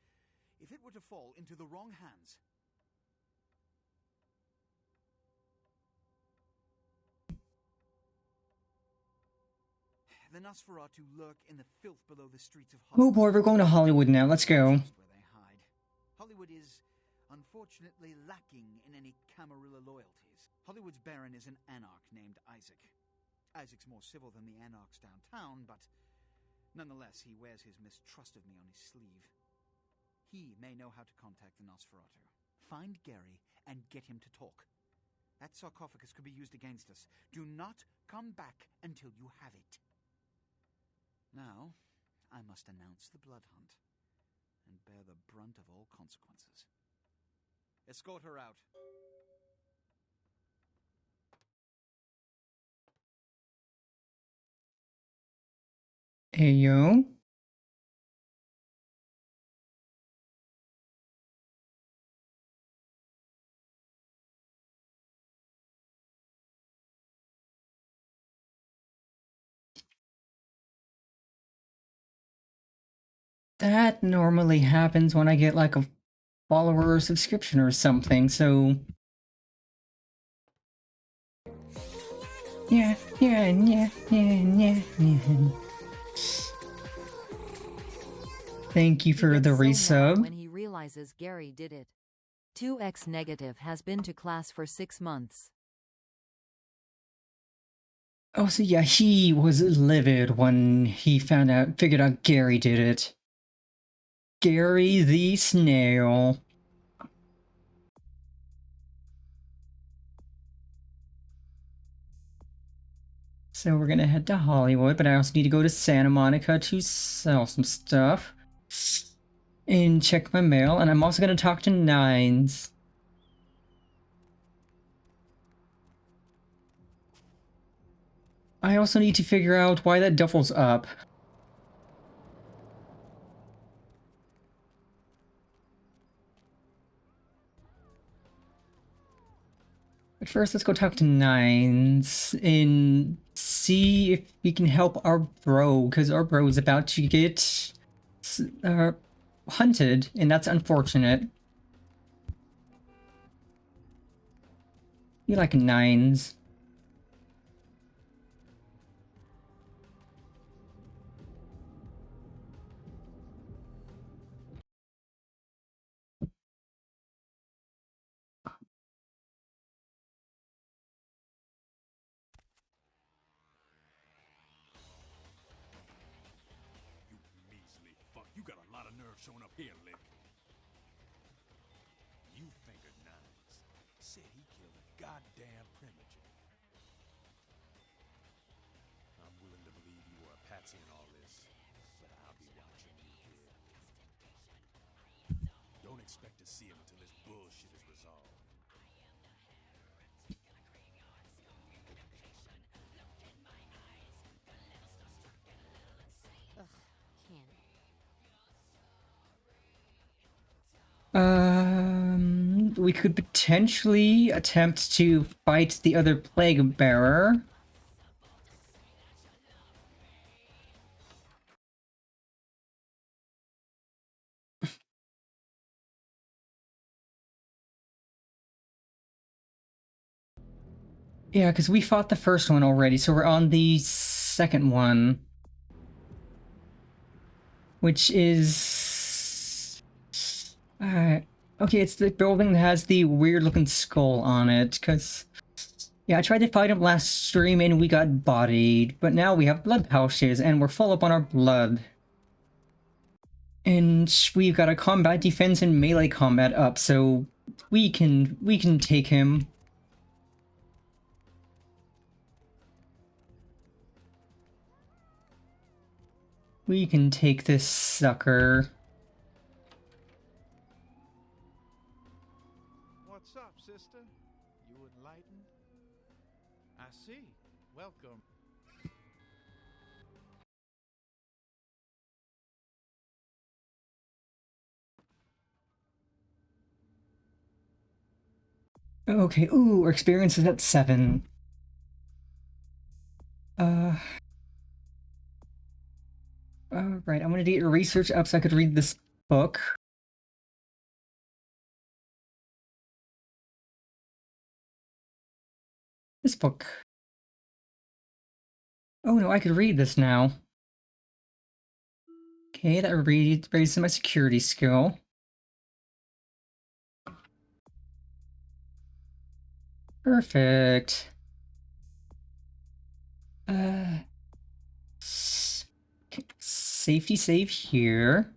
if it were to fall into the wrong hands. The Nosferatu lurk in the filth below the streets of Hollywood. Oh boy, we're going to Hollywood now. Let's go. Just where they hide. Hollywood is, unfortunately, lacking in any Camarilla loyalties. Hollywood's baron is an anarch named Isaac. Isaac's more civil than the anarchs downtown, but nonetheless, he wears his mistrust of me on his sleeve. He may know how to contact the Nosferatu. Find Gary and get him to talk. That sarcophagus could be used against us. Do not come back until you have it. Now, I must announce the blood hunt and bear the brunt of all consequences. Escort her out. Hey, yo. That normally happens when I get like a follower or subscription or something, so... Yeah. Thank you for the resub. When he realizes Gary did it. 2x negative has been to class for 6 months. Oh, so yeah, he was livid when he figured out Gary did it. Gary the Snail. So we're gonna head to Hollywood, but I also need to go to Santa Monica to sell some stuff. And check my mail, and I'm also gonna talk to Nines. I also need to figure out why that duffel's up. But first, let's go talk to Nines and see if we can help our bro, because our bro is about to get hunted, and that's unfortunate. You like Nines. You measly fuck. You got a lot of nerve showing up here, Lick. You fingered Nines. Said he killed a goddamn primogen. I'm willing to believe you were a patsy in all this, but I'll be watching you, kid. Don't expect to see him until this bullshit is resolved. Ugh, can't. We could potentially attempt to fight the other plague bearer. Yeah, because we fought the first one already, so we're on the second one. Which is... okay, it's the building that has the weird-looking skull on it, because... Yeah, I tried to fight him last stream and we got bodied, but now we have blood pouches and we're full up on our blood. And we've got a combat defense and melee combat up, so we can take him. We can take this sucker. What's up, sister? You enlightened? I see. Welcome. Okay, ooh, our experience is at 7. Right, I wanted to get your research up so I could read this book. This book. Oh no, I could read this now. Okay, that raises my security skill. Perfect. Safety save here.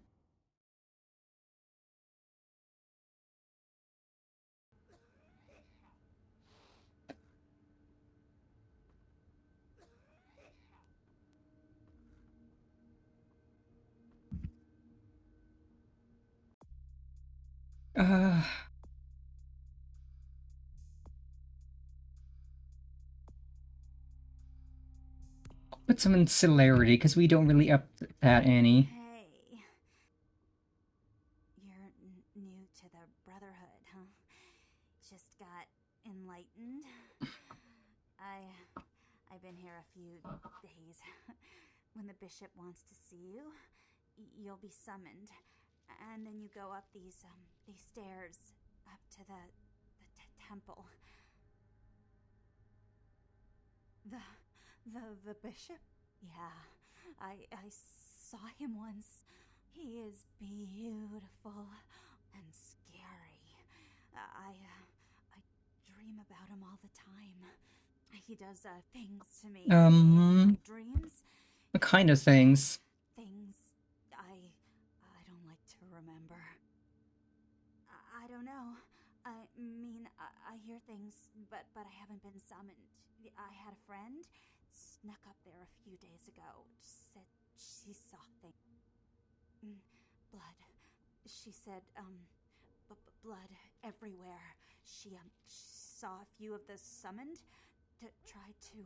Put some in celerity, because we don't really up that any. Hey. You're new to the Brotherhood, huh? Just got enlightened? I've been here a few days. When the bishop wants to see you, you'll be summoned. And then you go up these stairs up to the temple. The bishop? Yeah, I saw him once. He is beautiful and scary. I dream about him all the time. He does things to me in my dreams. What kind of things? Things I don't like to remember. I don't know. I mean, I hear things, but I haven't been summoned. I had a friend. snuck up there a few days ago. Said she saw things. Blood. She said, blood everywhere. She saw a few of the summoned to try to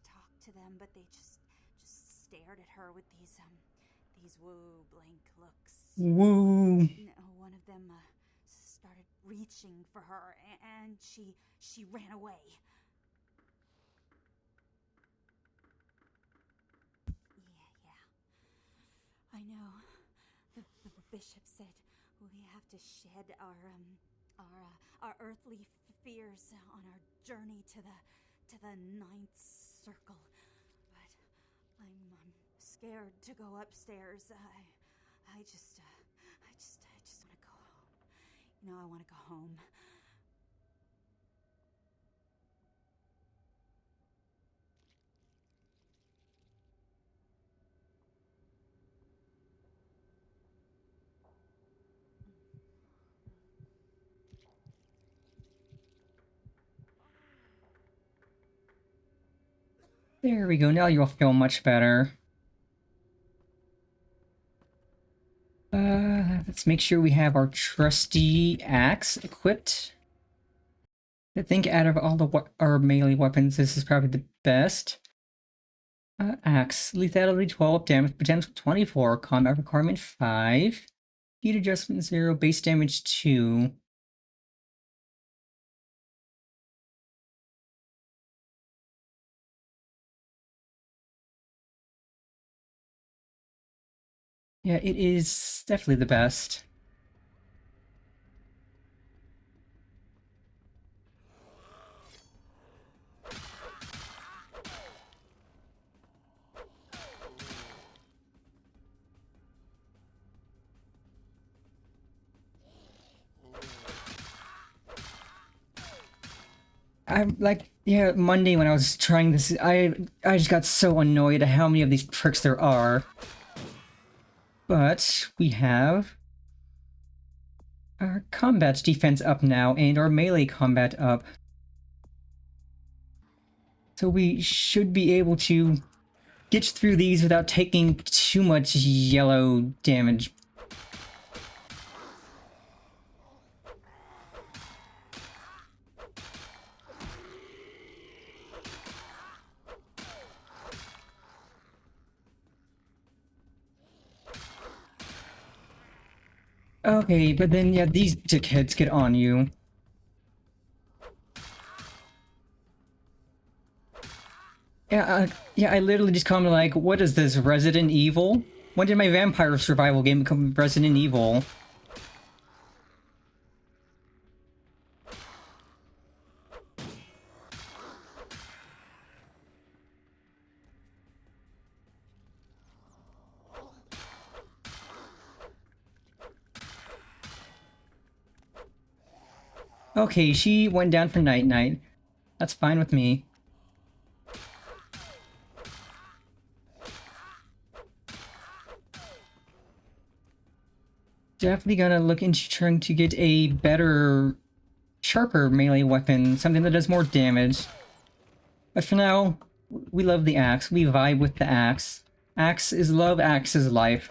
talk to them, but they just stared at her with these blank looks. Woo. One of them started reaching for her, and she ran away. Yeah. I know. The bishop said we have to shed our earthly fears on our journey to the ninth circle. But I'm scared to go upstairs. I just want to go home. I want to go home. There we go, now you'll feel much better. Let's make sure we have our trusty axe equipped. I think out of all our melee weapons, this is probably the best. Axe, lethality 12, damage potential 24, combat requirement 5, speed adjustment 0, base damage 2. Yeah, it is definitely the best. Yeah, Monday when I was trying this, I just got so annoyed at how many of these pricks there are. But we have our combat defense up now, and our melee combat up. So we should be able to get through these without taking too much yellow damage. Okay, but then, yeah, these dickheads get on you. Yeah, I literally just commented like, what is this, Resident Evil? When did my vampire survival game become Resident Evil? Okay, she went down for night-night. That's fine with me. Definitely gonna look into trying to get a better, sharper melee weapon, something that does more damage. But for now, we love the axe. We vibe with the axe. Axe is love, axe is life.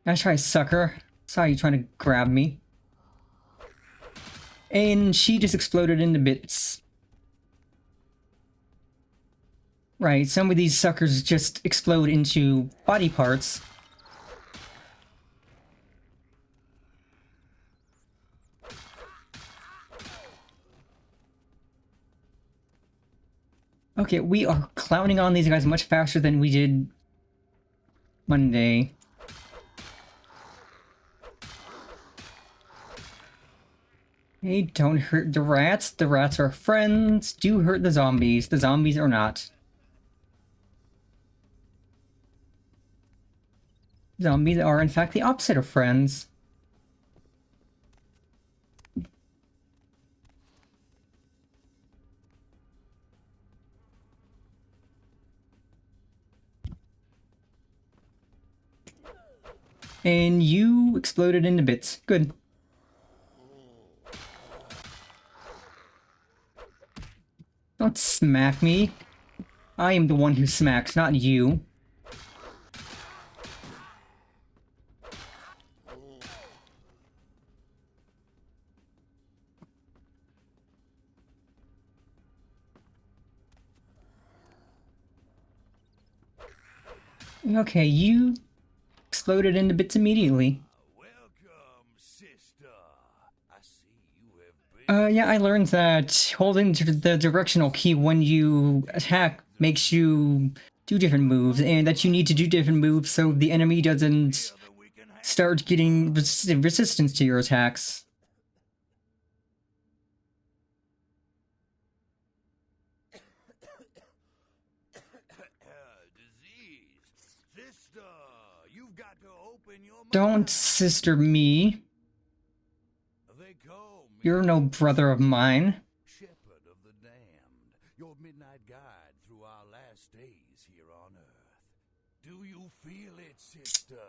Nice try, sucker. Saw you trying to grab me. And she just exploded into bits. Right, some of these suckers just explode into body parts. Okay, we are clowning on these guys much faster than we did Monday. Hey, don't hurt the rats. The rats are friends. Do hurt the zombies. The zombies are not. Zombies are, in fact, the opposite of friends. And you exploded into bits. Good. Don't smack me. I am the one who smacks, not you. Okay, you exploded into bits immediately. Welcome, sister. I see you have been. Yeah, I learned that holding the directional key when you attack makes you do different moves, and that you need to do different moves so the enemy doesn't start getting resistance to your attacks. Disease. Sister, you've got to open your mind. Don't sister me. They call me You're no brother of mine. Shepherd of the Damned, your midnight guide through our last days here on Earth. Do you feel it, sister?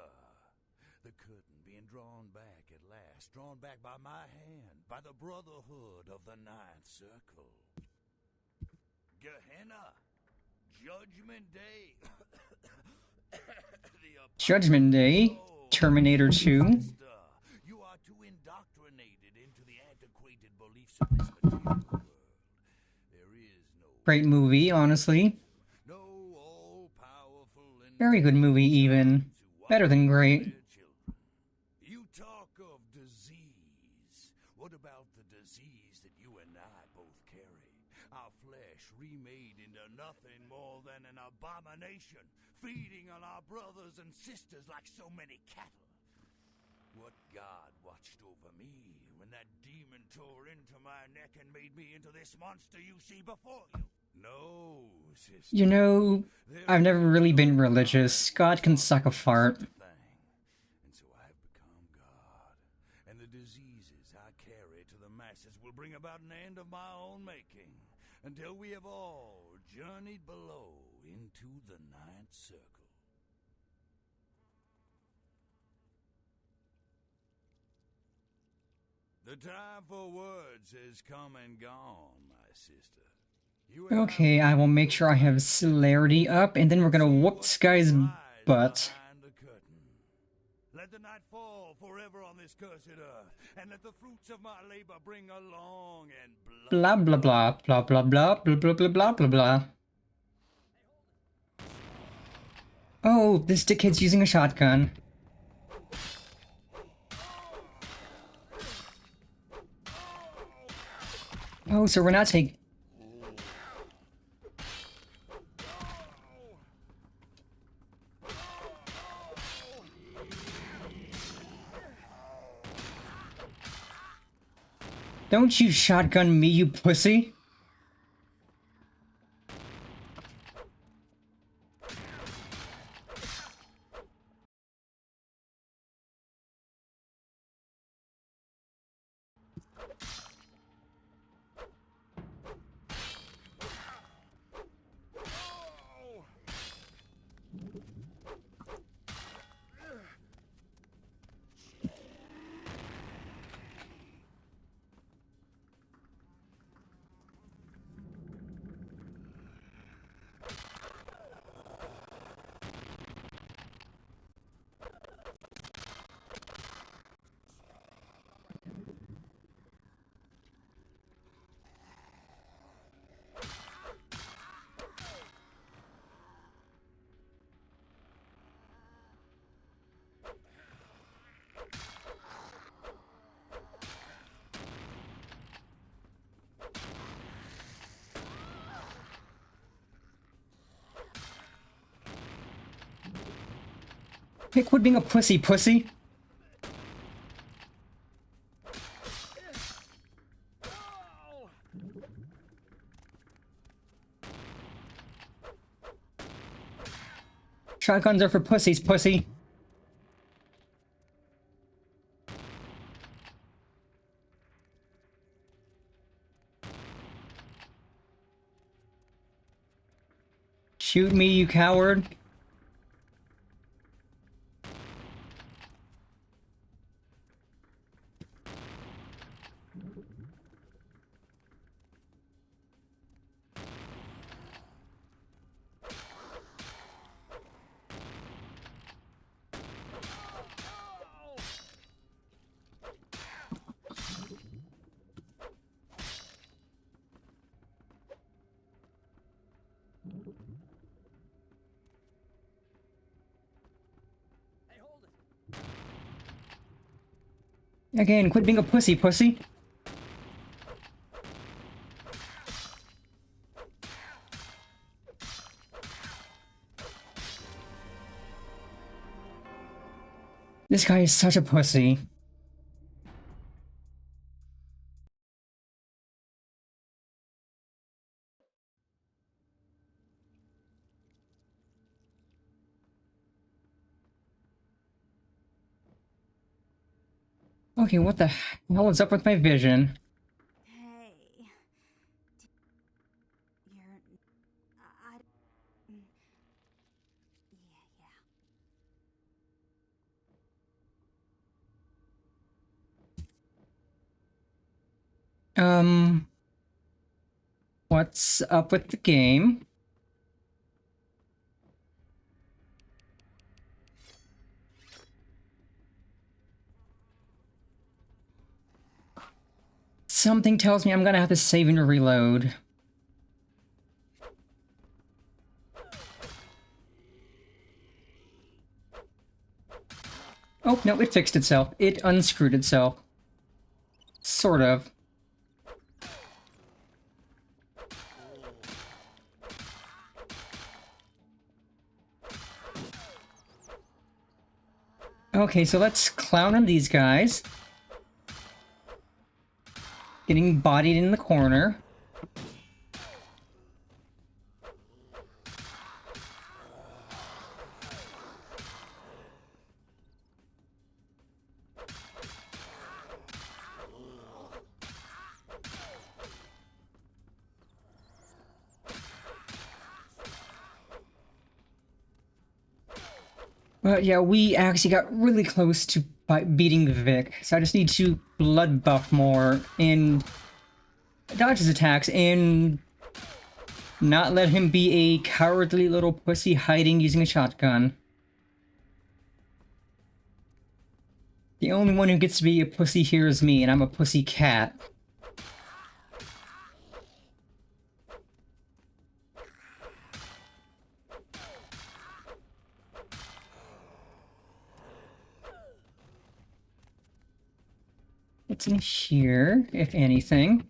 The curtain being drawn back at last, drawn back by my hand, by the Brotherhood of the Ninth Circle. Gehenna, Judgment Day. Judgment Day, Terminator 2. You are too indoctrinated into the antiquated beliefs of this material world. There is no Great movie, honestly. Very good movie, even. Better than great. You talk of disease. What about the disease that you and I both carry? Our flesh remade into nothing more than an abomination, feeding on our brothers and sisters like so many cattle. What God watched over me when that demon tore into my neck and made me into this monster you see before you? No, sister. You know, I've never really been religious. God can suck a fart. And so I've become God. And the diseases I carry to the masses will bring about an end of my own making, until we have all journeyed below into the Ninth Circle. The time for words has come and gone, my sister. Okay, I will make sure I have celerity up, and then we're gonna whoop this guy's butt. Let the night fall forever on this cursed earth, and let the fruits of my labor bring a long and Blah blah blah blah blah blah blah blah blah blah blah blah. Oh, this dickhead's using a shotgun. Oh, so we're not taking... Don't you shotgun me, you pussy! Hey, quit being a pussy, pussy! Shotguns are for pussies, pussy! Shoot me, you coward! Again, quit being a pussy. This guy is such a pussy. Okay, what the hell is up with my vision? Hey. You're. I. Yeah, What's up with the game? Something tells me I'm gonna have to save and reload. Oh, no, it fixed itself. It unscrewed itself. Sort of. Okay, so let's clown on these guys. Getting bodied in the corner. Well, yeah, we actually got really close to beating Vic, so I just need to blood buff more and dodge his attacks and not let him be a cowardly little pussy hiding using a shotgun. The only one who gets to be a pussy here is me, and I'm a pussy cat. What's in here, if anything?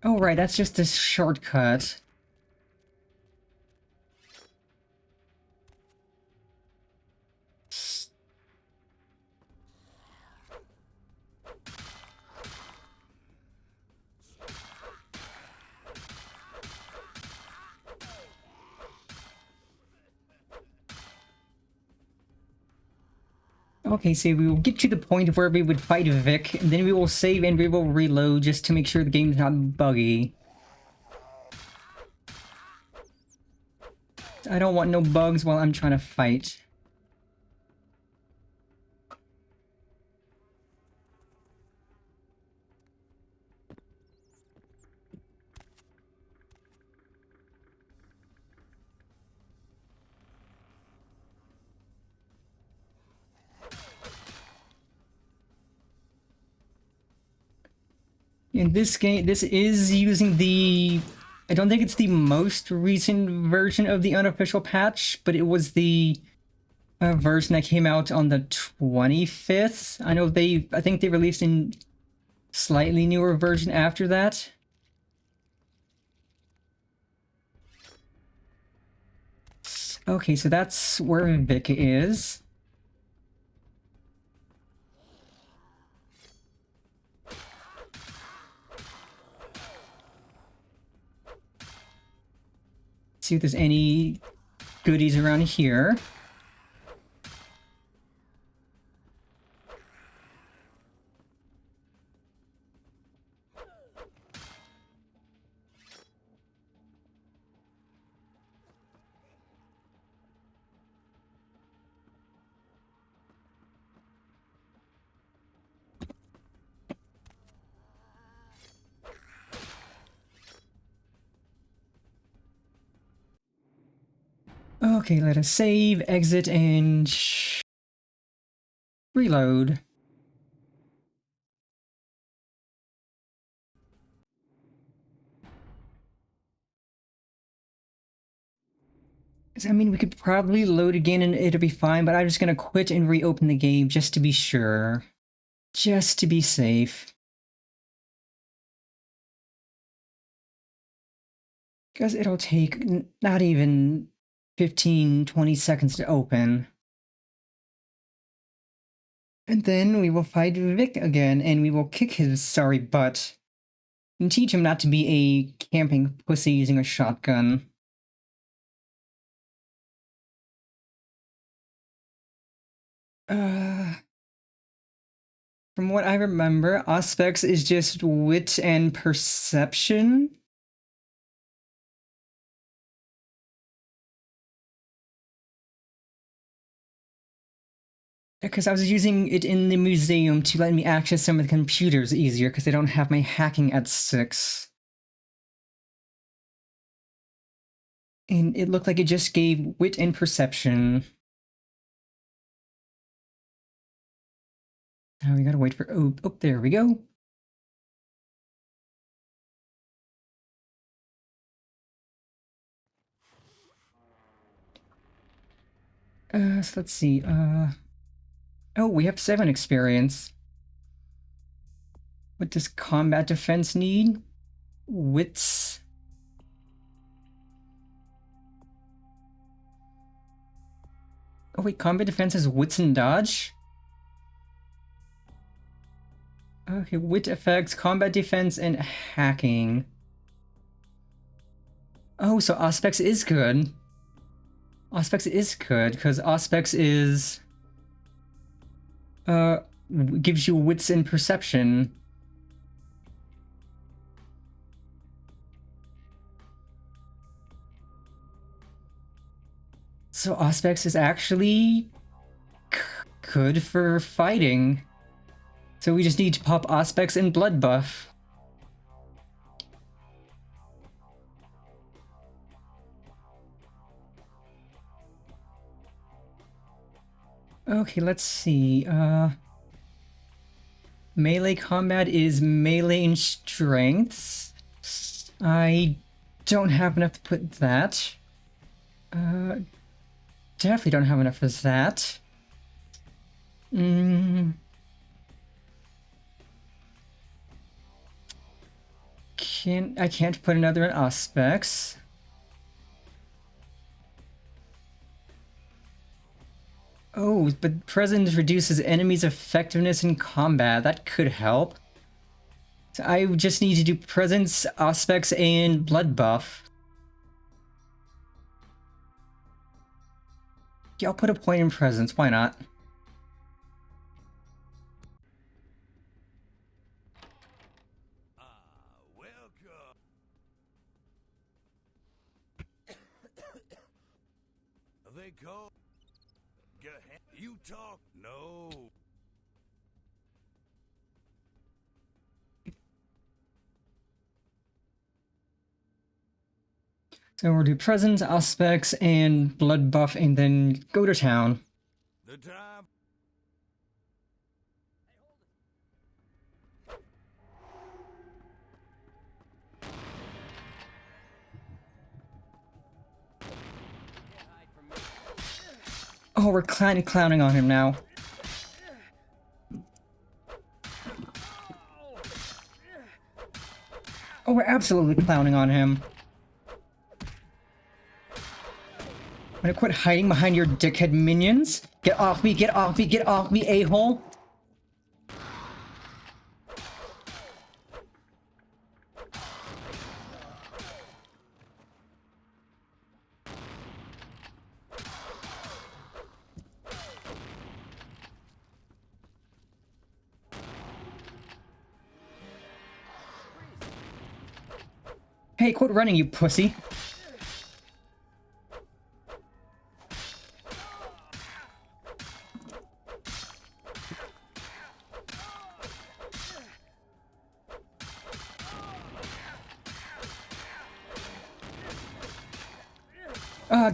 Oh, right, that's just a shortcut. Okay, so we will get to the point where we would fight Vic, and then we will save and we will reload just to make sure the game's not buggy. I don't want no bugs while I'm trying to fight. In this game, this is using the... I don't think it's the most recent version of the unofficial patch, but it was the version that came out on the 25th. I think they released a slightly newer version after that. Okay, so that's where Vic is. See if there's any goodies around here. Okay, let us save, exit, and reload. 'Cause, I mean, we could probably load again and it'll be fine, but I'm just gonna quit and reopen the game just to be sure. Just to be safe. Because it'll take not even 15-20 seconds to open. And then we will fight Vic again, and we will kick his sorry butt. And teach him not to be a camping pussy using a shotgun. From what I remember, Auspex is just wit and perception. Because I was using it in the museum to let me access some of the computers easier, because I don't have my hacking at 6. And it looked like it just gave wit and perception. Now we gotta wait for... Oh, there we go. So let's see, oh, we have 7 experience. What does combat defense need? Wits. Oh wait, combat defense is wits and dodge? Okay, wit effects, combat defense, and hacking. Oh, so Auspex is good. Auspex is good, because Auspex is... gives you wits and perception. So Auspex is actually good for fighting. So we just need to pop Auspex and Blood Buff. Okay, let's see. Melee combat is melee and strength. I don't have enough to put that. Definitely don't have enough for that. I can't put another in Auspex. Oh, but Presence reduces enemies' effectiveness in combat. That could help. So I just need to do Presence, Auspex, and Blood Buff. Yeah, I'll put a point in Presence. Why not? They go. You talk. No. So we'll do Presence, Auspex, and Blood Buff, and then go to town. The time. Oh, we're kind of clowning on him now. Oh, we're absolutely clowning on him. I'm gonna quit hiding behind your dickhead minions. Get off me, get off me, get off me, a-hole. Hey, quit running, you pussy.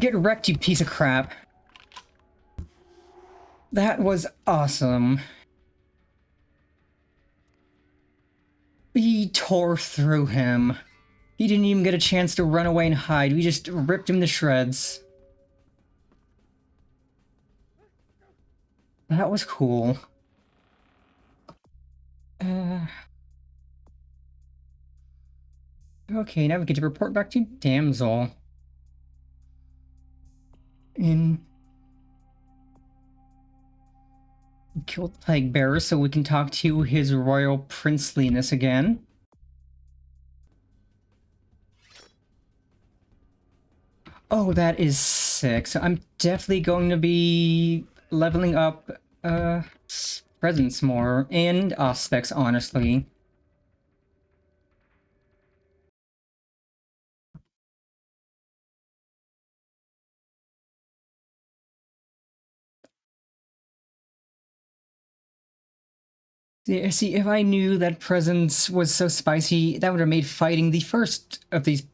Get wrecked, you piece of crap. That was awesome. We tore through him. He didn't even get a chance to run away and hide. We just ripped him to shreds. That was cool. Okay, now we get to report back to Damsel. Kill the Plague Bearer so we can talk to his royal princeliness again. Oh, that is sick. So I'm definitely going to be leveling up presence more, and aspects, honestly. See, if I knew that presence was so spicy, that would have made fighting the first of these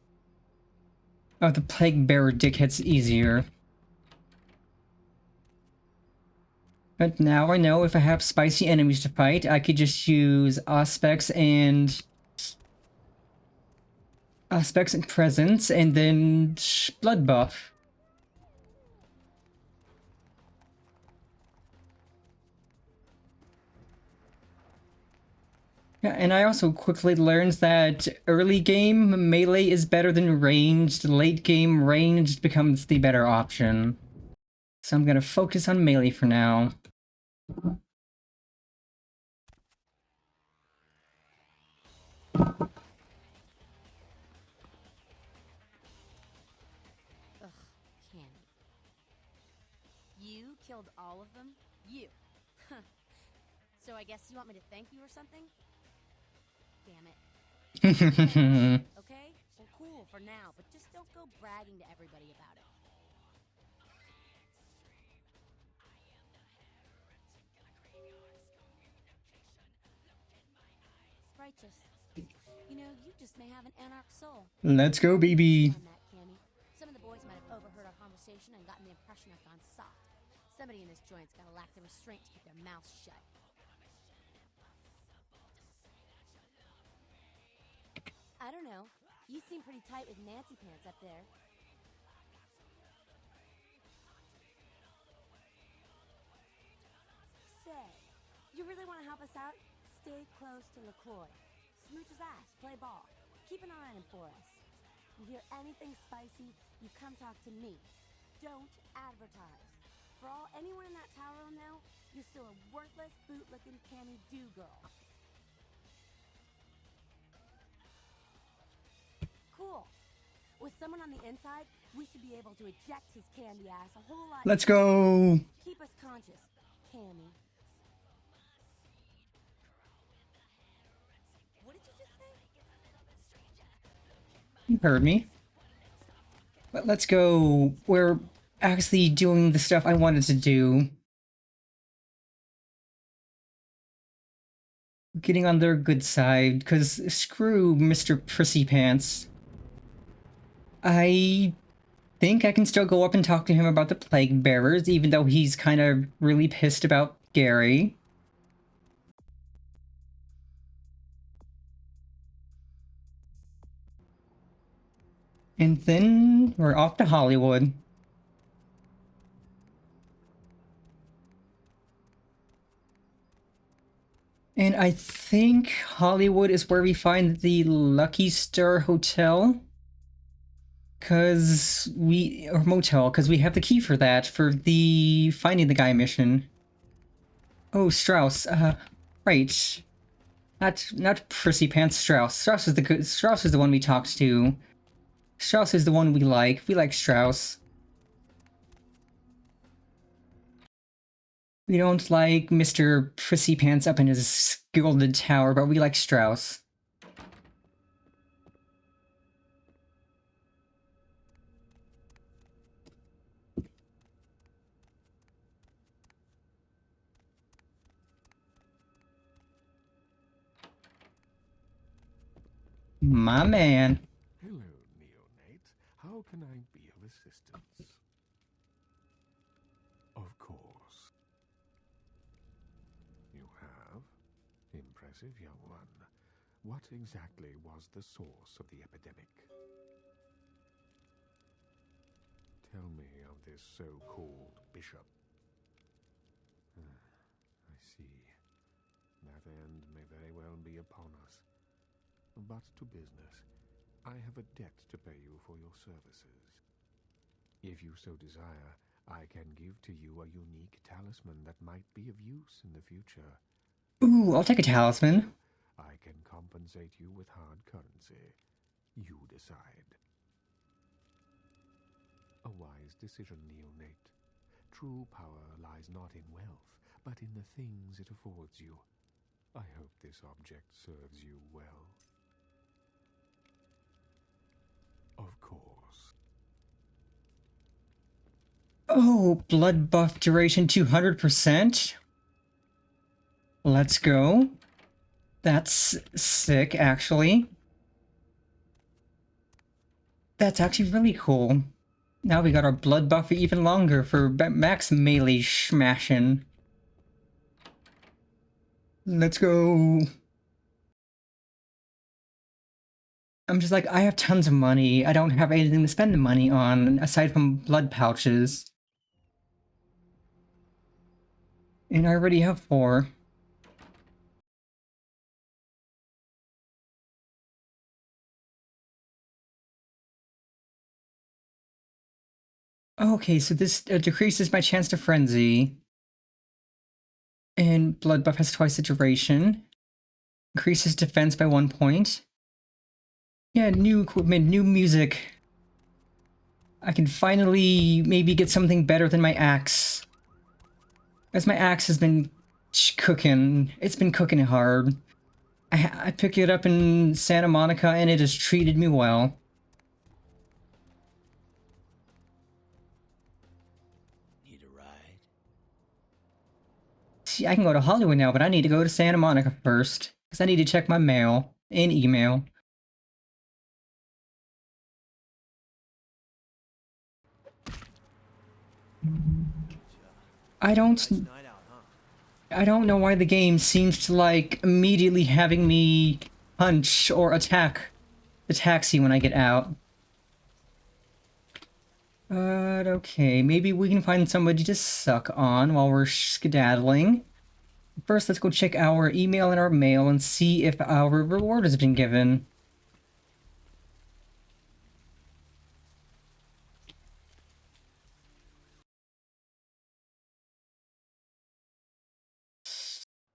of the Plague Bearer dickheads easier. But now I know if I have spicy enemies to fight, I could just use aspects and presence, and then blood buff. Yeah, and I also quickly learned that early game melee is better than ranged. Late game ranged becomes the better option. So I'm gonna focus on melee for now. Ugh, Candy. You killed all of them? You. So I guess you want me to thank you or something? Damn it. Okay? Well, cool for now, but just don't go bragging to everybody about it. Righteous. You know, you just may have an anarch soul. Let's go, baby. Some of the boys might have overheard our conversation and gotten the impression I've gone soft. Somebody in this joint's gotta lack the restraint to keep their mouths shut. I don't know. You seem pretty tight with Nancy Pants up there. Say, you really want to help us out? Stay close to LaCroix. Smooch his ass, play ball. Keep an eye on him for us. You hear anything spicy, you come talk to me. Don't advertise. For all anyone in that tower will know, you're still a worthless, boot-licking Cammy do-girl. Cool. With someone on the inside, we should be able to eject his candy ass a whole lot. Let's go. Keep us conscious, Cammy. What did you just say? You heard me. But let's go. We're actually doing the stuff I wanted to do. Getting on their good side, because screw Mr. Prissy Pants. I think I can still go up and talk to him about the Plague Bearers, even though he's kind of really pissed about Gary. And then we're off to Hollywood. And I think Hollywood is where we find the Lucky Star Hotel. Or motel, because we have the key for that, for the finding the guy mission. Oh, Strauss, right. Not Prissy Pants, Strauss. Strauss is the one we talked to. Strauss is the one we like. We like Strauss. We don't like Mr. Prissy Pants up in his gilded tower, but we like Strauss. My man. Hello, neonate. How can I be of assistance? Of course. You have? Impressive, young one. What exactly was the source of the epidemic? Tell me of this so-called bishop. death end may very well be upon us. But to business. I have a debt to pay you for your services. If you so desire, I can give to you a unique talisman that might be of use in the future. Ooh, I'll take a talisman. I can compensate you with hard currency. You decide. A wise decision, neonate. True power lies not in wealth, but in the things it affords you. I hope this object serves you well. Of course. Oh, blood buff duration 200%? Let's go. That's sick, actually. That's actually really cool. Now we got our blood buff even longer for max melee smashing. Let's go. I'm just like, I have tons of money. I don't have anything to spend the money on, aside from blood pouches. And I already have 4. Okay, so this decreases my chance to frenzy. And blood buff has twice the duration. Increases defense by 1 point. Yeah, new equipment, new music. I can finally maybe get something better than my axe. As my axe has been cooking. It's been cooking hard. I picked it up in Santa Monica and it has treated me well. Need a ride? See, I can go to Hollywood now, but I need to go to Santa Monica first. Because I need to check my mail and email. I don't know why the game seems to like immediately having me punch or attack the taxi when I get out. But okay, maybe we can find somebody to suck on while we're skedaddling. First, let's go check our email and our mail and see if our reward has been given.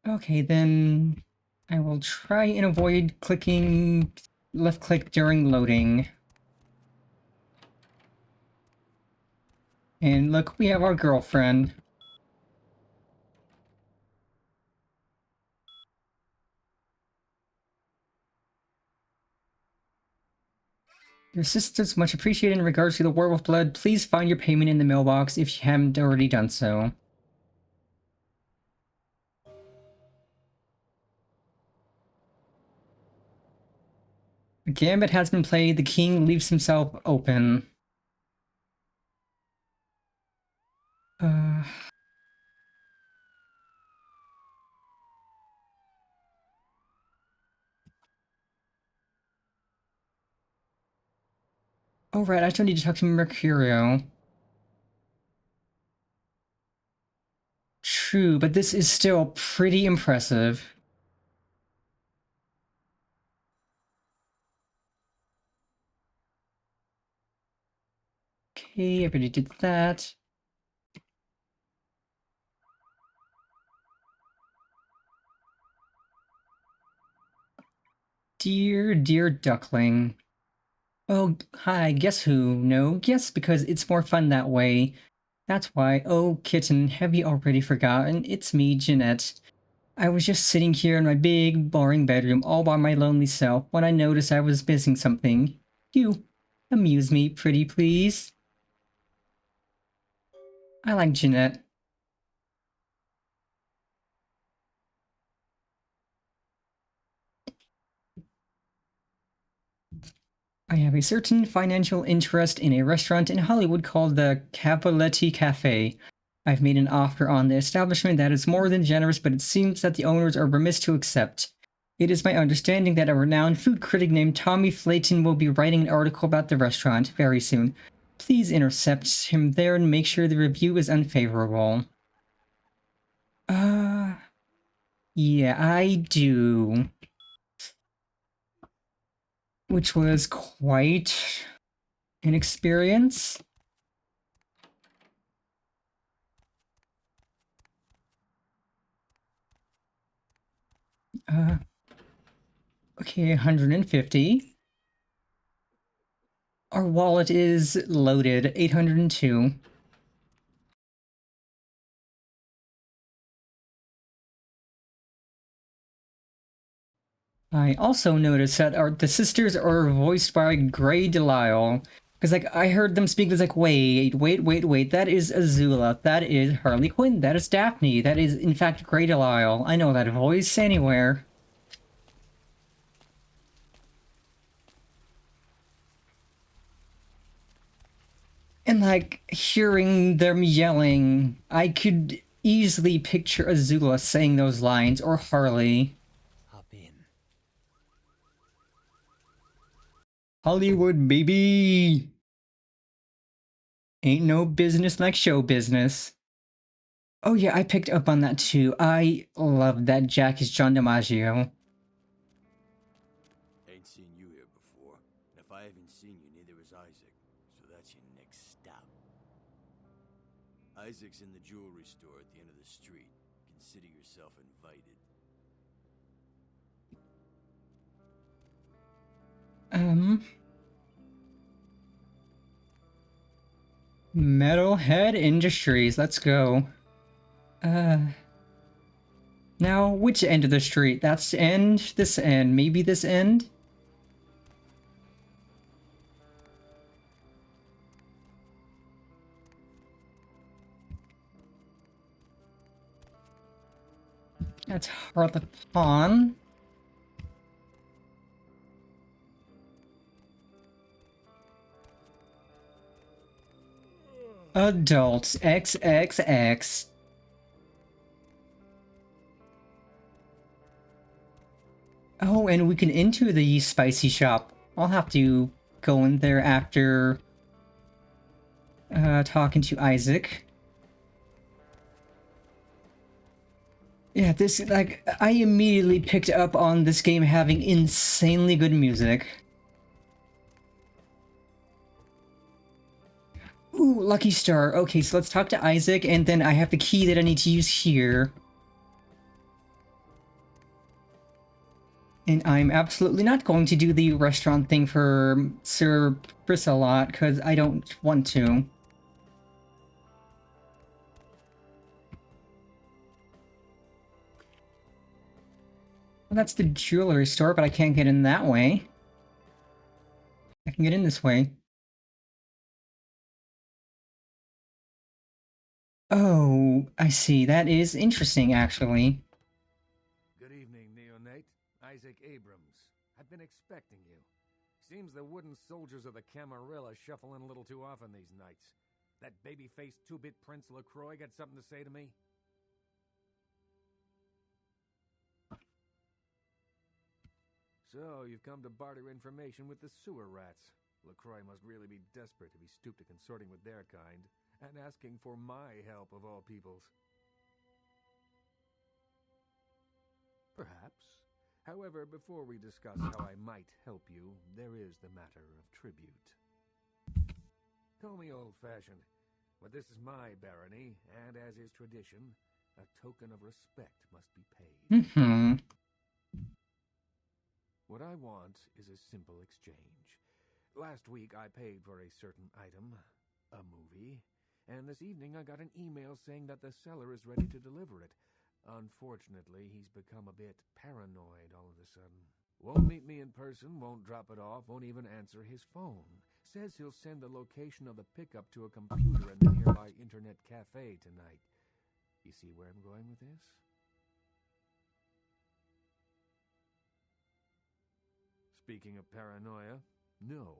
Okay, then I will try and avoid clicking left click during loading. And look, we have our girlfriend. Your assistance much appreciated in regards to the War with Blood. Please find your payment in the mailbox if you haven't already done so. The gambit has been played. The king leaves himself open. Oh right, I still need to talk to Mercurio. True, but this is still pretty impressive. Okay, I already did that. Dear duckling. Oh, hi, guess who? No, yes, because it's more fun that way. That's why. Oh, kitten, have you already forgotten? It's me, Jeanette. I was just sitting here in my big, boring bedroom all by my lonely self when I noticed I was missing something. You. Amuse me, pretty please. I like Jeanette. I have a certain financial interest in a restaurant in Hollywood called the Capoletti Cafe. I've made an offer on the establishment that is more than generous, but it seems that the owners are remiss to accept. It is my understanding that a renowned food critic named Tommy Flayton will be writing an article about the restaurant very soon. Please intercept him there and make sure the review is unfavorable. Yeah, I do. Which was quite an experience. Okay, 150. Our wallet is loaded, 802. I also noticed that the sisters are voiced by Grey Delisle. Because, like, I heard them speak, it's like, wait, that is Azula, that is Harley Quinn, that is Daphne, that is, in fact, Grey Delisle. I know that voice anywhere. And, like, hearing them yelling, I could easily picture Azula saying those lines, or Harley. Hop in. Hollywood, baby! Ain't no business like show business. Oh yeah, I picked up on that too. I love that Jack is John DiMaggio. Ain't seen you here before, and if I haven't seen you, neither has Isaac, so that's your next stop. Isaac's in the jewelry store at the end of the street. Consider yourself invited. Metalhead Industries, let's go. Now, which end of the street? That's end, this end, maybe this end? That's Harley Pawn. Adults, XXX. Oh, and we can enter the spicy shop. I'll have to go in there after talking to Isaac. Yeah, this, like, I immediately picked up on this game having insanely good music. Ooh, Lucky Star. Okay, so let's talk to Isaac, and then I have the key that I need to use here. And I'm absolutely not going to do the restaurant thing for Sir Brissalot, because I don't want to. Well, that's the jewelry store, but I can't get in that way. I can get in this way. Oh, I see. That is interesting, actually. Good evening, Neonate. Isaac Abrams. I've been expecting you. Seems the wooden soldiers of the Camarilla shuffle in a little too often these nights. That baby-faced two-bit Prince LaCroix got something to say to me? So, you've come to barter information with the sewer rats. LaCroix must really be desperate if he stooped to consorting with their kind, and asking for my help of all peoples. Perhaps. However, before we discuss how I might help you, there is the matter of tribute. Call me old-fashioned, but this is my barony, and as is tradition, a token of respect must be paid. What I want is a simple exchange. Last week I paid for a certain item, a movie, and this evening I got an email saying that the seller is ready to deliver it. Unfortunately, he's become a bit paranoid all of a sudden. Won't meet me in person, won't drop it off, won't even answer his phone. Says he'll send the location of the pickup to a computer in the nearby internet cafe tonight. You see where I'm going with this? Speaking of paranoia, no.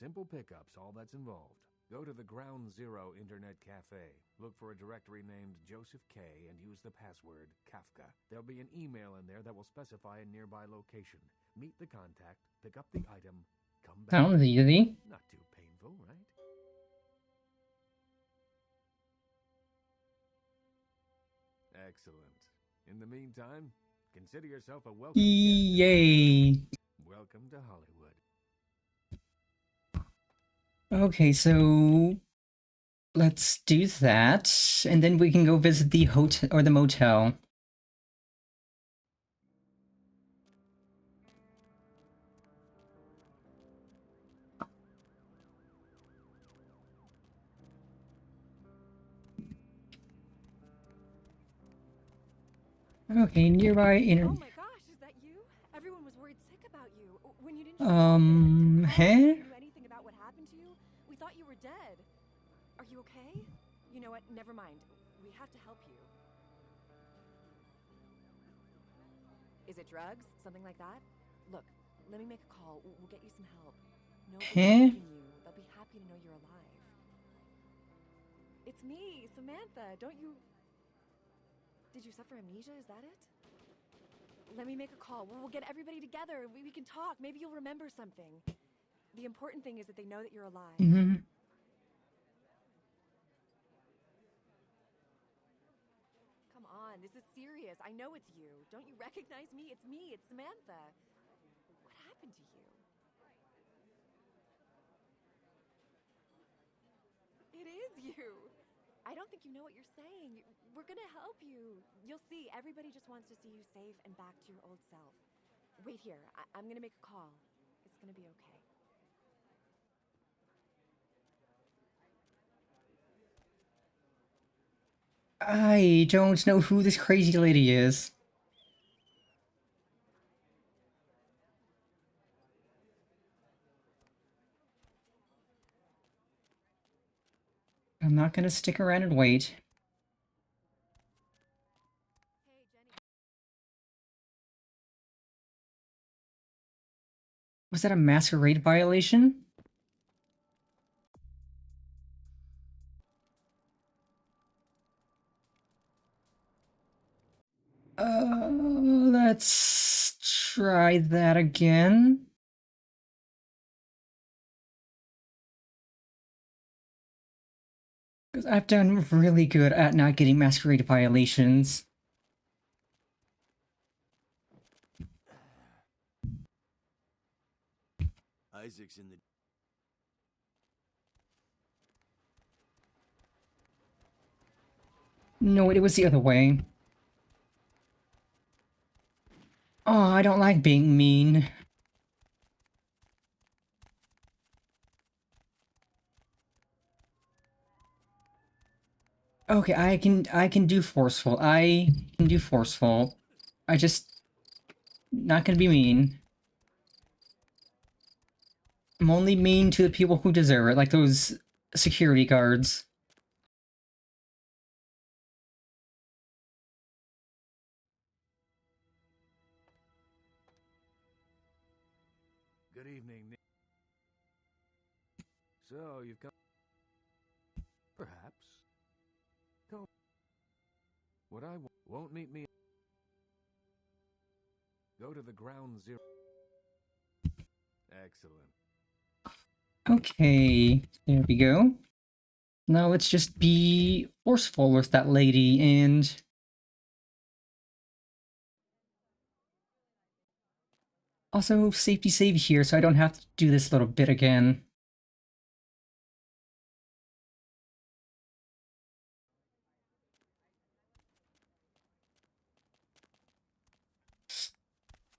Simple pickups, all that's involved. Go to the Ground Zero Internet Cafe. Look for a directory named Joseph K. and use the password Kafka. There'll be an email in there that will specify a nearby location. Meet the contact, pick up the item, come back. Sounds easy. Not too painful, right? Excellent. In the meantime, Consider yourself a welcome guest. Yay! Welcome to Hollywood. Okay, so let's do that, and then we can go visit the hotel or the motel. Okay, nearby Oh my gosh, is that you? Everyone was worried sick about you. When you didn't show up and Hey? knew anything about what happened to you, we thought you were dead. Are you okay? You know what? Never mind. We have to help you. Is it drugs? Something like that? Look, let me make a call. We'll get you some help. Nobody's needing you. They'll be happy to know you're alive. It's me, Samantha. Don't you... Did you suffer amnesia? Is that it? Let me make a call. We'll get everybody together. We can talk. Maybe you'll remember something. The important thing is that they know that you're alive. Mm-hmm. Come on, this is serious. I know it's you. Don't you recognize me? It's me. It's Samantha. What happened to you? It is you. I don't think you know what you're saying. We're gonna help you. You'll see. Everybody just wants to see you safe and back to your old self. Wait here. I'm gonna make a call. It's gonna be okay. I don't know who this crazy lady is. I'm not gonna stick around and wait. Was that a masquerade violation? Let's try that again. Because I've done really good at not getting masquerade violations. Isaac's in the... No, it was the other way. Oh, I don't like being mean. Okay, I can do forceful. I can do forceful. I just not gonna be mean. I'm only mean to the people who deserve it, like those security guards. Good evening, Nick. So, you've come... Perhaps. Go. What I won't meet me... Go to the ground zero. Excellent. Okay, there we go. Now let's just be forceful with that lady and... Also, safety save here so I don't have to do this little bit again.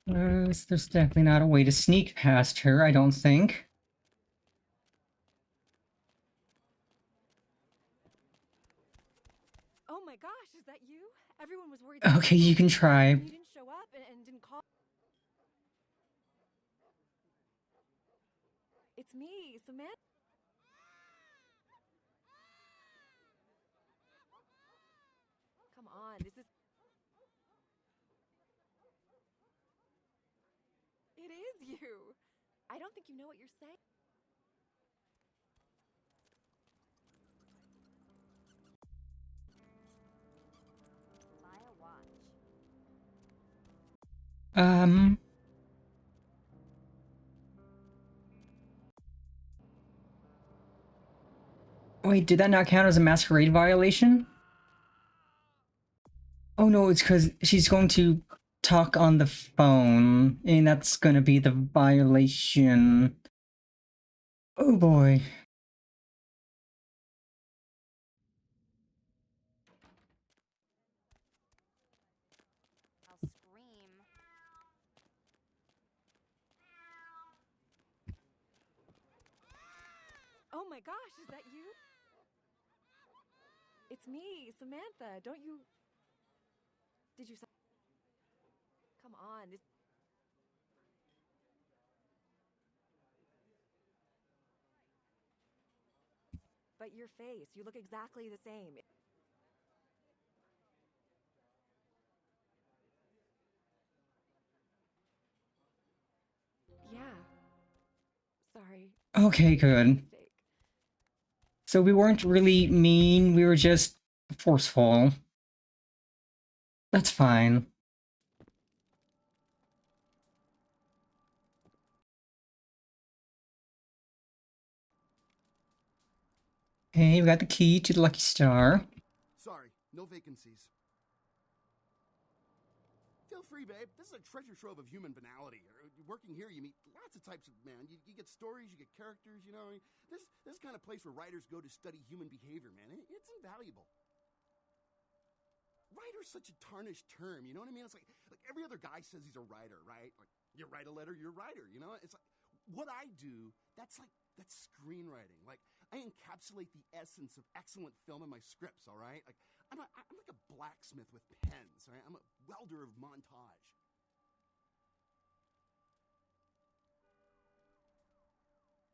There's definitely not a way to sneak past her, I don't think. Oh my gosh, is that you? Everyone was worried. Okay, you can try. You didn't show up and didn't call. It's me, Samantha. Come on, this is... It is you. I don't think you know what you're saying. Maya, watch. Wait, did that not count as a masquerade violation? Oh no, it's because she's going to talk on the phone, and that's gonna be the violation. Oh boy. I'll scream. Oh my gosh, is that you? It's me, Samantha. Don't you... Did you... Come on. But your face, you look exactly the same. Yeah. Sorry. Okay, good. So we weren't really mean, we were just forceful. That's fine. Hey, we got the key to the Lucky Star. Sorry, no vacancies. Feel free, babe. This is a treasure trove of human banality. Working here, you meet lots of types of man. You get stories, you get characters, you know. This kind of place where writers go to study human behavior, man. It's invaluable. Writer's such a tarnished term, you know what I mean? It's like every other guy says he's a writer, right? Like, you write a letter, you're a writer, you know? It's like, what I do, that's screenwriting. Like, I encapsulate the essence of excellent film in my scripts, all right? Like, I'm like a blacksmith with pens, all right? I'm a welder of montage.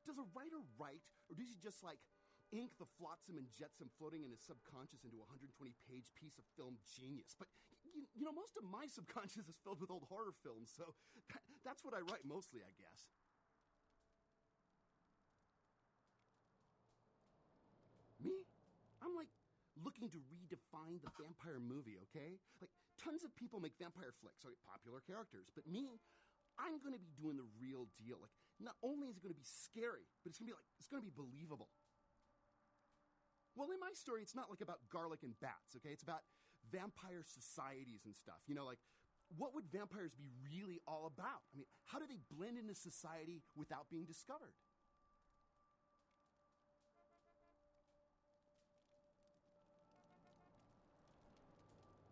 Does a writer write, or does he just, like, ink the flotsam and jetsam floating in his subconscious into a 120-page piece of film genius? But, you know, most of my subconscious is filled with old horror films, so that's what I write mostly, I guess. Me? I'm like looking to redefine the vampire movie, okay? Like, tons of people make vampire flicks, like popular characters, but me, I'm gonna be doing the real deal. Like, not only is it gonna be scary, but it's gonna be believable. Well, in my story, it's not like about garlic and bats, okay? It's about vampire societies and stuff. You know, like, what would vampires be really all about? I mean, how do they blend into society without being discovered?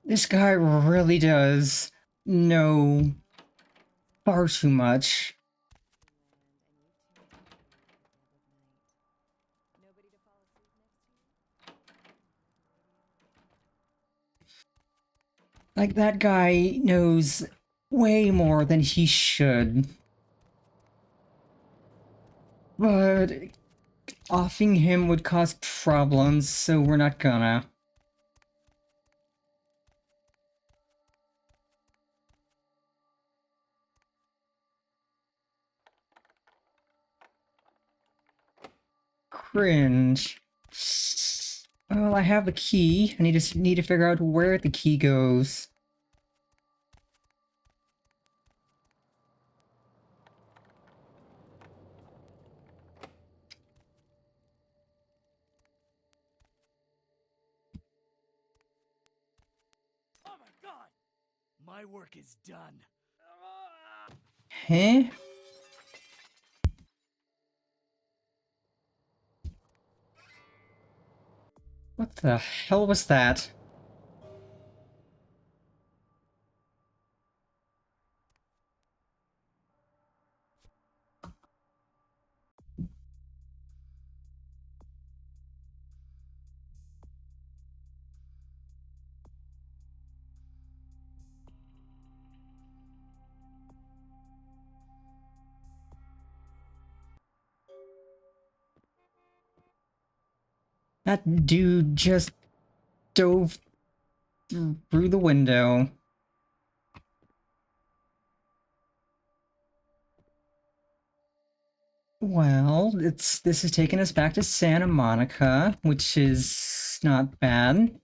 This guy really does know far too much. Like, that guy knows way more than he should. But offing him would cause problems, so we're not gonna. Cringe. Well, I have the key. I need to figure out where the key goes. Oh my god! My work is done. Huh? What the hell was that? That dude just dove through the window. Well, this is taking us back to Santa Monica, which is not bad.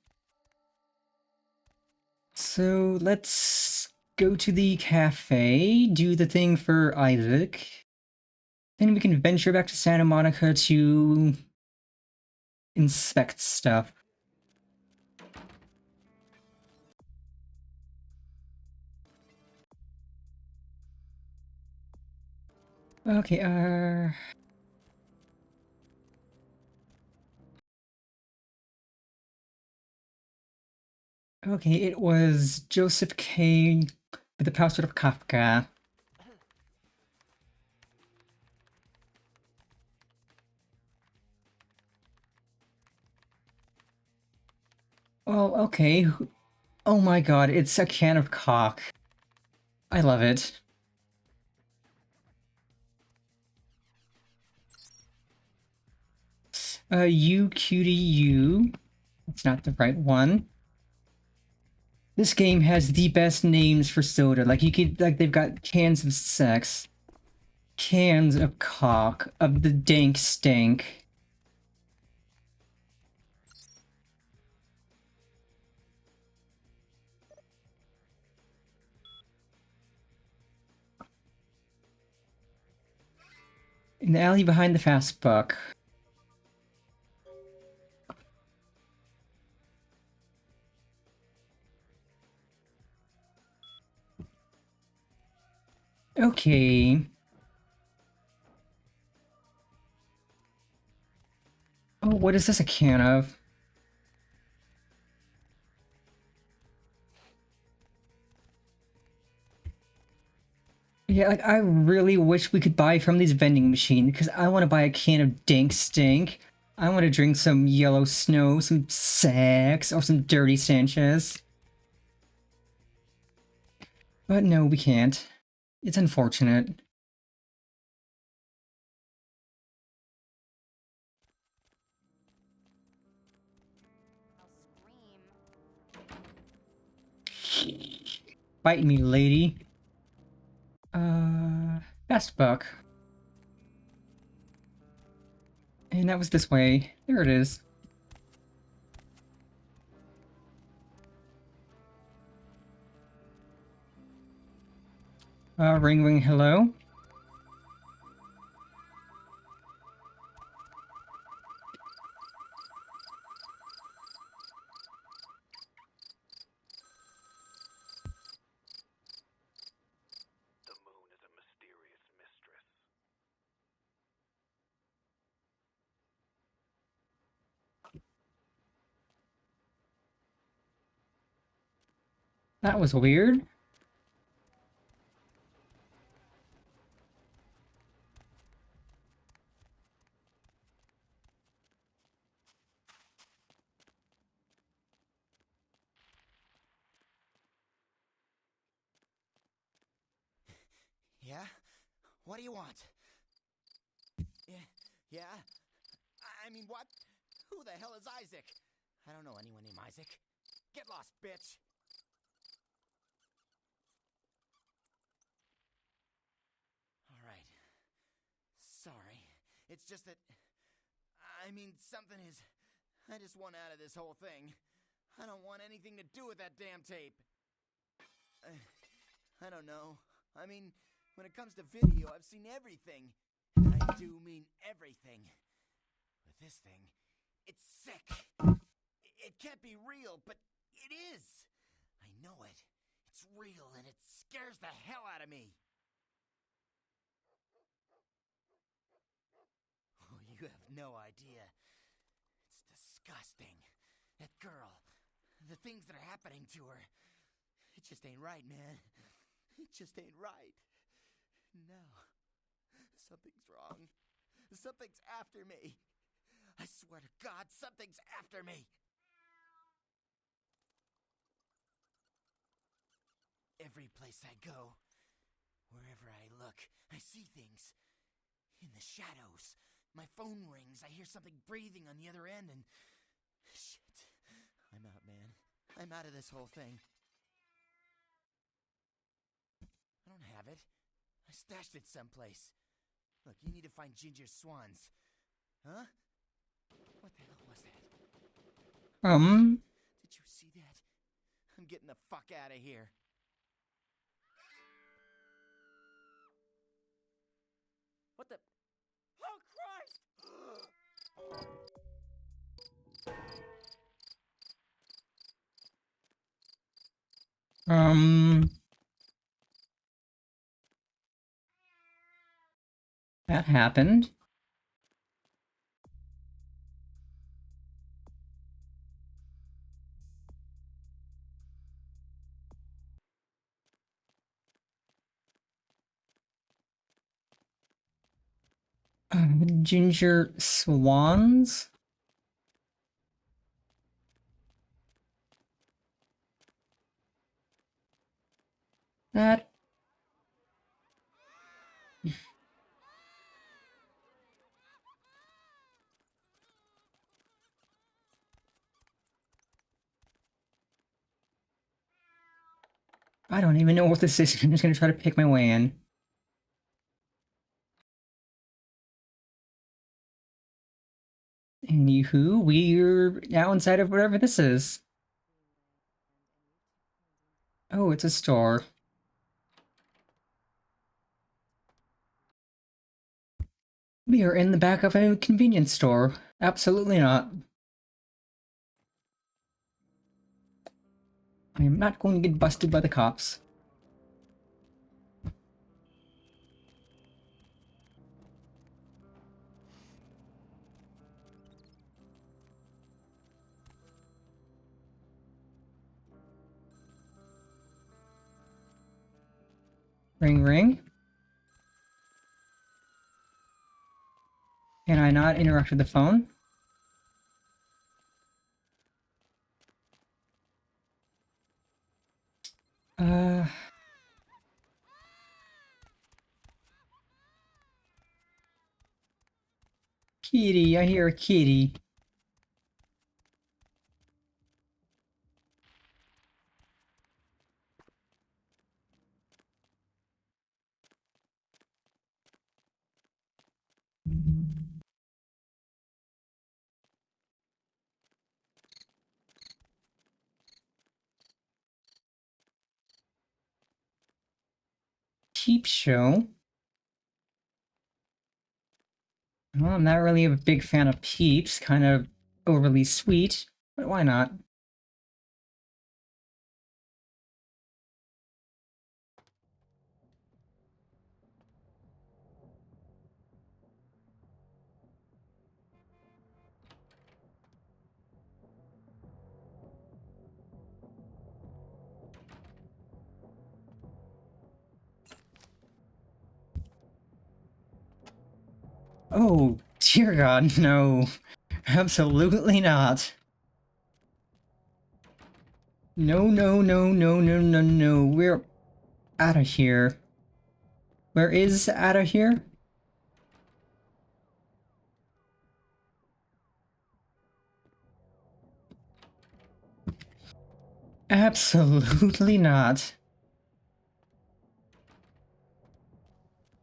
So let's go to the cafe, do the thing for Isaac. Then we can venture back to Santa Monica to inspect stuff. Okay, okay, it was Joseph K. with the password of Kafka. Well, okay. Oh my god, it's a can of cock. I love it. You cutie you. That's not the right one. This game has the best names for soda. Like, you could, like, they've got cans of sex, cans of cock, of the dank stank. In the alley behind the fast buck. Okay. Oh, what is this a can of? Yeah, like, I really wish we could buy from these vending machines, because I want to buy a can of dank stink. I want to drink some yellow snow, some sex, or some dirty Sanchez. But no, we can't. It's unfortunate. Bite me, lady. Fast buck. And that was this way. There it is. Ring ring hello? The moon is a mysterious mistress. That was weird. Yeah? What do you want? Yeah? I mean, what? Who the hell is Isaac? I don't know anyone named Isaac. Get lost, bitch! Alright. Sorry. It's just that... I mean, something is... I just want out of this whole thing. I don't want anything to do with that damn tape. I don't know. I mean, when it comes to video, I've seen everything. And I do mean everything. But this thing, it's sick. It can't be real, but it is. I know it. It's real, and it scares the hell out of me. Oh, you have no idea. It's disgusting. That girl, the things that are happening to her. It just ain't right, man. It just ain't right. No. Something's wrong. Something's after me. I swear to God, something's after me. Every place I go, wherever I look, I see things. In the shadows. My phone rings. I hear something breathing on the other end, and... Shit. I'm out, man. I'm out of this whole thing. I don't have it. I stashed it someplace. Look, you need to find Ginger Swans. Huh? What the hell was that? Did you see that? I'm getting the fuck out of here. What the... Oh, Christ! That happened. Ginger swans? That... I don't even know what this is. I'm just gonna try to pick my way in. Anywho, we're now inside of whatever this is. Oh, it's a store. We are in the back of a convenience store. Absolutely not. I am not going to get busted by the cops. Ring ring. Can I not interact with the phone? Kitty, I hear a kitty. Peep show. Well, I'm not really a big fan of Peeps, kind of overly sweet, but why not? Oh, dear God, no. Absolutely not. No, no, no, no, no, no, no. We're out of here. Where is out of here? Absolutely not.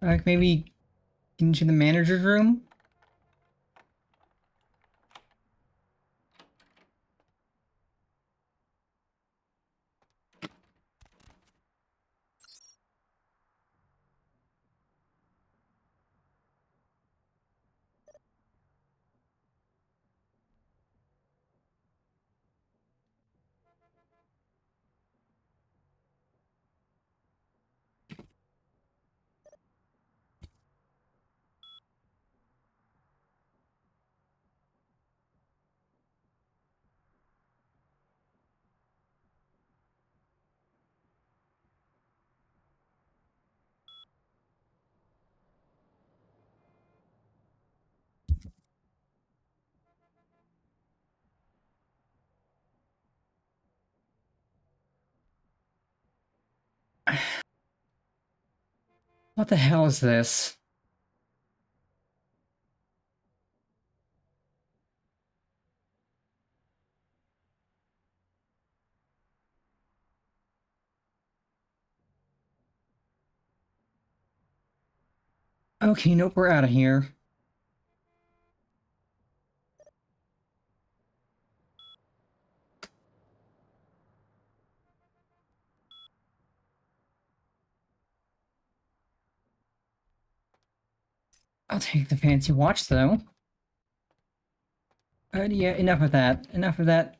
Like, maybe into the manager's room? What the hell is this? Okay, nope, we're out of here. I'll take the fancy watch, though. Yeah, enough of that. Enough of that.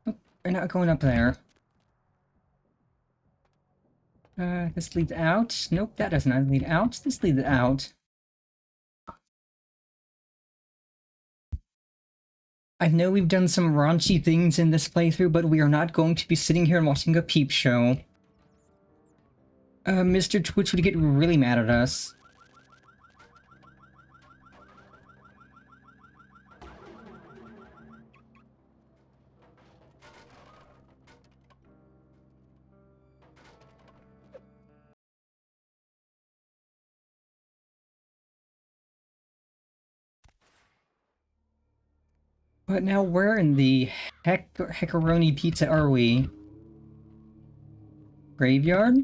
Oh, we're not going up there. This leads out. Nope, that does not lead out. This leads out. I know we've done some raunchy things in this playthrough, but we are not going to be sitting here and watching a peep show. Mr. Twitch would get really mad at us. But now where in the heckaroni pizza are we? Graveyard?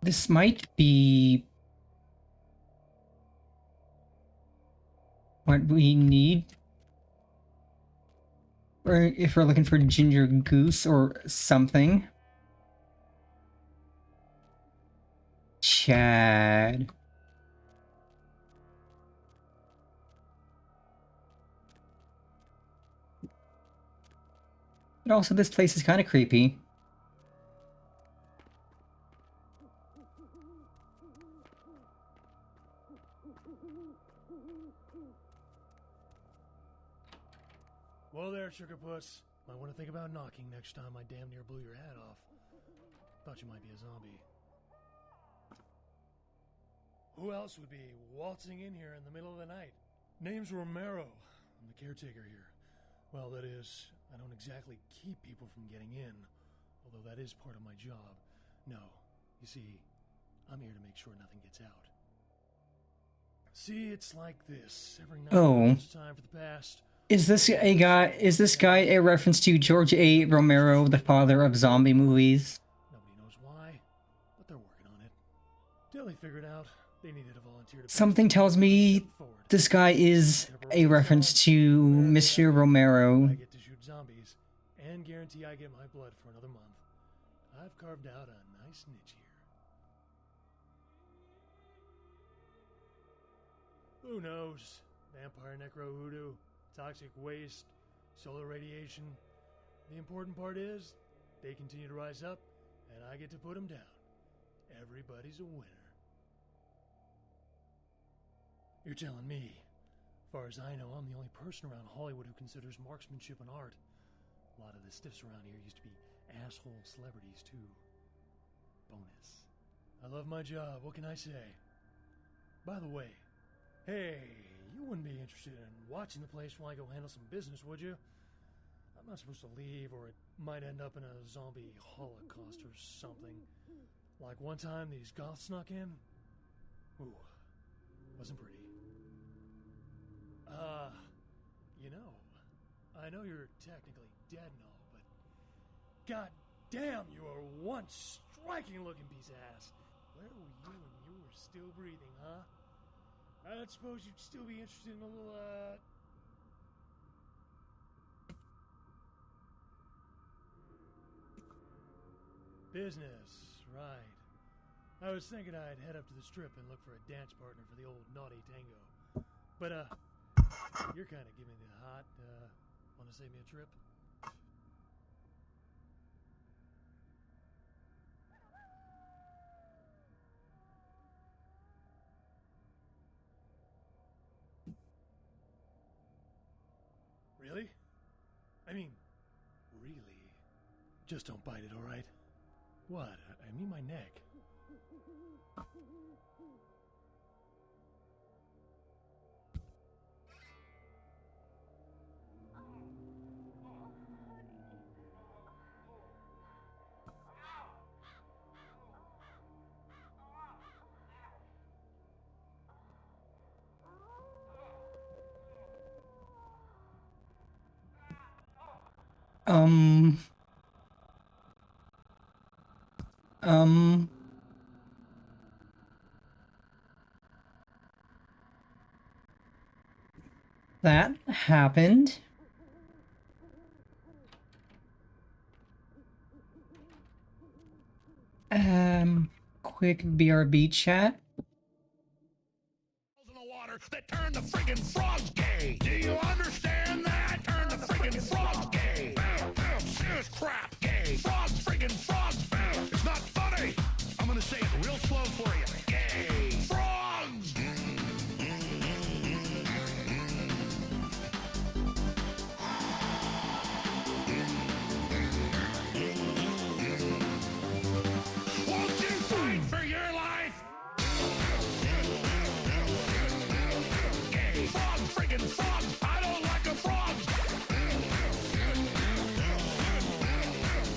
This might be what we need. Or if we're looking for ginger goose or something. Chad. But also this place is kind of creepy. Whoa there, Sugar Puss. Might want to think about knocking next time I damn near blew your hat off. Thought you might be a zombie. Who else would be waltzing in here in the middle of the night? Name's Romero. I'm the caretaker here. Well, that is, I don't exactly keep people from getting in, although that is part of my job. No, you see, I'm here to make sure nothing gets out. See, it's like this. Every night it's time for the past. Is this guy a reference to George A. Romero, the father of zombie movies? Nobody knows why, but they're working on it. Till they figure it out, they needed a volunteer to... Something tells me this guy is a reference to Mr. Romero. I get to shoot zombies, and guarantee I get my blood for another month. I've carved out a nice niche here. Who knows? Vampire necro hoodoo, toxic waste, solar radiation. The important part is, they continue to rise up, and I get to put them down. Everybody's a winner. You're telling me. As far as I know, I'm the only person around Hollywood who considers marksmanship an art. A lot of the stiffs around here used to be asshole celebrities, too. Bonus. I love my job, what can I say? By the way, hey, you wouldn't be interested in watching the place while I go handle some business, would you? I'm not supposed to leave, or it might end up in a zombie holocaust or something. Like one time these goths snuck in. Ooh, wasn't pretty. You know, I know you're technically dead and all, but god damn, you are one striking looking piece of ass. Where were you when you were still breathing, huh? I don't suppose you'd still be interested in a little, business, right. I was thinking I'd head up to the strip and look for a dance partner for the old naughty tango. But, you're kind of giving me the hot, want to save me a trip? Really? I mean, really? Just don't bite it, alright? What? I mean my neck. That happened. Quick BRB chat. In the water that turned the friggin' frogs gay. Do you understand that? Turn the friggin' frogs gay. Serious crap gay. Frogs slow for you. Gay frogs! Won't you fight for your life? Gay frog, friggin' frog! I don't like a frog!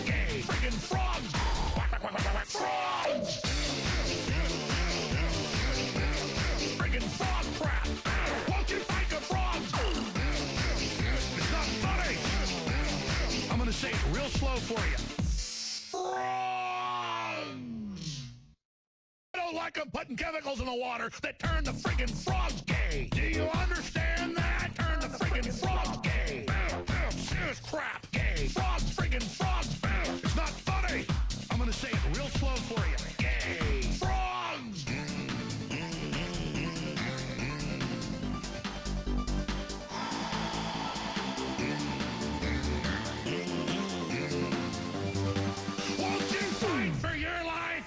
Gay friggin' frog! Frogs! Friggin' frog crap! Won't you fight the frog? It's not funny! I'm gonna say it real slow for you. I don't like them putting chemicals in the water that turn the friggin' frogs gay. Do you understand that? Turn the friggin' frogs gay. Serious crap. Gay. Frogs, friggin' frogs. It's not funny. I'm gonna say it real slow for you. Gay. Frogs. Won't you fight for your life?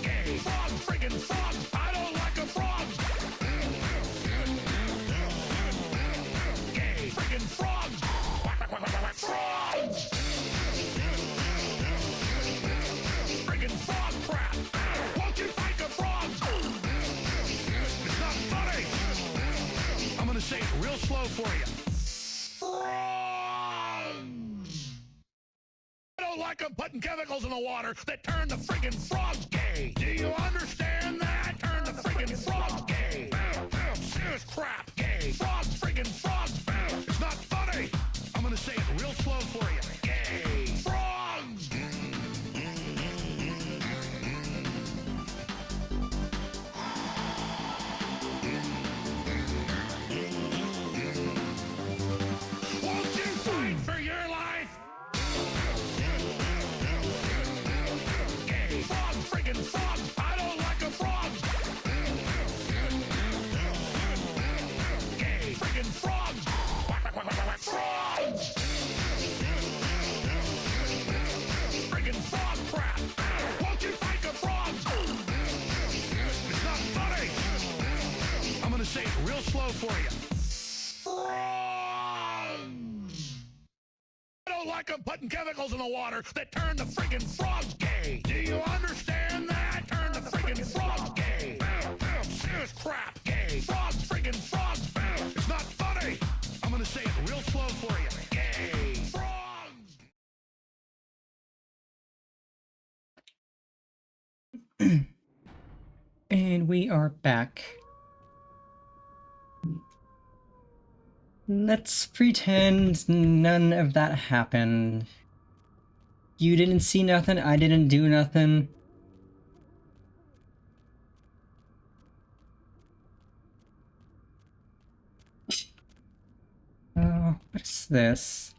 Gay frog, friggin' frog! I don't like a frog! Gay friggin' frog! Frogs! Friggin' frog crap! Won't you fight the frog? It's not funny! I'm gonna say it real slow for you. I don't like them putting chemicals in the water that turn the friggin' frogs gay. Do you understand that? Turn the friggin' frogs gay. Serious crap. Gay. Frogs, friggin' frogs. It's not funny. I'm gonna say it real slow for you. Gay. Frogs. Won't you fight for your life? Gay frog, friggin' frog! I don't like a frog! Gay friggin' frog! Frogs! Friggin' frog crap! Won't you fight the frog? It's not funny! I'm gonna say it real slow for you. I don't like them putting chemicals in the water that turn the friggin' frogs gay. Do you understand that? Turn the friggin' frogs gay. Serious crap. Gay. Frogs, friggin' frogs. It's not funny. I'm gonna say it real slow for you. Gay. Frogs. And we are back. Let's pretend none of that happened. You didn't see nothing, I didn't do nothing. Oh, what is this?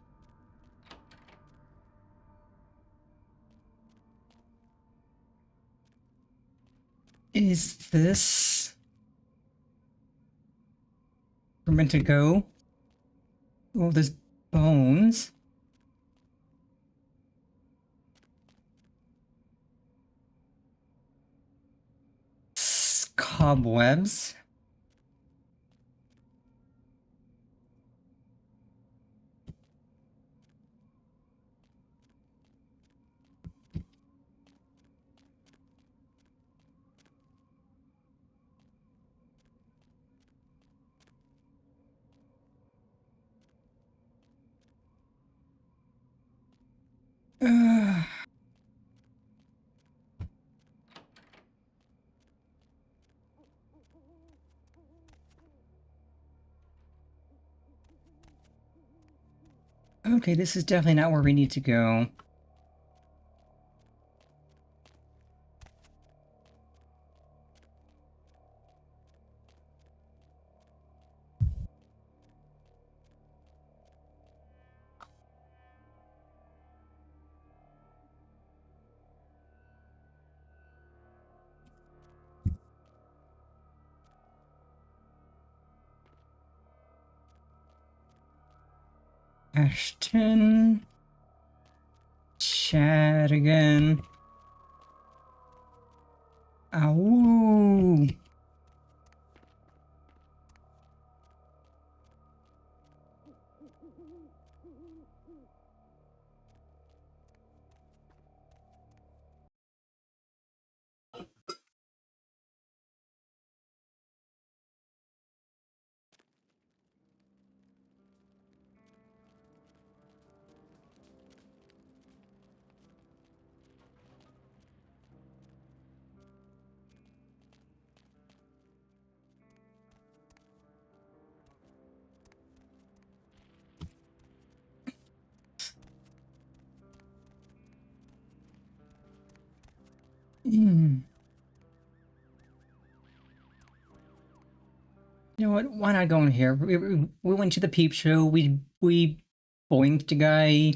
Is this... we're meant to go? Oh, there's bones. Cobwebs. Okay, this is definitely not where we need to go. Ashton. chat again. Ow! You know what? Why not go in here? We went to the peep show. We boinked a guy.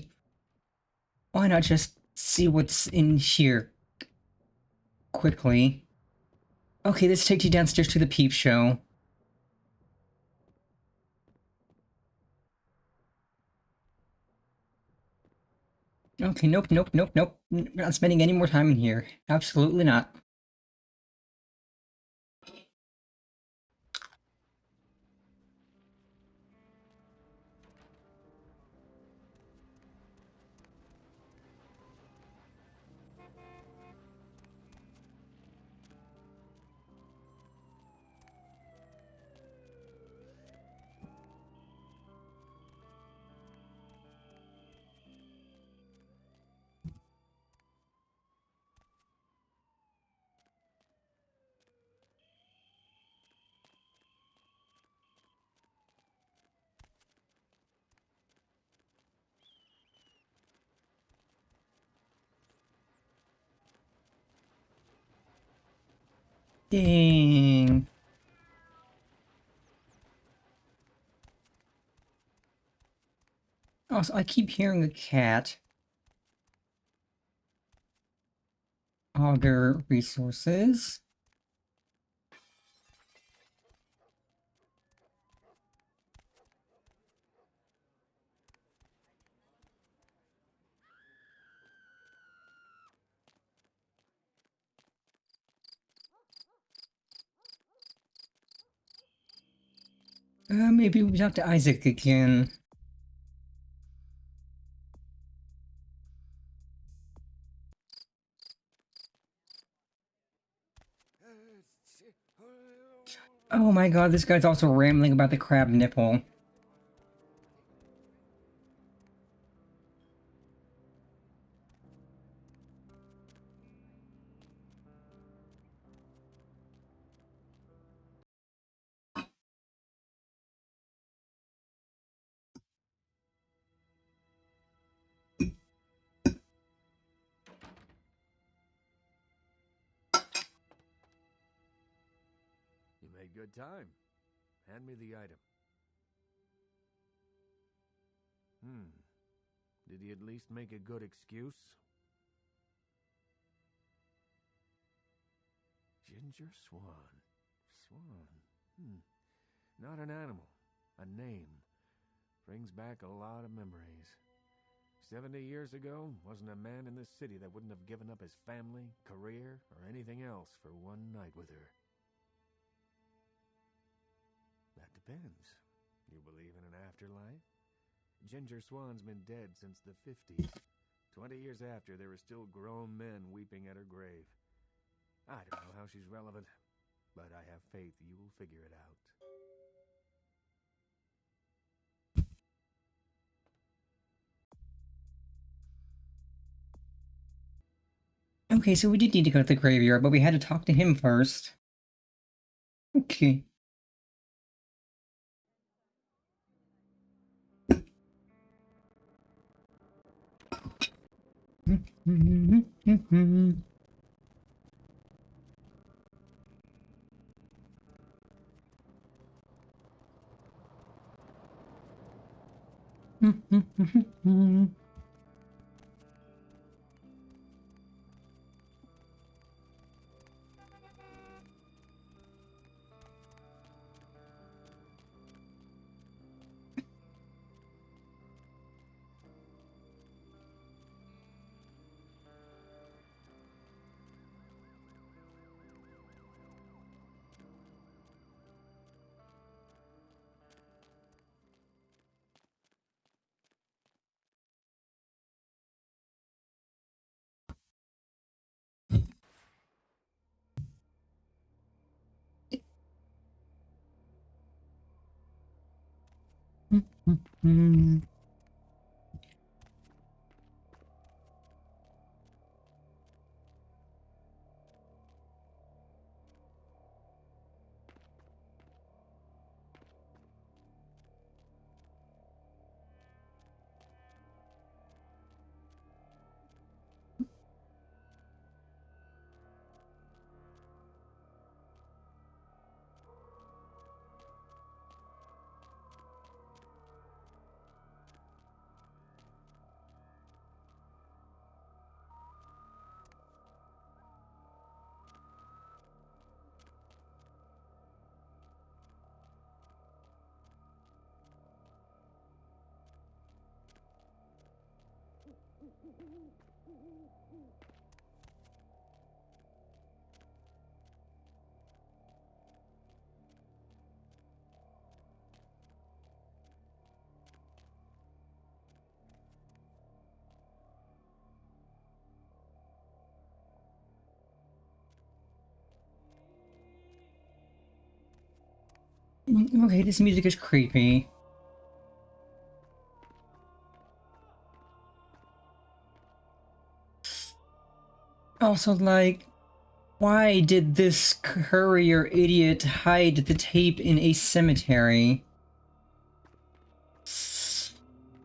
Why not just see what's in here quickly? Okay, this takes you downstairs to the peep show. Okay, nope. Not spending any more time in here. Absolutely not. Dang. Also, I keep hearing a cat. Auger resources. Maybe we talk to Isaac again. Oh my god, this guy's also rambling about the crab nipple. You made good time. Hand me the item. Did he at least make a good excuse? Ginger Swan. Swan. Not an animal. A name. Brings back a lot of memories. 70 years ago, wasn't a man in this city that wouldn't have given up his family, career, or anything else for one night with her. That depends. You believe in an afterlife? Ginger Swan's been dead since the 50s. 20 years after, there are still grown men weeping at her grave. I don't know how she's relevant, but I have faith you'll figure it out. Okay, so we did need to go to the graveyard, but we had to talk to him first. Okay. Mm. Okay, this music is creepy. Also, like, why did this courier idiot hide the tape in a cemetery?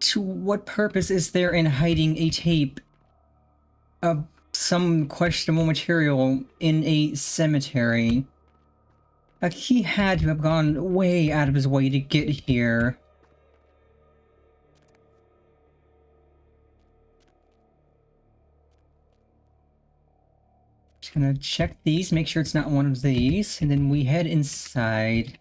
To what purpose is there in hiding a tape of some questionable material in a cemetery? Like, he had to have gone way out of his way to get here. Just gonna check these, make sure it's not one of these, and then we head inside.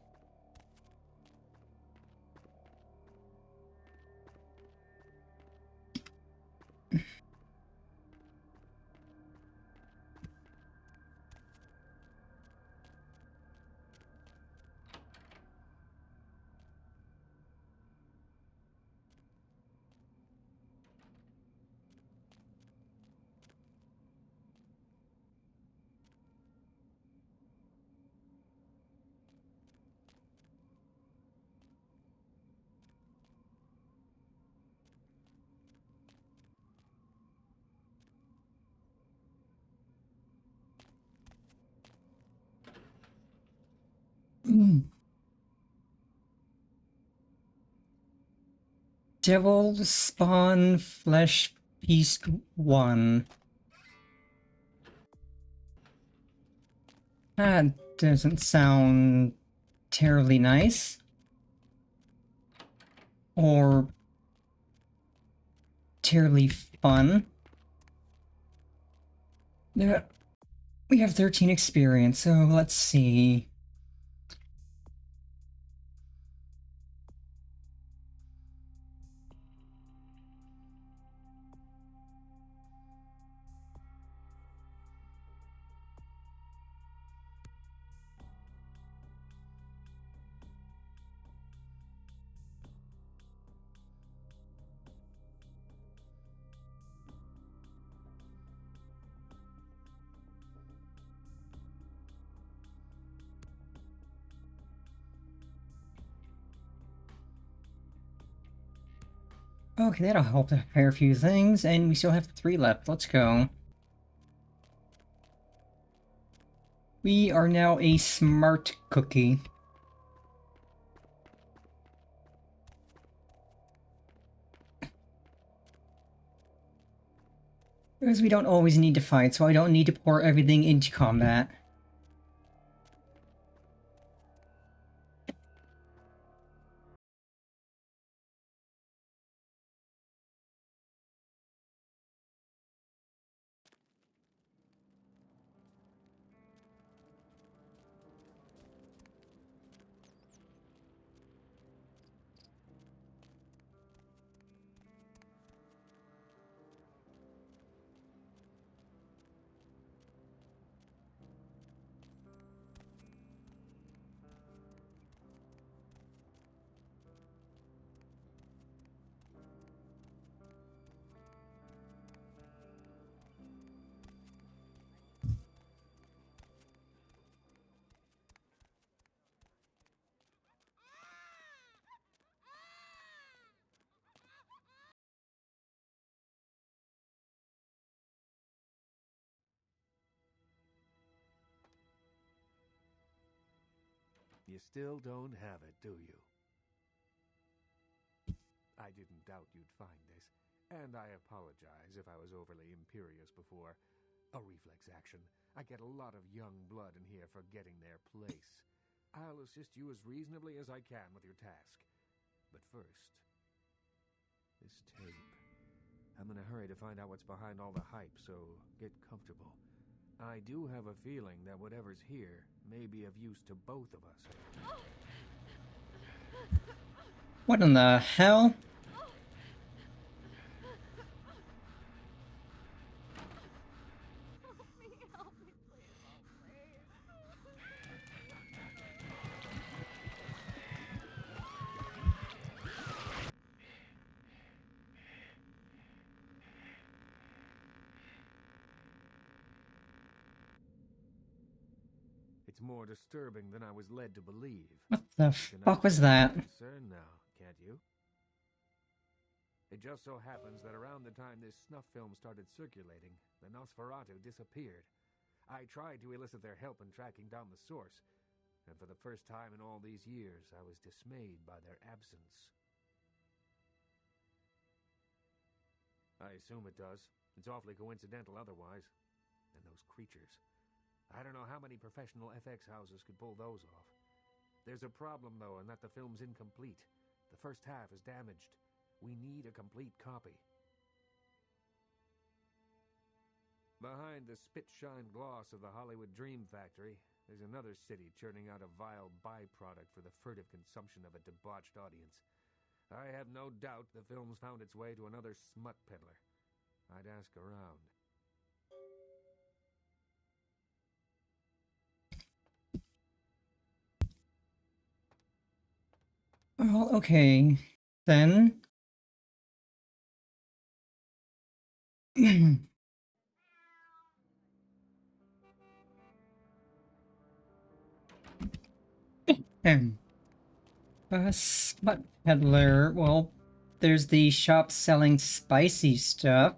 Devil Spawn Flesh Beast 1. That doesn't sound terribly nice. Or terribly fun. Yeah, we have 13 experience, so let's see. Okay, that'll help to prepare a few things, and we still have 3 left. Let's go. We are now a smart cookie. Because we don't always need to fight, so I don't need to pour everything into combat. You still don't have it, do you? I didn't doubt you'd find this, and I apologize if I was overly imperious before. A reflex action. I get a lot of young blood in here forgetting their place. I'll assist you as reasonably as I can with your task. But first, this tape. I'm in a hurry to find out what's behind all the hype, so get comfortable. I do have a feeling that whatever's here may be of use to both of us. What in the hell? It's more disturbing than I was led to believe. What the You can fuck was understand that? my concern now, can't you? It just so happens that around the time this snuff film started circulating, the Nosferatu disappeared. I tried to elicit their help in tracking down the source, and for the first time in all these years, I was dismayed by their absence. I assume it does. It's awfully coincidental otherwise. And those creatures. I don't know how many professional FX houses could pull those off. There's a problem, though, in that the film's incomplete. The first half is damaged. We need a complete copy. Behind the spit-shine gloss of the Hollywood Dream Factory, there's another city churning out a vile byproduct for the furtive consumption of a debauched audience. I have no doubt the film's found its way to another smut peddler. I'd ask around. Well, okay. Then. Smut peddler. Well, there's the shop selling spicy stuff.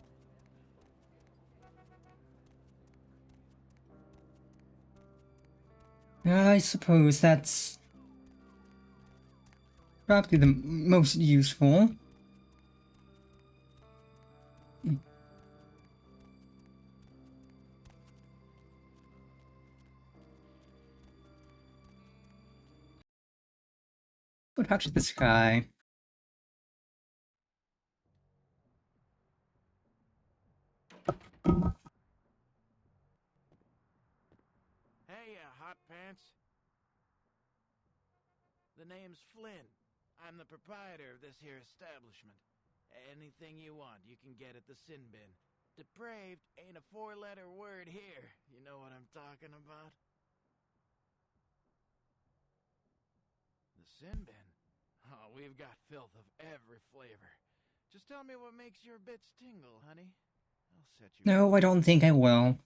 I suppose that's probably the most useful. What touch this guy? Hey, hot pants. The name's Flynn. I'm the proprietor of this here establishment. Anything you want, you can get at the sin bin. Depraved ain't a four-letter word here. You know what I'm talking about? The sin bin? Oh, we've got filth of every flavor. Just tell me what makes your bits tingle, honey. I'll set you... No, I don't think I will.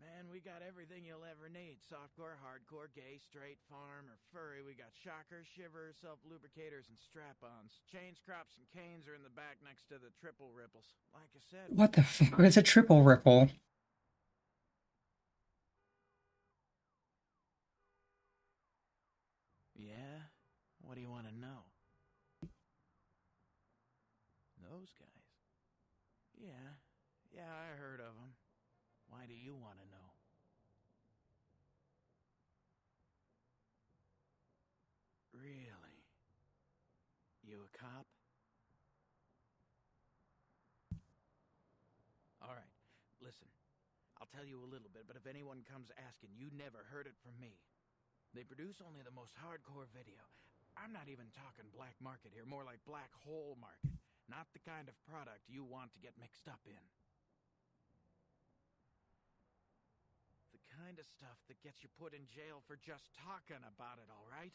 Man, we got everything you'll ever need. Softcore, hardcore, gay, straight, farm, or furry. We got shockers, shivers, self-lubricators, and strap-ons. Chains, crops, and canes are in the back next to the triple ripples. Like I said... What the fuck is a triple ripple? Yeah? What do you want to know? Those guys? Yeah, I heard of them. Why do you want to know? Really? You a cop? Alright, listen. I'll tell you a little bit, but if anyone comes asking, you never heard it from me. They produce only the most hardcore video. I'm not even talking black market here, more like black hole market. Not the kind of product you want to get mixed up in. The kind of stuff that gets you put in jail for just talking about it, all right?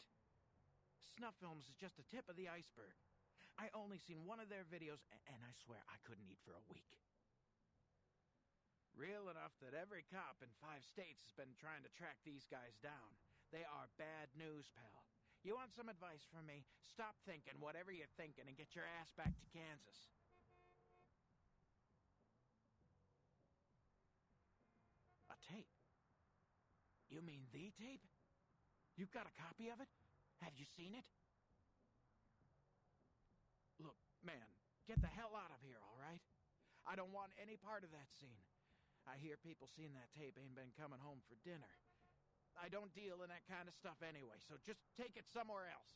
Snuff films is just the tip of the iceberg. I only seen one of their videos, and I swear I couldn't eat for a week. Real enough that every cop in 5 states has been trying to track these guys down. They are bad news, pal. You want some advice from me? Stop thinking whatever you're thinking and get your ass back to Kansas. A tape. You mean the tape? You've got a copy of it? Have you seen it? Look, man, get the hell out of here, all right? I don't want any part of that scene. I hear people seeing that tape ain't been coming home for dinner. I don't deal in that kind of stuff anyway, so just take it somewhere else.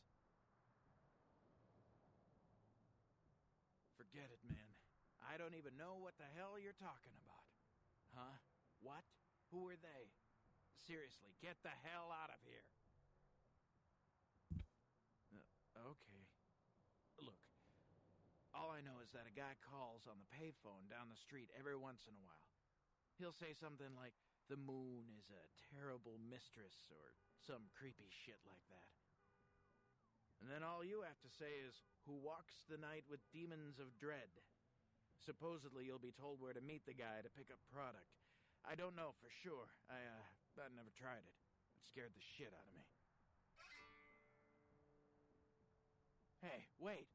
Forget it, man. I don't even know what the hell you're talking about. Huh? What? Who are they? Seriously, get the hell out of here. Okay. Look, all I know is that a guy calls on the payphone down the street every once in a while. He'll say something like, the moon is a terrible mistress, or some creepy shit like that. And then all you have to say is, who walks the night with demons of dread. Supposedly you'll be told where to meet the guy to pick up product. I don't know for sure. I never tried it. It scared the shit out of me. Hey, wait.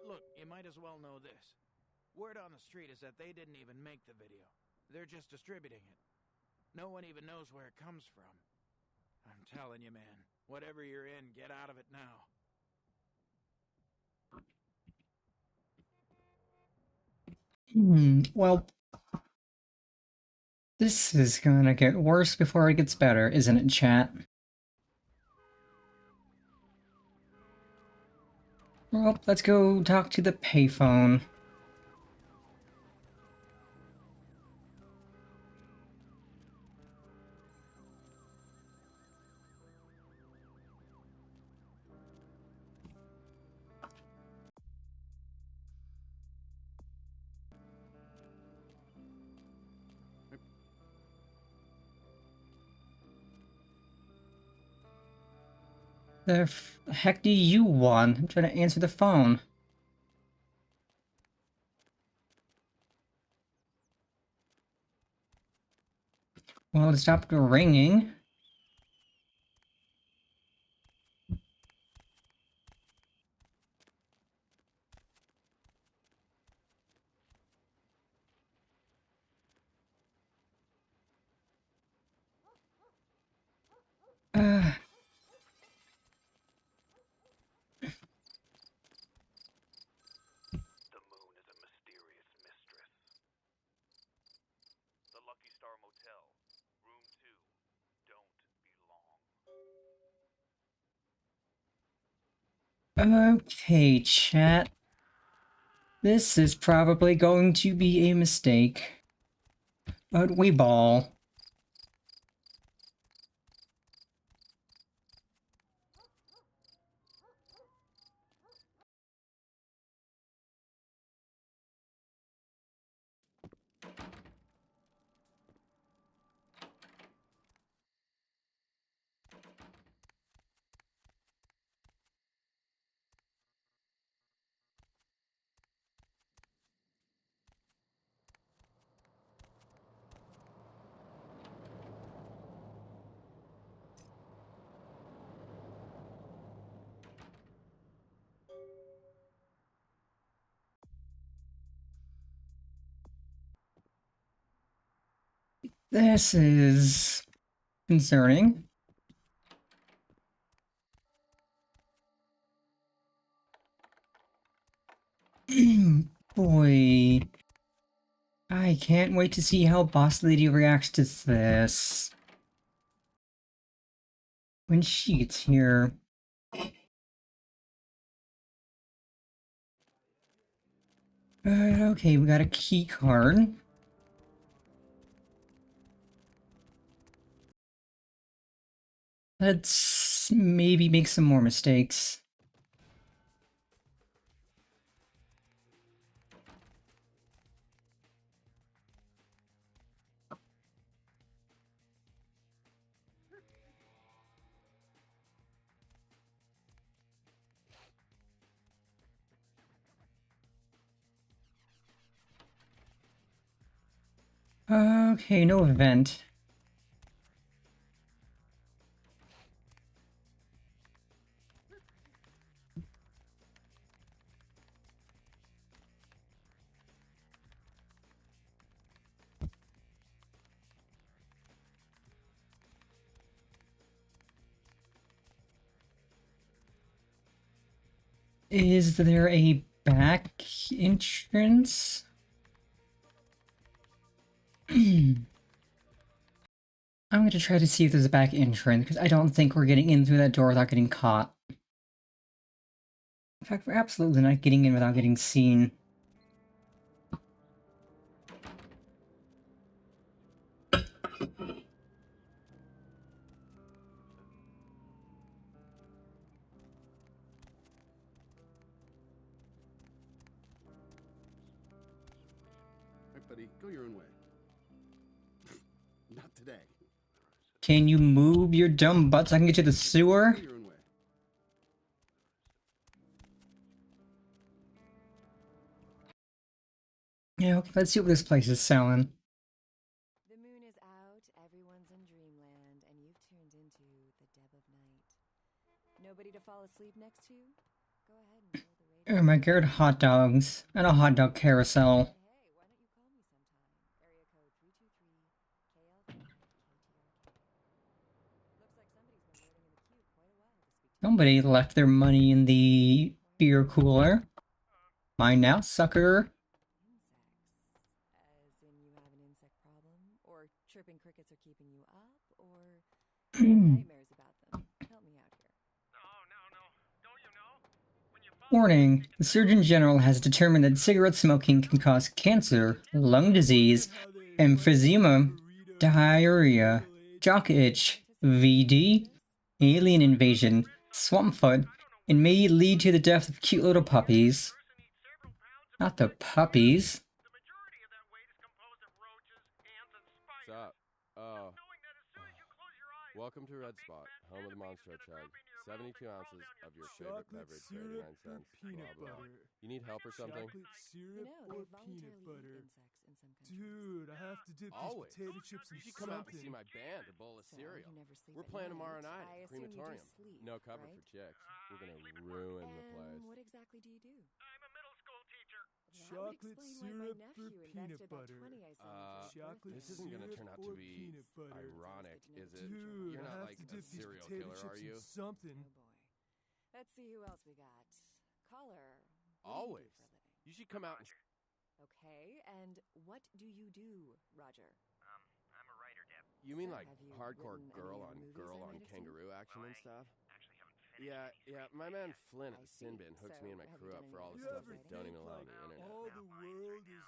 Look, you might as well know this. Word on the street is that they didn't even make the video. They're just distributing it. No one even knows where it comes from. I'm telling you, man, whatever you're in, get out of it now. Well, this is gonna get worse before it gets better, isn't it, chat? Well, let's go talk to the payphone. The heck do you want? I'm trying to answer the phone. Well, it stopped ringing. The moon is a mysterious mistress. The Lucky Star Motel, room 2. Don't be long. Okay, chat. This is probably going to be a mistake. But we ball. This is concerning. Boy. I can't wait to see how Boss Lady reacts to this. When she gets here. Okay, we got a key card. Let's maybe make some more mistakes. Okay, no event. Is there a back entrance? I'm going to try to see if there's a back entrance, because I don't think we're getting in through that door without getting caught. In fact, we're absolutely not getting in without getting seen. Right, buddy, go your own way. Not today. Can you move your dumb butt so I can get to the sewer? Go your own way. Yeah, okay, let's see what this place is selling. The moon is out, everyone's in dreamland, and you've turned into the dead of night. Nobody to fall asleep next to? Go ahead and roll the radio. Oh my god, hot dogs. And a hot dog carousel. Hey, why don't you call me sometime? Area code 323 KLK Looks like somebody's been waiting in the queue quite a while to speak to you. Somebody left their money in the beer cooler. Mine now, sucker. As in you have an insect problem? Or chirping crickets are keeping you up? Or nightmares about them? Help me out here. Warning, the Surgeon General has determined that cigarette smoking can cause cancer, lung disease, emphysema, diarrhea, jock itch, VD, alien invasion, swampfoot, and may lead to the death of cute little puppies. Not the puppies. Sup? Oh. Welcome to Red Spot, home of the Monster Chug. 72 ounces of your favorite beverage for 89 cents. Peanut Blah, blah. butter. You need help or something? Chocolate syrup You know, or they peanut voluntarily butter. eat insects in some countries. Dude, I have to dip Always. these potato chips in You should come out and see something. my band, a bowl of So, cereal. you never sleep We're at playing night. tomorrow night I at the assume you do crematorium. sleep, No cover right? for chicks. We're gonna ruin the place. What exactly do you do? I'm a middle school teacher. That would Chocolate explain why syrup my or nephew peanut invested that butter? 20 I sent him for his Chocolate This isn't gonna turn out to syrup or be peanut butter? ironic, is it? Dude, You're I not have like to a dip these serial potato killer, chips are you? in something. Oh boy. Let's see who else we got. Caller. Always. What do you do for a living? You should come out and... Okay, and what do you do, Roger? I'm a writer, Deb. You mean So, like have you hardcore written any girl of the on movies girl I on might have seen? kangaroo action and stuff? Actually haven't finished. Yeah, my man Flynn at I the Sin see. Bin hooks So, me and my have crew you up done for all the any You stuff ever that don't think, even allow on like, the internet. all the world is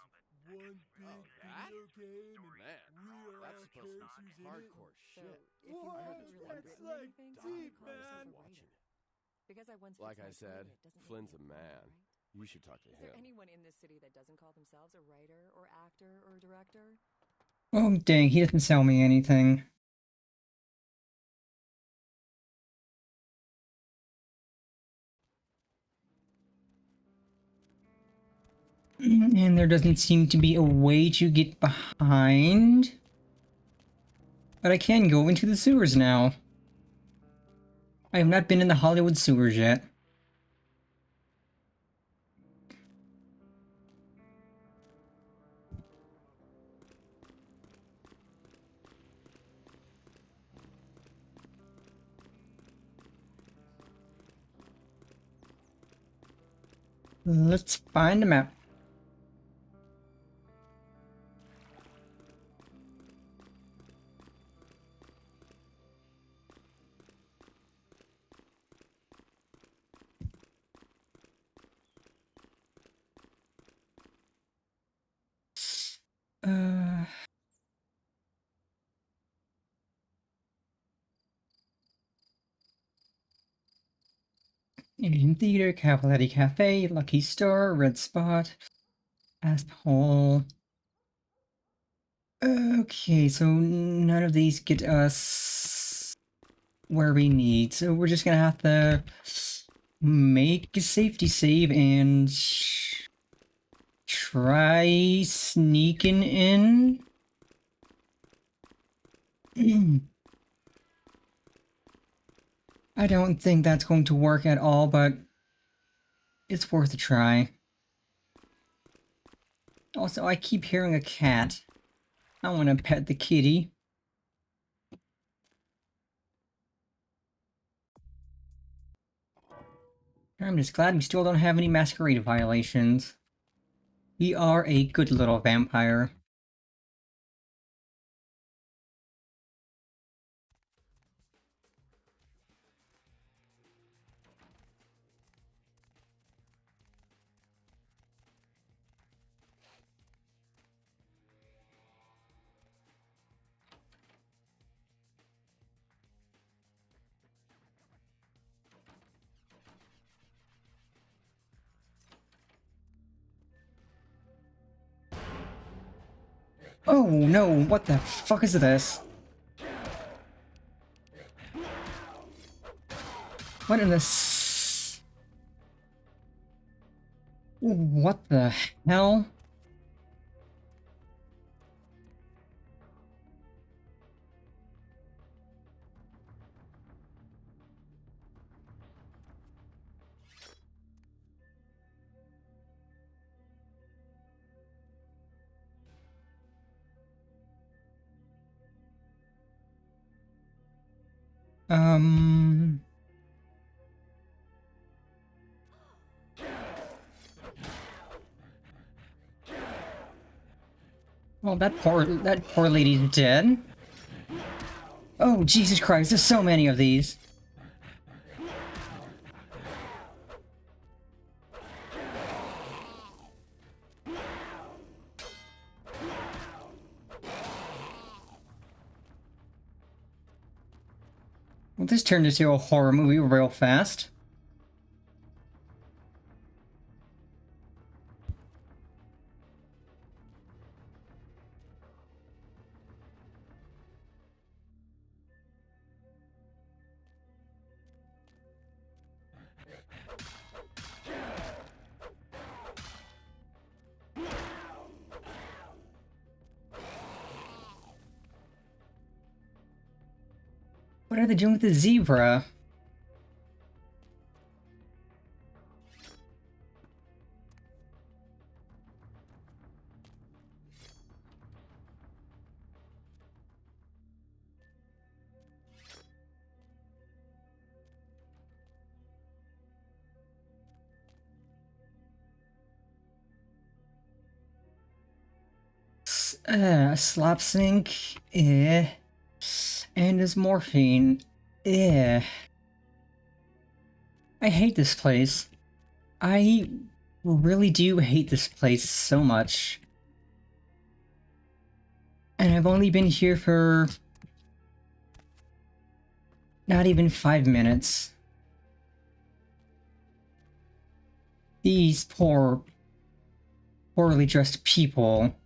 one big that? video game Man, and we are that's all supposed to characters be in hardcore it? So, shit. if you What? haven't really It's written like anything, deep, how do you call man. yourself a Watching. writer? Because I once Like fixed I my said, toilet doesn't make Flynn's me a wrong, man. right? You should talk to Is there him. anyone in this city that doesn't call themselves a writer or actor or director? Oh dang, he doesn't sell me anything. And there doesn't seem to be a way to get behind. But I can go into the sewers now. I have not been in the Hollywood sewers yet. Let's find a map. Asian Theater, Cavaletti Cafe, Lucky Star, Red Spot, Asp Hole. Okay, so none of these get us where we need, so we're just gonna have to make a safety save and try sneaking in. I don't think that's going to work at all, but it's worth a try. Also, I keep hearing a cat. I want to pet the kitty. I'm just glad we still don't have any Masquerade violations. We are a good little vampire. Oh no, what the fuck is this? What in the What the hell? Well, that poor lady's dead. Oh, Jesus Christ, there's so many of these. Well, this turned into a horror movie real fast. What are they doing with the zebra? Slop sink, eh. And his morphine, eh. I hate this place. I really do hate this place so much. And I've only been here for not even 5 minutes. These poorly dressed people.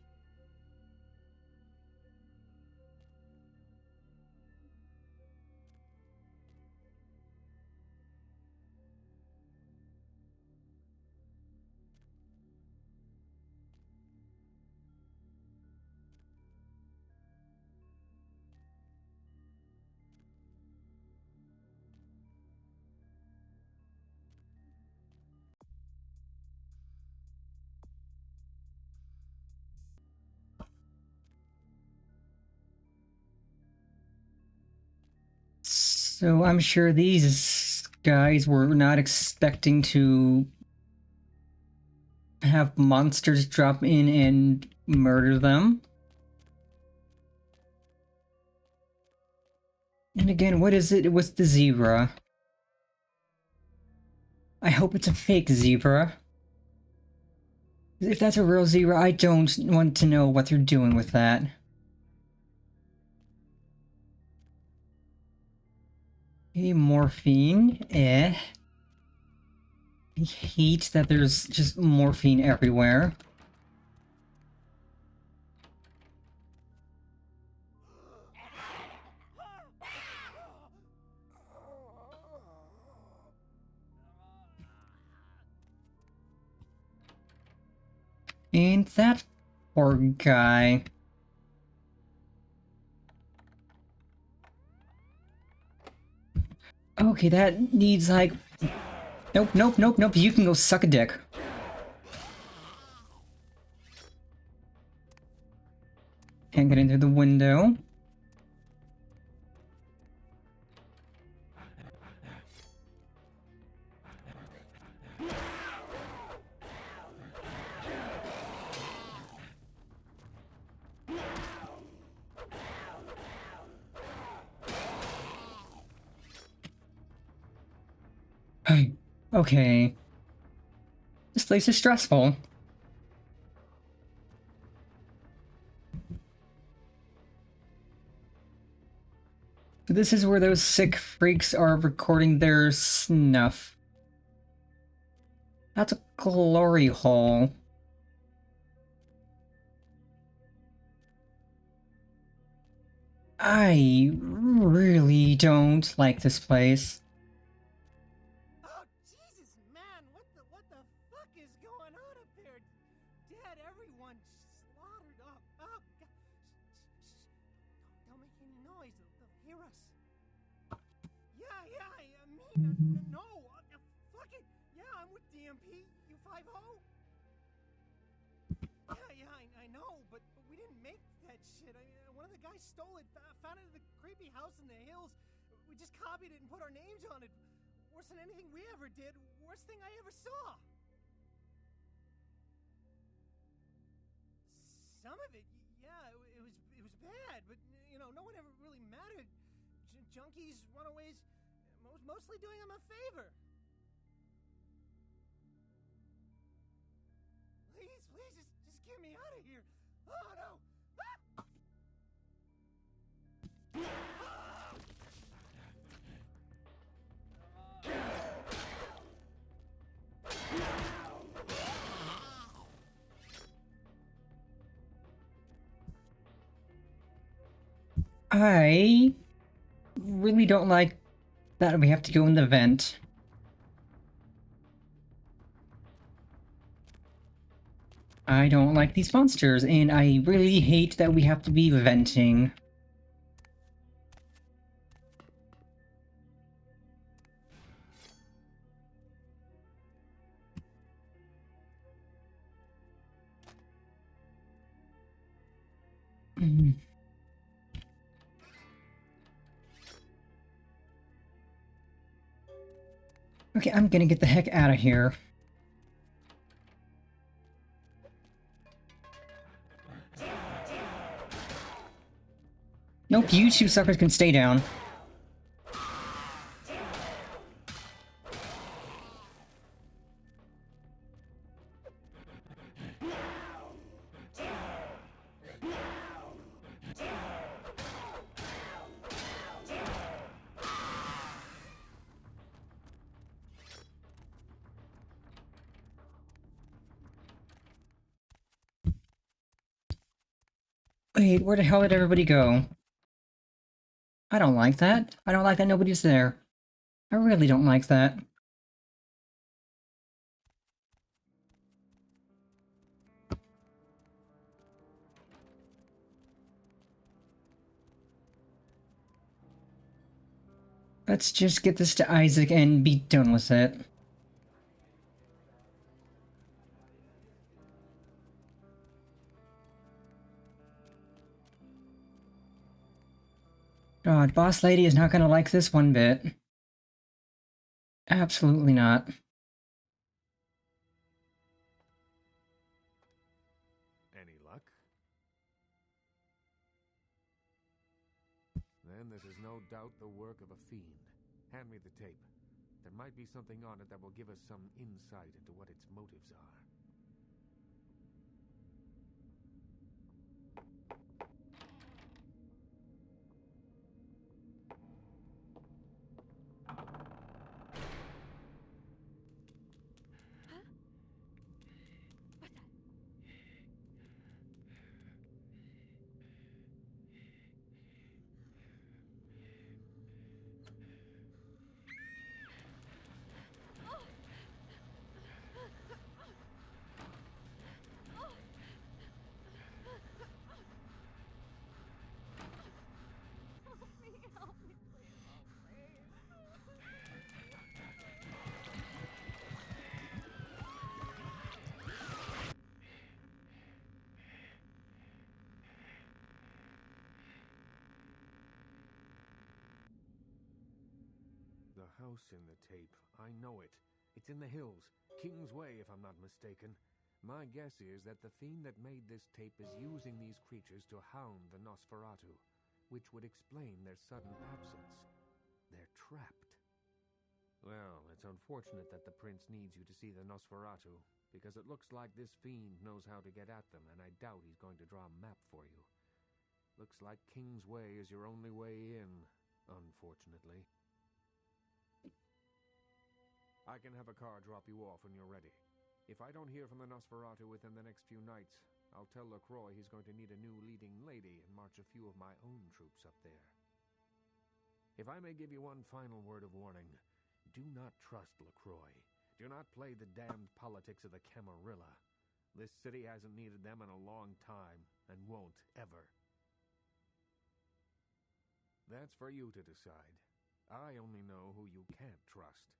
So I'm sure these guys were not expecting to have monsters drop in and murder them. And again, what is it with the zebra? I hope it's a fake zebra. If that's a real zebra, I don't want to know what they're doing with that. Okay, morphine, eh. I hate that there's just morphine everywhere. And that poor guy. Okay, that needs like... Nope, nope, nope, nope, you can go suck a dick. Can't get into the window. Okay. This place is stressful. This is where those sick freaks are recording their snuff. That's a glory hole. I really don't like this place. Oh, Jesus, man! What the fuck is going on up there? Dead, everyone slaughtered up. Oh, God. Don't make any noise. They'll hear us. Yeah, I mean, no. Fuck it. Yeah, I'm with DMP. You 5-0? Yeah, I know, but we didn't make that shit. One of the guys stole it, found it in the creepy house in the hills. We just copied it and put our names on it. Worse than anything we ever did. Worst thing I ever saw. Some of it, yeah, it was bad, but no one ever really mattered. Junkies, runaways, mostly doing them a favor. Please, just get me out of here. Oh no! I really don't like that we have to go in the vent. I don't like these monsters, and I really hate that we have to be venting. Okay, I'm gonna get the heck out of here. Nope, you two suckers can stay down. Wait, where the hell did everybody go? I don't like that. I don't like that nobody's there. I really don't like that. Let's just get this to Isaac and be done with it. God, Boss Lady is not gonna like this one bit. Absolutely not. Any luck? Then this is no doubt the work of a fiend. Hand me the tape. There might be something on it that will give us some insight into what its motives are. The house in the tape. I know it. It's in the hills. King's Way, if I'm not mistaken. My guess is that the fiend that made this tape is using these creatures to hound the Nosferatu, which would explain their sudden absence. They're trapped. Well, it's unfortunate that the prince needs you to see the Nosferatu, because it looks like this fiend knows how to get at them, and I doubt he's going to draw a map for you. Looks like King's Way is your only way in, unfortunately. I can have a car drop you off when you're ready. If I don't hear from the Nosferatu within the next few nights, I'll tell LaCroix he's going to need a new leading lady and march a few of my own troops up there. If I may give you one final word of warning, do not trust LaCroix. Do not play the damned politics of the Camarilla. This city hasn't needed them in a long time, and won't ever. That's for you to decide. I only know who you can't trust.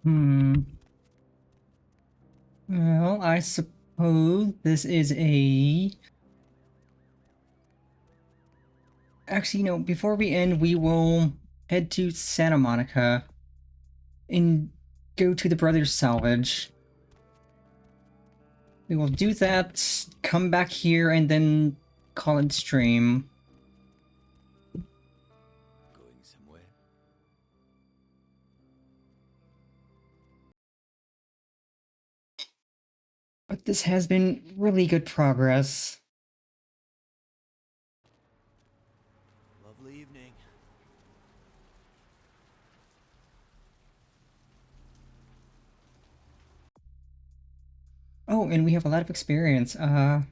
Hmm. Well, I suppose this is a... Actually, before we end, we will head to Santa Monica and go to the Brothers Salvage. We will do that, come back here, and then call it stream. Going somewhere? But this has been really good progress. Lovely evening. Oh, and we have a lot of experience. And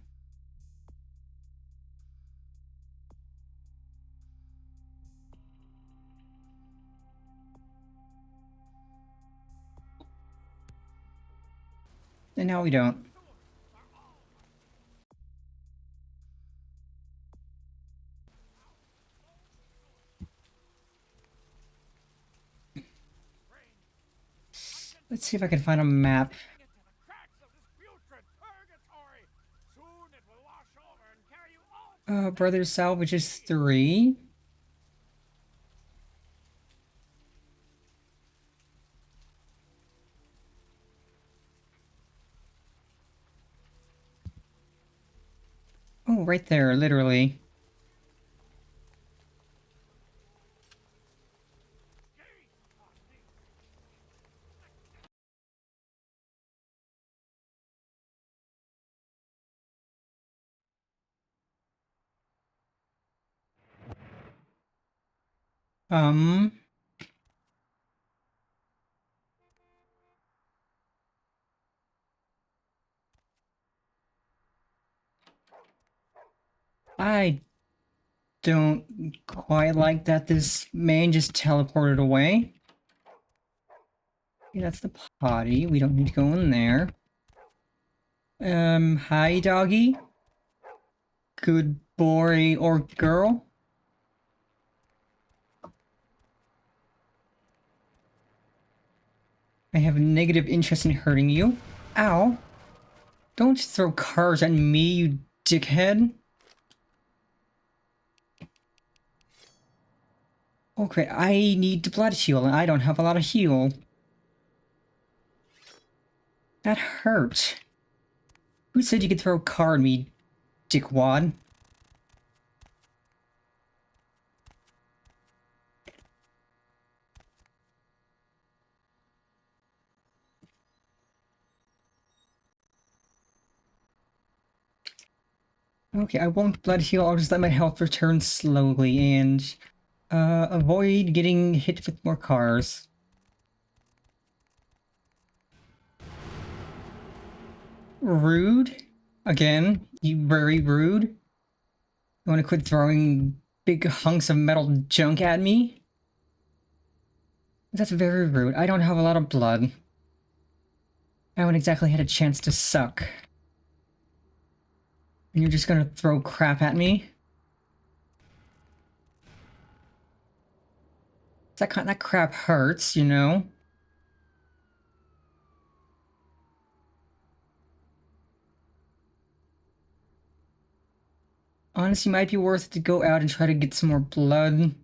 now we don't. Let's see if I can find a map. Brothers Salvage is 3. Oh, right there, literally. I don't quite like that this man just teleported away. Okay, that's the potty. We don't need to go in there. Hi, doggy. Good boy or girl? I have a negative interest in hurting you. Ow. Don't throw cars at me, you dickhead. Okay, I need blood heal, and I don't have a lot of heal. That hurt. Who said you could throw a car at me, dickwad? Okay, I won't blood heal, I'll just let my health return slowly and avoid getting hit with more cars. Rude? Again, you very rude. You wanna quit throwing big hunks of metal junk at me? That's very rude. I don't have a lot of blood. I haven't exactly had a chance to suck. And you're just gonna throw crap at me? That crap hurts, you know? Honestly, might be worth it to go out and try to get some more blood.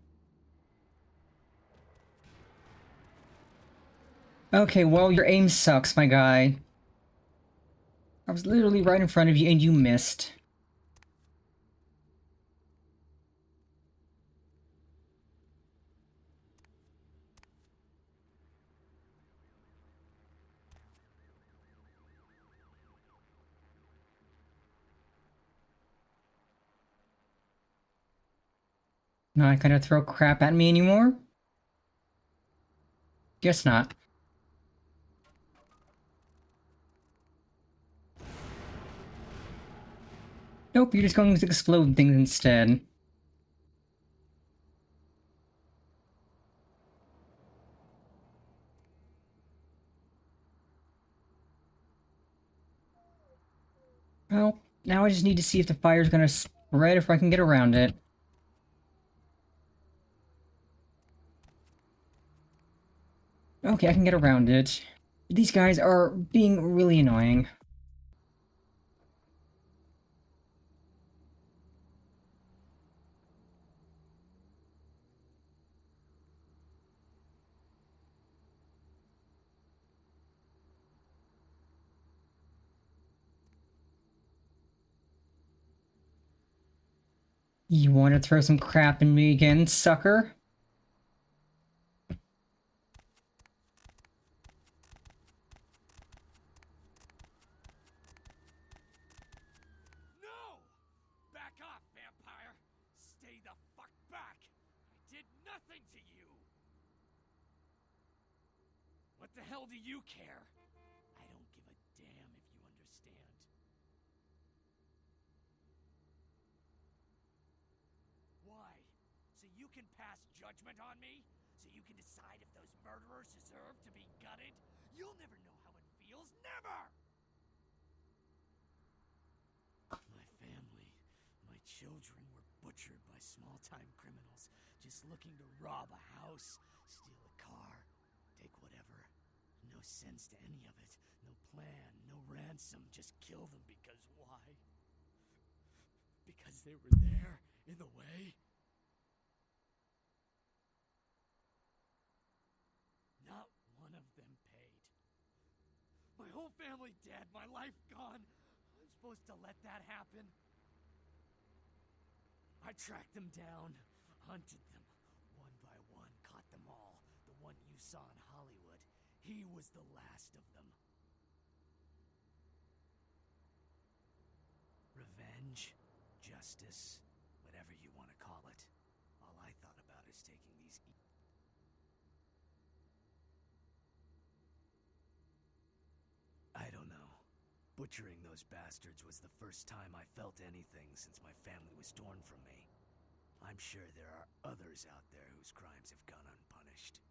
Okay, well, your aim sucks, my guy. I was literally right in front of you and you missed. Not gonna throw crap at me anymore? Guess not. Nope, you're just going to explode things instead. Well, now I just need to see if the fire's gonna spread, if I can get around it. Okay, I can get around it. These guys are being really annoying. You want to throw some crap in me again, sucker? No! Back off, vampire! Stay the fuck back! I did nothing to you! What the hell do you care? I don't give a damn if you understand. Why? So you can pass judgment on me? So you can decide if those murderers deserve to be gutted? You'll never know how it feels. Never! My family, my children were butchered by small-time criminals just looking to rob a house, steal a car, take whatever. No sense to any of it. No plan, no ransom. Just kill them because why? Because they were there, in the way? Not one of them paid. My whole family dead, my life gone. I'm supposed to let that happen? I tracked them down, hunted them, one by one, caught them all. The one you saw in Hollywood, he was the last of them. Revenge, justice, whatever you want to call it. All I thought about is taking these I don't know. Butchering those bastards was the first time I felt anything since my family was torn from me. I'm sure there are others out there whose crimes have gone unpunished.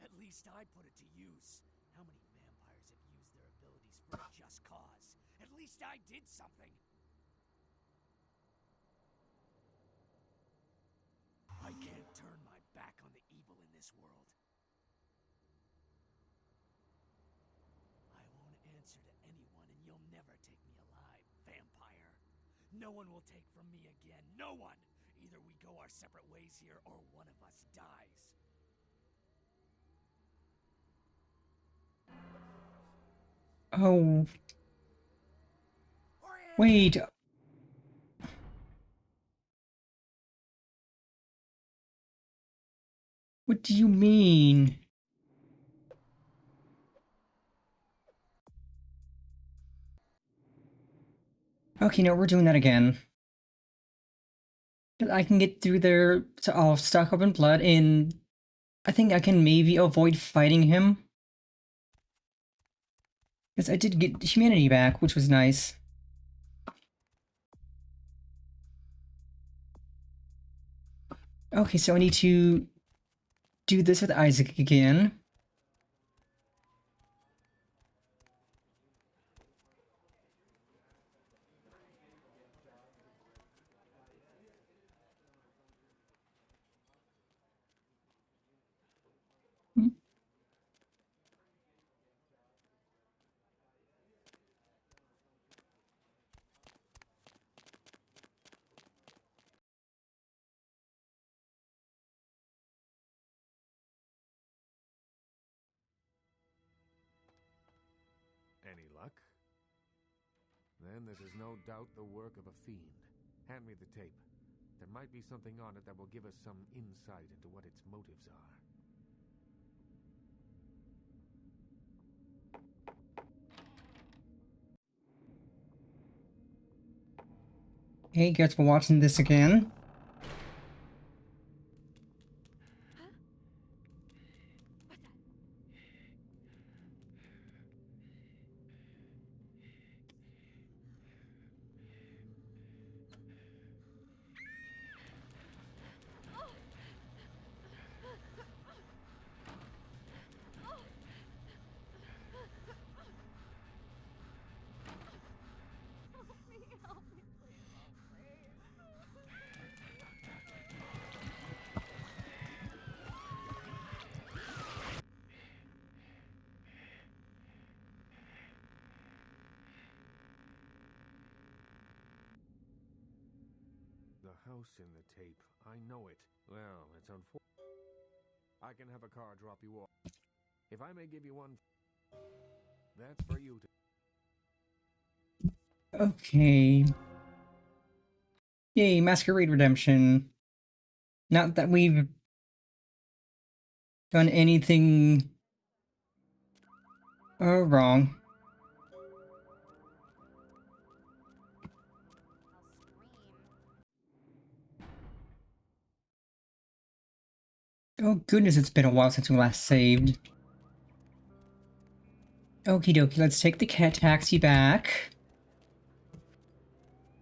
At least I put it to use. How many vampires have used their abilities for a just cause? At least I did something! I can't turn my back on the evil in this world. I won't answer to anyone, and you'll never take me alive, vampire. No one will take from me again. No one! Either we go our separate ways here, or one of us dies. Oh. Wait. What do you mean? Okay, no, we're doing that again. I can get through there to all stock up in blood, and I think I can maybe avoid fighting him. Because I did get humanity back, which was nice. Okay, so I need to do this with Isaac again. Then this is no doubt the work of a fiend. Hand me the tape. There might be something on it that will give us some insight into what its motives are. Hey, guess we're watching this again. The house in the tape. I know it. Well, it's unfortunate. I can have a car drop you off. If I may give you one, that's for you to... Okay. Yay, Masquerade Redemption. Not that we've done anything wrong. Oh goodness, it's been a while since we last saved. Okie dokie, let's take the cat taxi back.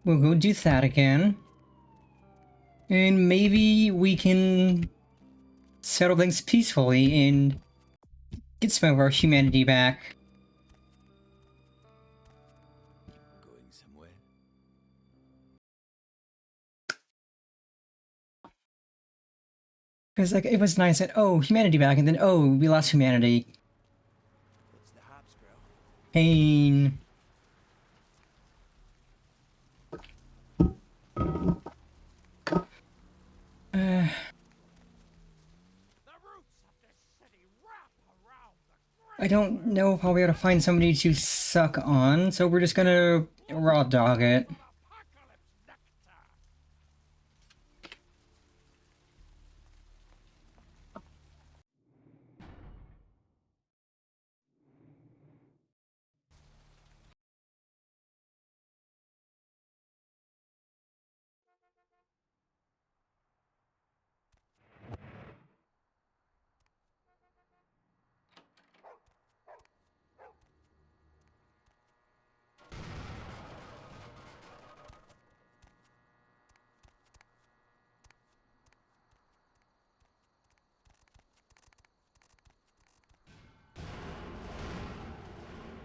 We'll go do that again. And maybe we can settle things peacefully and get some of our humanity back. Going somewhere? Because like it was nice that, oh, humanity back, and then, oh, we lost humanity. What's the hops, bro? Pain. I don't know if I'll be able to find somebody to suck on, so we're just gonna raw dog it.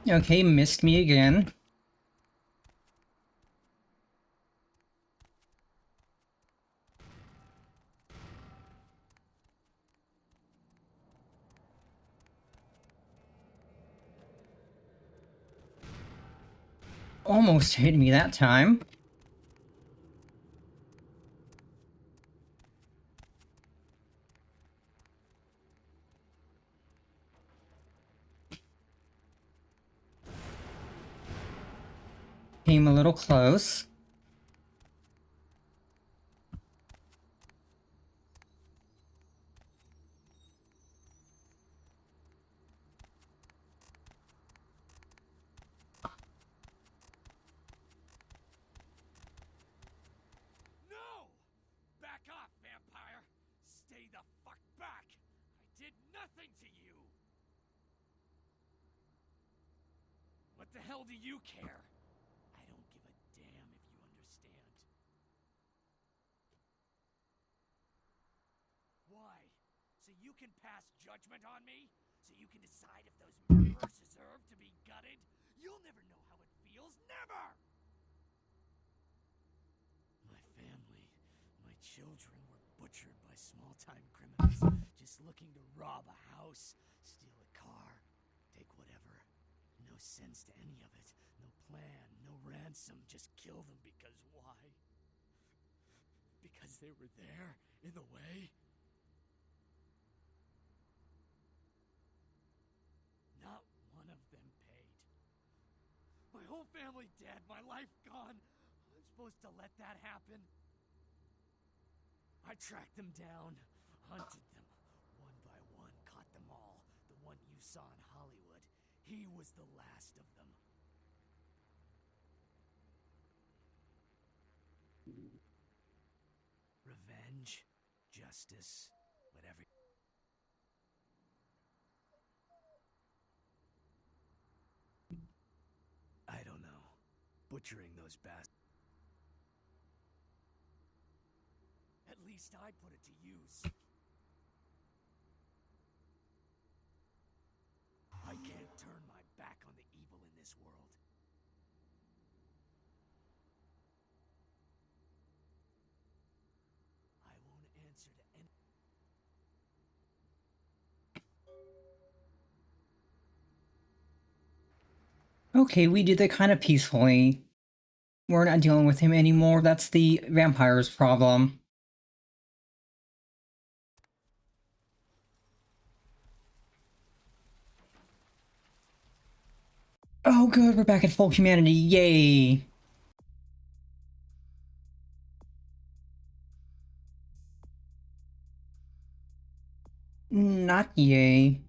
Okay, missed me again. Almost hit me that time. Came a little close. No! Back off, vampire! Stay the fuck back! I did nothing to you! What the hell do you care? I don't give a damn if you understand. Why? So you can pass judgment on me? So you can decide if those murderers deserve to be gutted? You'll never know how it feels, never! My family, my children were butchered by small-time criminals just looking to rob a house, steal a car, take whatever. No sense to any of it. No plan, no ransom, just kill them because why? Because they were there, in the way? Not one of them paid. My whole family dead, my life gone. I'm supposed to let that happen? I tracked them down, hunted them, one by one, caught them all. The one you saw in Hollywood, he was the last of them. Revenge, justice, whatever. I don't know. Butchering those bastards. At least I put it to use. I can't turn my back on the evil in this world. I won't answer to any. Okay, we did that kind of peacefully. We're not dealing with him anymore. That's the vampire's problem. Oh good, we're back at full humanity. Yay! Not yay.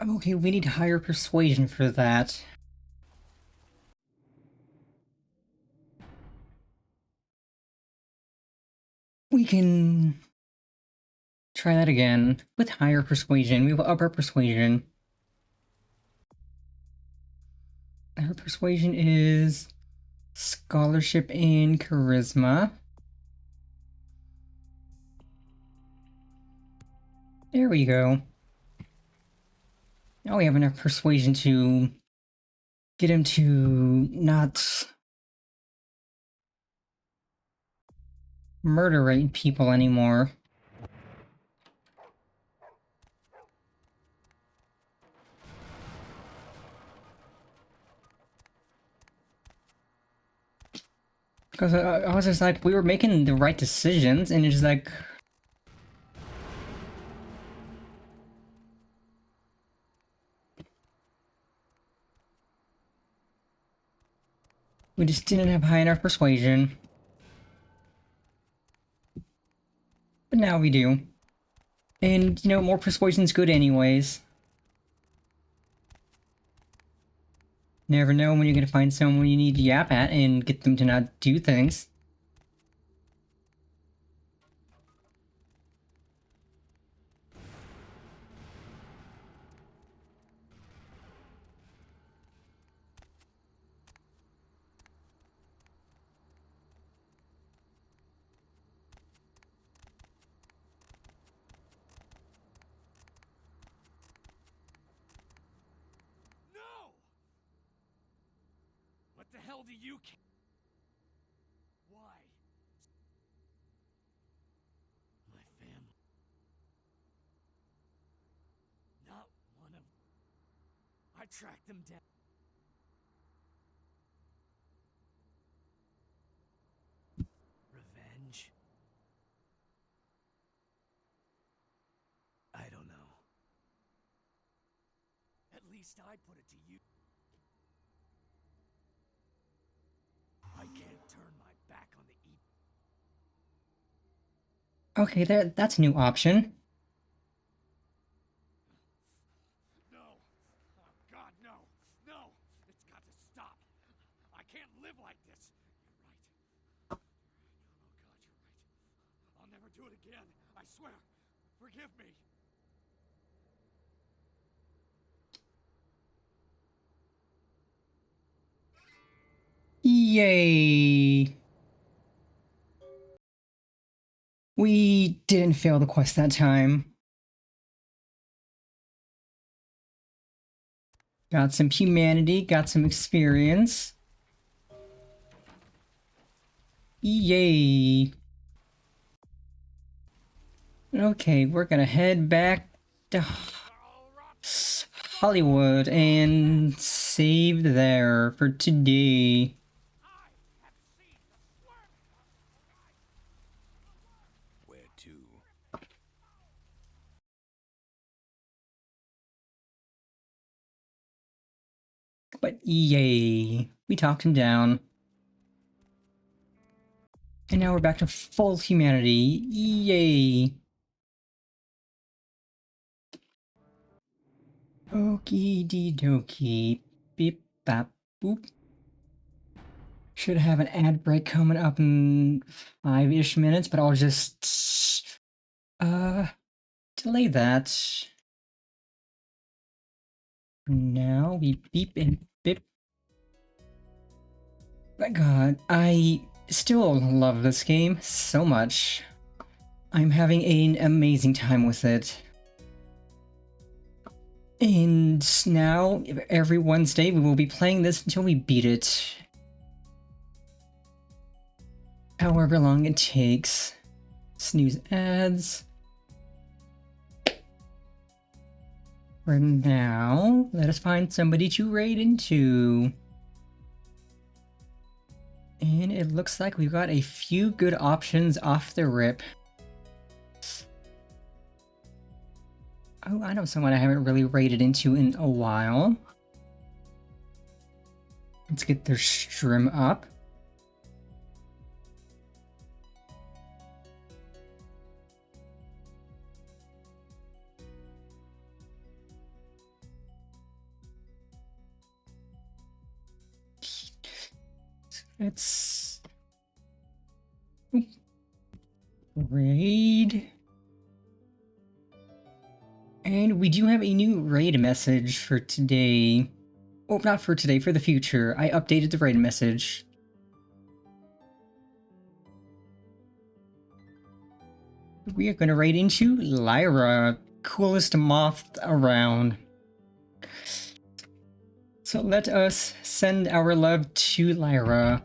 Okay, we need higher persuasion for that. We can try that again with higher persuasion. We have upper persuasion. Our persuasion is scholarship and charisma. There we go. Now we have enough persuasion to get him to not murderate people anymore. Because I was just like, we were making the right decisions, and it's just like... we just didn't have high enough persuasion. But now we do. And, you know, more persuasion's good anyways. Never know when you're gonna find someone you need to yap at and get them to not do things. What the hell do you care? Why? My family. Not one of... I tracked them down. Revenge? I don't know. At least I put it to you. I can't turn my back on the evil. Okay, that's a new option. No! Oh God, no! No! It's got to stop! I can't live like this! You're right. Oh God, you're right. I'll never do it again. I swear. Forgive me. Yay! We didn't fail the quest that time. Got some humanity, got some experience. Yay! Okay, we're gonna head back to Hollywood and save there for today. Where to? But yay, we talked him down. And now we're back to full humanity. Yay! Okie dokie. Beep bap boop. Should have an ad break coming up in 5-ish minutes, but I'll just delay that. For now, we beep and bip. My god, I still love this game so much. I'm having an amazing time with it. And now, every Wednesday, we will be playing this until we beat it. However long it takes. Snooze ads. For now, let us find somebody to raid into. And it looks like we've got a few good options off the rip. Oh, I know someone I haven't really raided into in a while. Let's get their stream up. Let's raid. And we do have a new raid message for today. Oh, not for today, for the future. I updated the raid message. We are going to raid into Lyra, coolest moth around. So let us send our love to Lyra.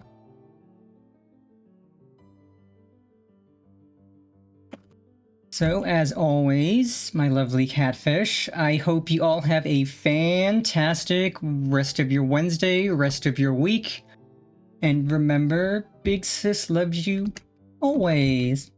So, as always, my lovely catfish, I hope you all have a fantastic rest of your Wednesday, rest of your week. And remember, Big Sis loves you always.